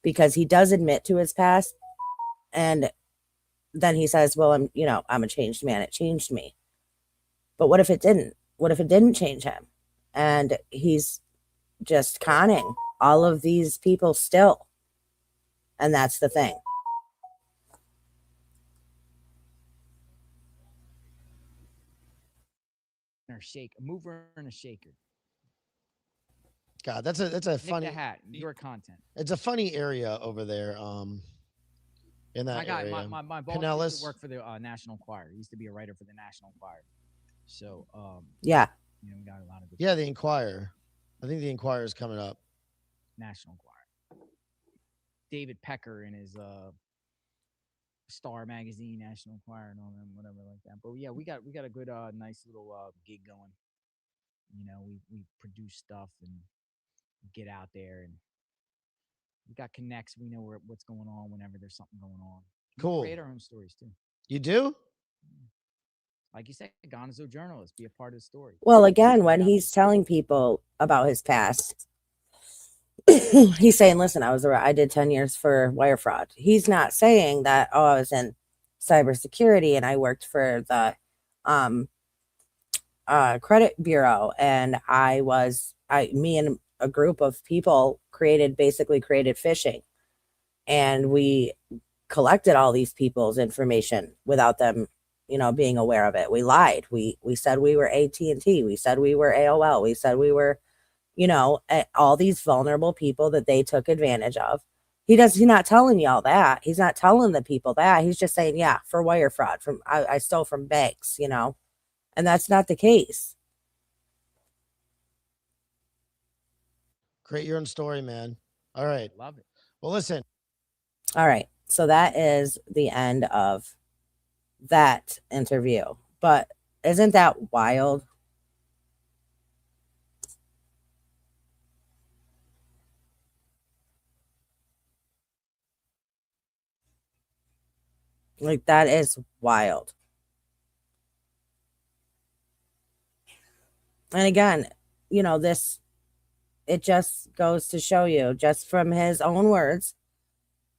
because he does admit to his past. And then he says, well, I'm a changed man. It changed me. But what if it didn't? What if it didn't change him? And he's just conning all of these people still. And that's the thing. Or shake, a mover and a shaker. God, that's a Nick funny the Hat. Your content. It's a funny area over there. In that area. My boss used to work for the National Enquirer. He used to be a writer for the National Enquirer. So yeah, you know, we got a lot of good the Enquirer. I think the Enquirer is coming up. National Enquirer. David Pecker in his Star Magazine, National Enquirer, and all them, whatever like that. But yeah, we got a good nice little gig going. You know, we produce stuff and get out there, and we got connects. We know what's going on whenever there's something going on. Cool. We create our own stories too. You do? Like you said, gonzo journalist, be a part of the story. Well, again, when he's telling people about his past, he's saying, listen, I did 10 years for wire fraud. He's not saying that, oh, I was in cybersecurity and I worked for the credit bureau, and me and a group of people created phishing, and we collected all these people's information without them, you know, being aware of it. We lied. We said we were AT&T. We said we were AOL. We said we were, you know, all these vulnerable people that they took advantage of. He's not telling y'all that. He's not telling the people that. He's just saying, yeah, for wire fraud, I stole from banks, you know, and that's not the case. Create your own story, man. All right. Love it. Well, listen. All right. So that is the end of that interview. But isn't that wild? Like, that is wild. And again, you know, it just goes to show you, just from his own words.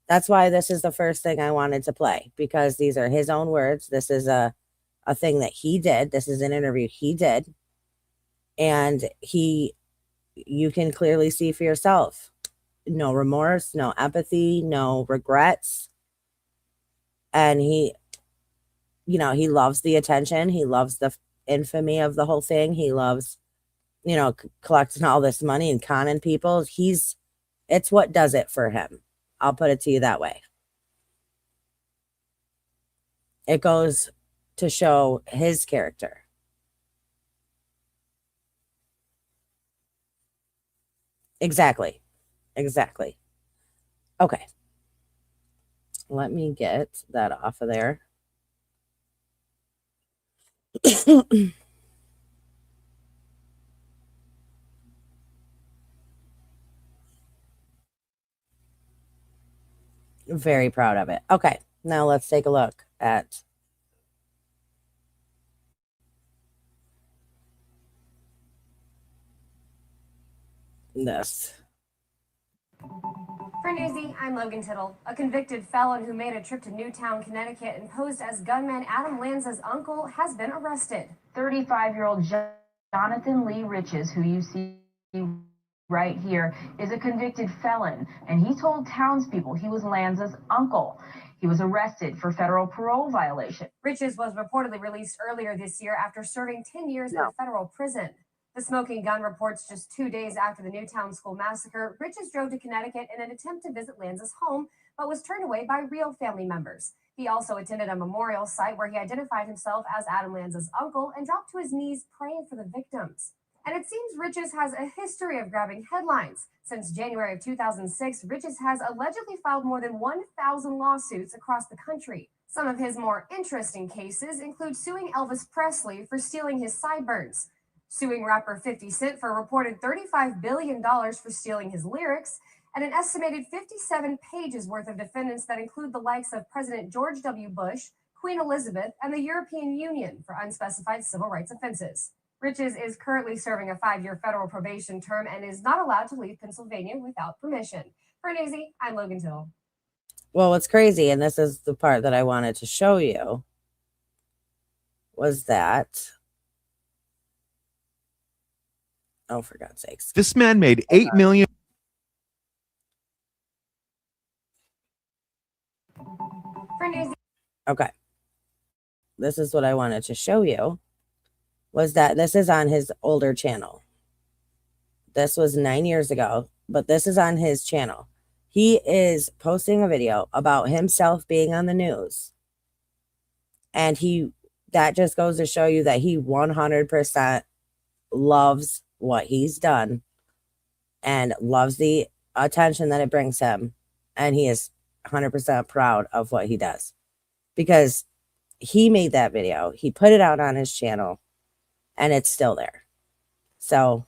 That's why this is the first thing I wanted to play, because these are his own words. This is a thing that he did. This is an interview he did. And you can clearly see for yourself. No remorse, no empathy, no regrets. And he loves the attention. He loves the infamy of the whole thing. He loves, you know, collecting all this money and conning people. It's what does it for him. I'll put it to you that way. It goes to show his character. Exactly. Okay. Let me get that off of there. Very proud of it. Okay, now let's take a look at this. For Newsy, I'm Logan Tittle. A convicted felon who made a trip to Newtown, Connecticut and posed as gunman Adam Lanza's uncle has been arrested. 35-year-old Jonathan Lee Riches, who you see right here, is a convicted felon, and he told townspeople he was Lanza's uncle. He was arrested for federal parole violation. Riches was reportedly released earlier this year after serving 10 years in a federal prison. The smoking gun reports just 2 days after the Newtown school massacre, Riches drove to Connecticut in an attempt to visit Lanza's home, but was turned away by real family members. He also attended a memorial site where he identified himself as Adam Lanza's uncle and dropped to his knees praying for the victims. And it seems Riches has a history of grabbing headlines. Since January of 2006, Riches has allegedly filed more than 1,000 lawsuits across the country. Some of his more interesting cases include suing Elvis Presley for stealing his sideburns, suing rapper 50 Cent for a reported $35 billion for stealing his lyrics, and an estimated 57 pages worth of defendants that include the likes of President George W. Bush, Queen Elizabeth, and the European Union for unspecified civil rights offenses. Riches is currently serving a 5-year federal probation term and is not allowed to leave Pennsylvania without permission. For Newsy, I'm Logan Tittle. Well, what's crazy, and this is the part that I wanted to show you, was that, oh, for God's sakes. This man made $8 million. For Newsy. Okay. This is what I wanted to show you, was that this is on his older channel. This was 9 years ago, but this is on his channel. He is posting a video about himself being on the news. And that just goes to show you that he 100% loves what he's done and loves the attention that it brings him. And he is 100% proud of what he does, because he made that video. He put it out on his channel and it's still there. So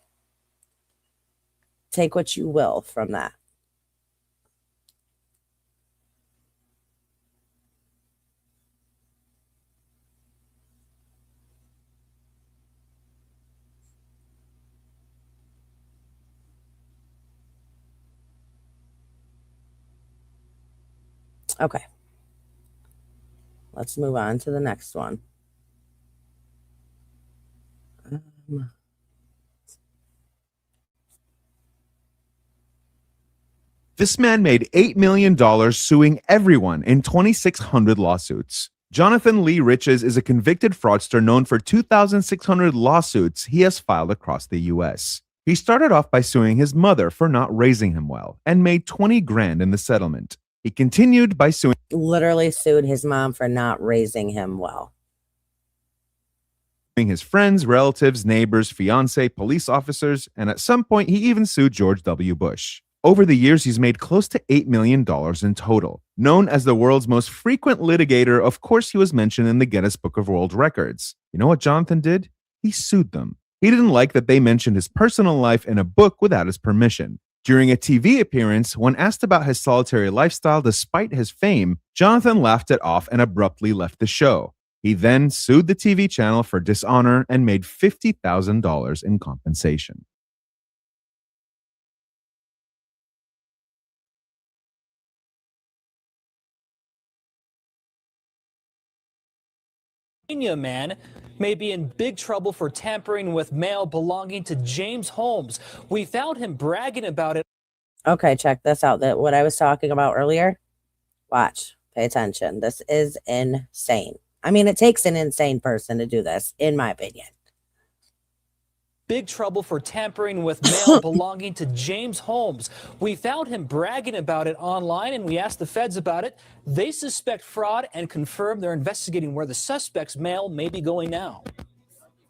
take what you will from that. Okay. Let's move on to the next one. This man made $8 million suing everyone in 2,600 lawsuits. Jonathan Lee Riches is a convicted fraudster known for 2,600 lawsuits he has filed across the U.S. He started off by suing his mother for not raising him well and made $20 grand in the settlement. He continued by suing, literally sued his mom for not raising him well, his friends, relatives, neighbors, fiance, police officers, and at some point he even sued George W. Bush. Over the years, he's made close to $8 million in total. Known as the world's most frequent litigator, of course he was mentioned in the Guinness Book of World Records. You know what Jonathan did? He sued them. He didn't like that they mentioned his personal life in a book without his permission. During a TV appearance, when asked about his solitary lifestyle despite his fame, Jonathan laughed it off and abruptly left the show. He then sued the TV channel for dishonor and made $50,000 in compensation. Man may be in big trouble for tampering with mail belonging to James Holmes. We found him bragging about it. Okay, check this out. That what I was talking about earlier. Watch, pay attention. This is insane. I mean, it takes an insane person to do this, in my opinion. Big trouble for tampering with mail belonging to James Holmes. We found him bragging about it online, and we asked the feds about it. They suspect fraud and confirm they're investigating where the suspect's mail may be going now.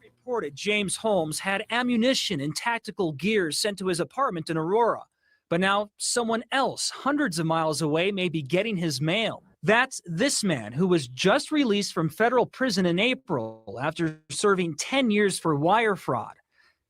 Reported James Holmes had ammunition and tactical gear sent to his apartment in Aurora. But now someone else, hundreds of miles away, may be getting his mail. That's this man, who was just released from federal prison in April after serving 10 years for wire fraud.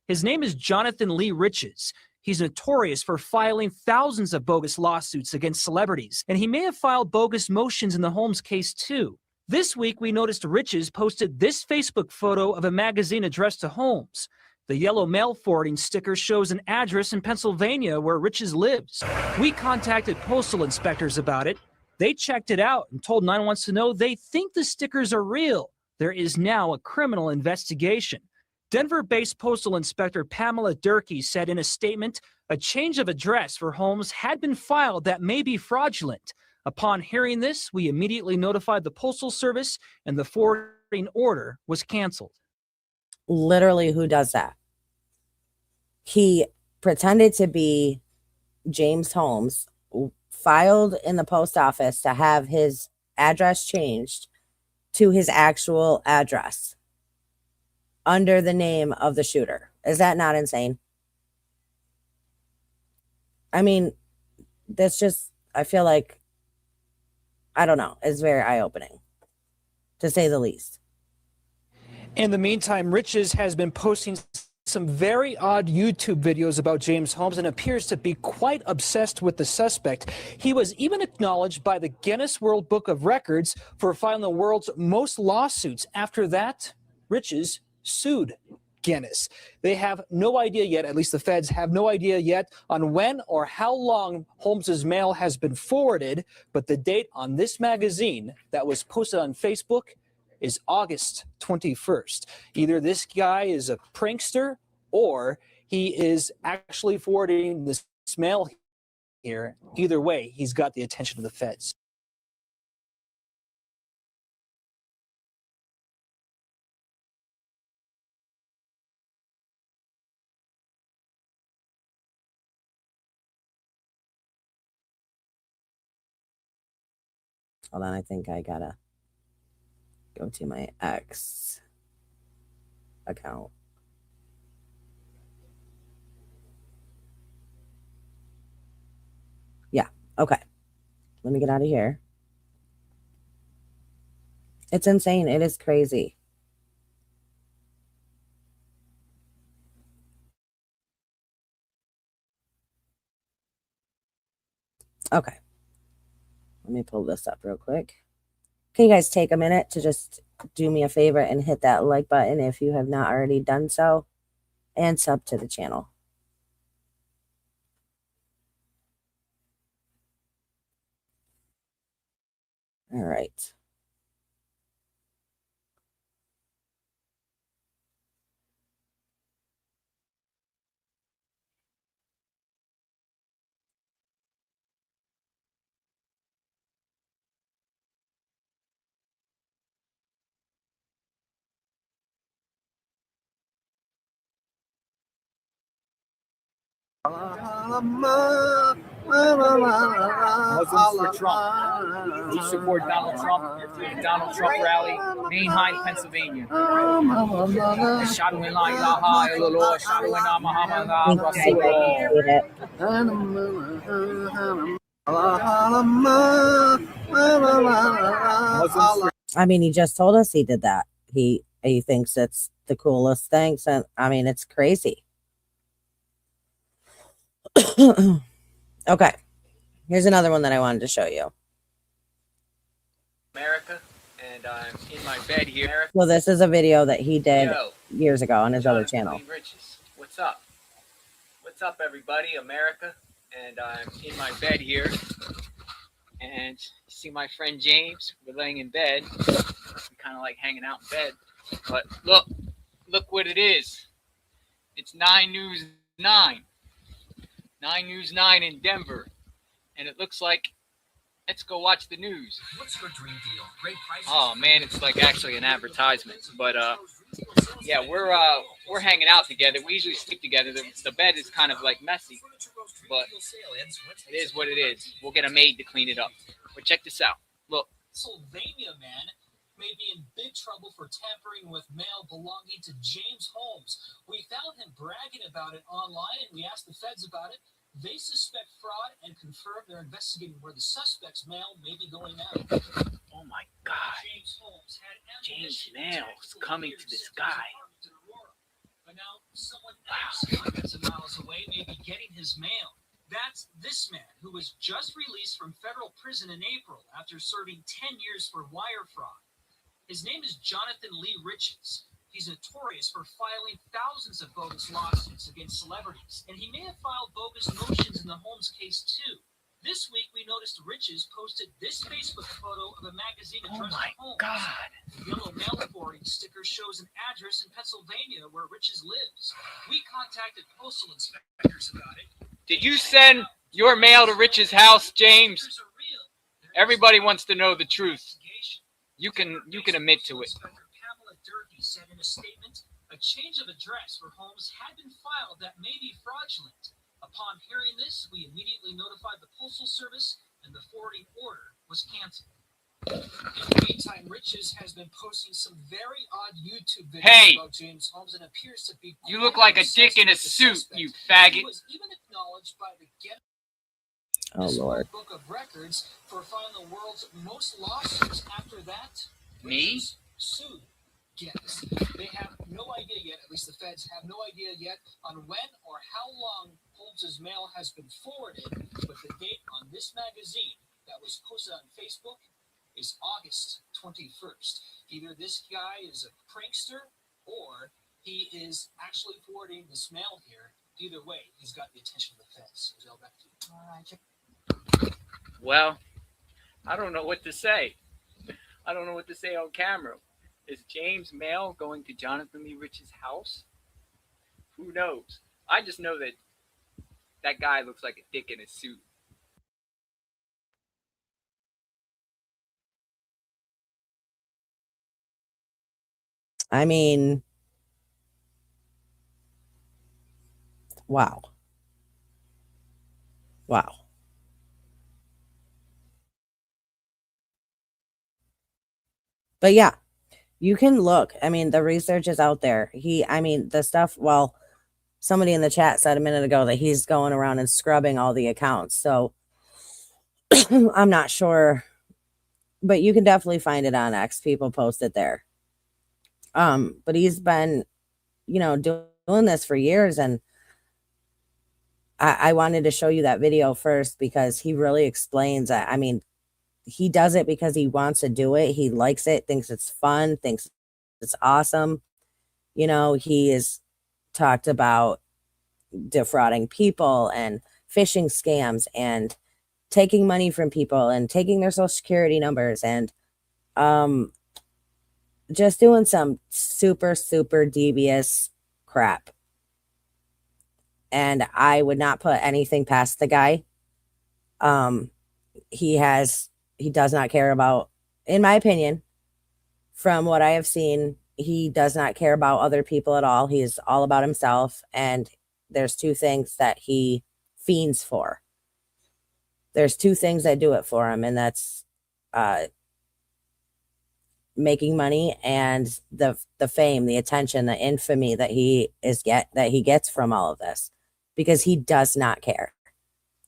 His name is Jonathan Lee Riches. He's notorious for filing thousands of bogus lawsuits against celebrities, and he may have filed bogus motions in the Holmes case too. This week, we noticed Riches posted this Facebook photo of a magazine addressed to Holmes. The yellow mail forwarding sticker shows an address in Pennsylvania where Riches lives. We contacted postal inspectors about it. They checked it out and told 9 Wants to Know they think the stickers are real. There is now a criminal investigation. Denver-based Postal Inspector Pamela Durkee said in a statement, a change of address for Holmes had been filed that may be fraudulent. Upon hearing this, we immediately notified the Postal Service and the forwarding order was canceled. Literally, who does that? He pretended to be James Holmes, filed in the post office to have his address changed to his actual address under the name of the shooter. Is that not insane? I mean, that's just, I feel like, I don't know, it's very eye-opening, to say the least. In the meantime, Riches has been posting some very odd YouTube videos about James Holmes and appears to be quite obsessed with the suspect. He was even acknowledged by the Guinness World Book of Records for filing the world's most lawsuits. After that, Riches sued Guinness. They have no idea yet, at least the feds have no idea yet, on when or how long Holmes's mail has been forwarded, but the date on this magazine that was posted on Facebook is August 21st. Either this guy is a prankster or he is actually forwarding this mail here. Either way, he's got the attention of the feds. Hold on, I think I gotta go to my X account. Yeah, okay. Let me get out of here. It's insane. It is crazy. Okay. Let me pull this up real quick. Can you guys take a minute to just do me a favor and hit that like button if you have not already done so, and sub to the channel. All right. Muslims for Trump. We support Donald Trump. The Donald Trump rally, Manheim, Pennsylvania. I mean, he just told us he did that. He thinks it's the coolest thing. So, I mean, it's crazy. Okay. Here's another one that I wanted to show you. America, and I'm in my bed here. Well, this is a video that he did years ago on his other channel. Riches. What's up? What's up, everybody? America, and I'm in my bed here. And you see my friend James. We're laying in bed. We're kind of like hanging out in bed. But look what it is. It's 9 News 9. 9 News 9 in Denver. And it looks like, let's go watch the news. What's your dream deal? Great prices. Oh man, it's like actually an advertisement. But yeah, we're hanging out together. We usually sleep together. The bed is kind of like messy, but it is what it is. We'll get a maid to clean it up. But check this out. Look. Pennsylvania man may be in big trouble for tampering with mail belonging to James Holmes. We found him bragging about it online, and we asked the feds about it. They suspect fraud and confirm they're investigating where the suspect's mail may be going out. Oh my God. James mail is coming to this guy. But now someone else hundreds of miles away may be getting his mail. That's this man who was just released from federal prison in April after serving 10 years for wire fraud. His name is Jonathan Lee Riches. He's notorious for filing thousands of bogus lawsuits against celebrities, and he may have filed bogus motions in the Holmes case too. This week, we noticed Riches posted this Facebook photo of a magazine addressed to Holmes. God. The yellow mail forwarding sticker shows an address in Pennsylvania where Riches lives. We contacted postal inspectors about it. Did you send your mail to Rich's house, James? Everybody wants to know the truth. You can admit to it. Pamela Durkee said in a statement, a change of address for Holmes had been filed that may be fraudulent. Upon hearing this, we immediately notified the Postal Service, and the forwarding order was canceled. In the meantime, Riches has been posting some very odd YouTube videos about James Holmes and appears to be. You look like a dick in a suit, you faggot. He was even acknowledged by the Lord. Book of Records for filing the world's most lawsuits. After that, Me? Riches sued. Yes, they have no idea yet, at least the feds have no idea yet, on when or how long Holmes's mail has been forwarded, but the date on this magazine that was posted on Facebook is August 21st. Either this guy is a prankster or he is actually forwarding this mail here. Either way, he's got the attention of the feds. So back to you. All right. Well, I don't know what to say. I don't know what to say on camera. Is James' mail going to Jonathan Lee Rich's house? Who knows? I just know that that guy looks like a dick in a suit. I mean, wow. Wow. But yeah, you can look. I mean, the research is out there. The stuff, well, somebody in the chat said a minute ago that he's going around and scrubbing all the accounts. So I'm not sure, but you can definitely find it on X. People post it there. But he's been, doing this for years. And I wanted to show you that video first because he really explains that. I mean, he does it because he wants to do it. He likes it, thinks it's fun, thinks it's awesome. He has talked about defrauding people and phishing scams and taking money from people and taking their social security numbers and just doing some super, super devious crap. And I would not put anything past the guy. He does not care about, in my opinion, from what I have seen, he does not care about other people at all. He's all about himself. And there's two things that he fiends for. There's two things that do it for him, and that's making money and the fame, the attention, the infamy that he gets from all of this, because he does not care.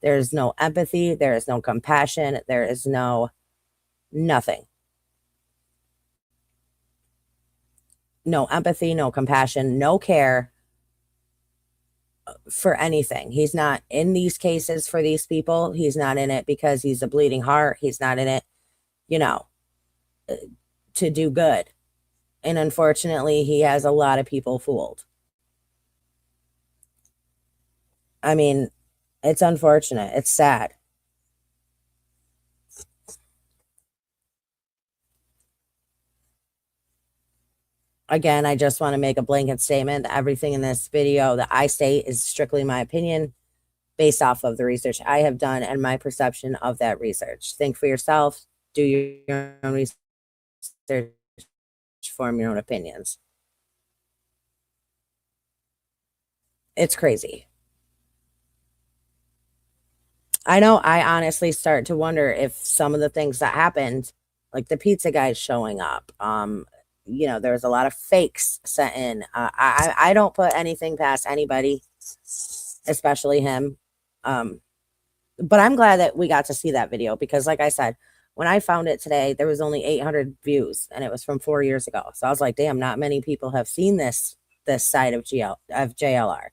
There's no empathy, there is no compassion, there is nothing. No empathy, no compassion, no care for anything. He's not in these cases for these people. He's not in it because he's a bleeding heart. He's not in it, to do good. And unfortunately, he has a lot of people fooled. I mean, it's unfortunate. It's sad. Again, I just want to make a blanket statement that everything in this video that I state is strictly my opinion based off of the research I have done and my perception of that research. Think for yourself. Do your own research. Form your own opinions. It's crazy. I know I honestly start to wonder if some of the things that happened, like the pizza guys showing up, there's a lot of fakes sent in. I don't put anything past anybody, especially him. But I'm glad that we got to see that video because, like I said, when I found it today, there was only 800 views, and it was from 4 years ago. So I was like, damn, not many people have seen this side of JLR.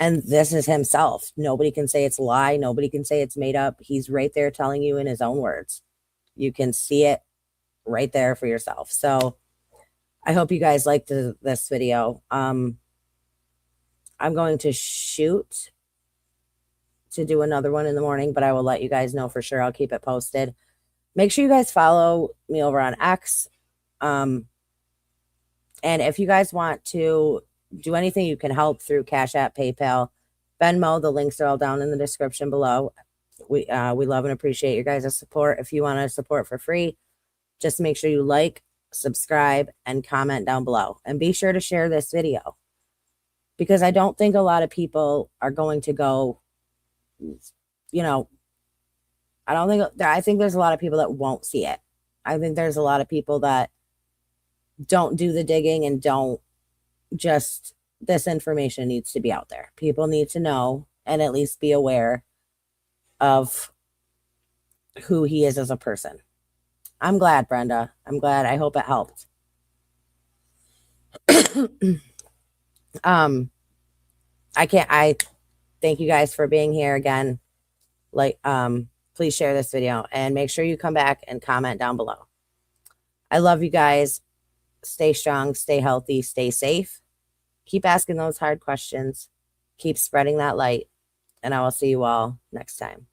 And this is himself. Nobody can say it's a lie. Nobody can say it's made up. He's right there telling you in his own words. You can see it right there for yourself. So I hope you guys liked this video. I'm going to shoot to do another one in the morning, but I will let you guys know for sure. I'll keep it posted. Make sure you guys follow me over on X. And if you guys want to do anything, you can help through Cash App, PayPal, Venmo. The links are all down in the description below. We love and appreciate your guys' support. If you want to support for free, just make sure you like, subscribe, and comment down below. And be sure to share this video, because I don't think a lot of people are going to go, you know, I think there's a lot of people that won't see it. I think there's a lot of people that don't do the digging and don't just, this information needs to be out there. People need to know and at least be aware of who he is as a person. I'm glad, Brenda. I'm glad. I hope it helped. I thank you guys for being here again. Please share this video and make sure you come back and comment down below. I love you guys. Stay strong, stay healthy, stay safe. Keep asking those hard questions. Keep spreading that light. And I will see you all next time.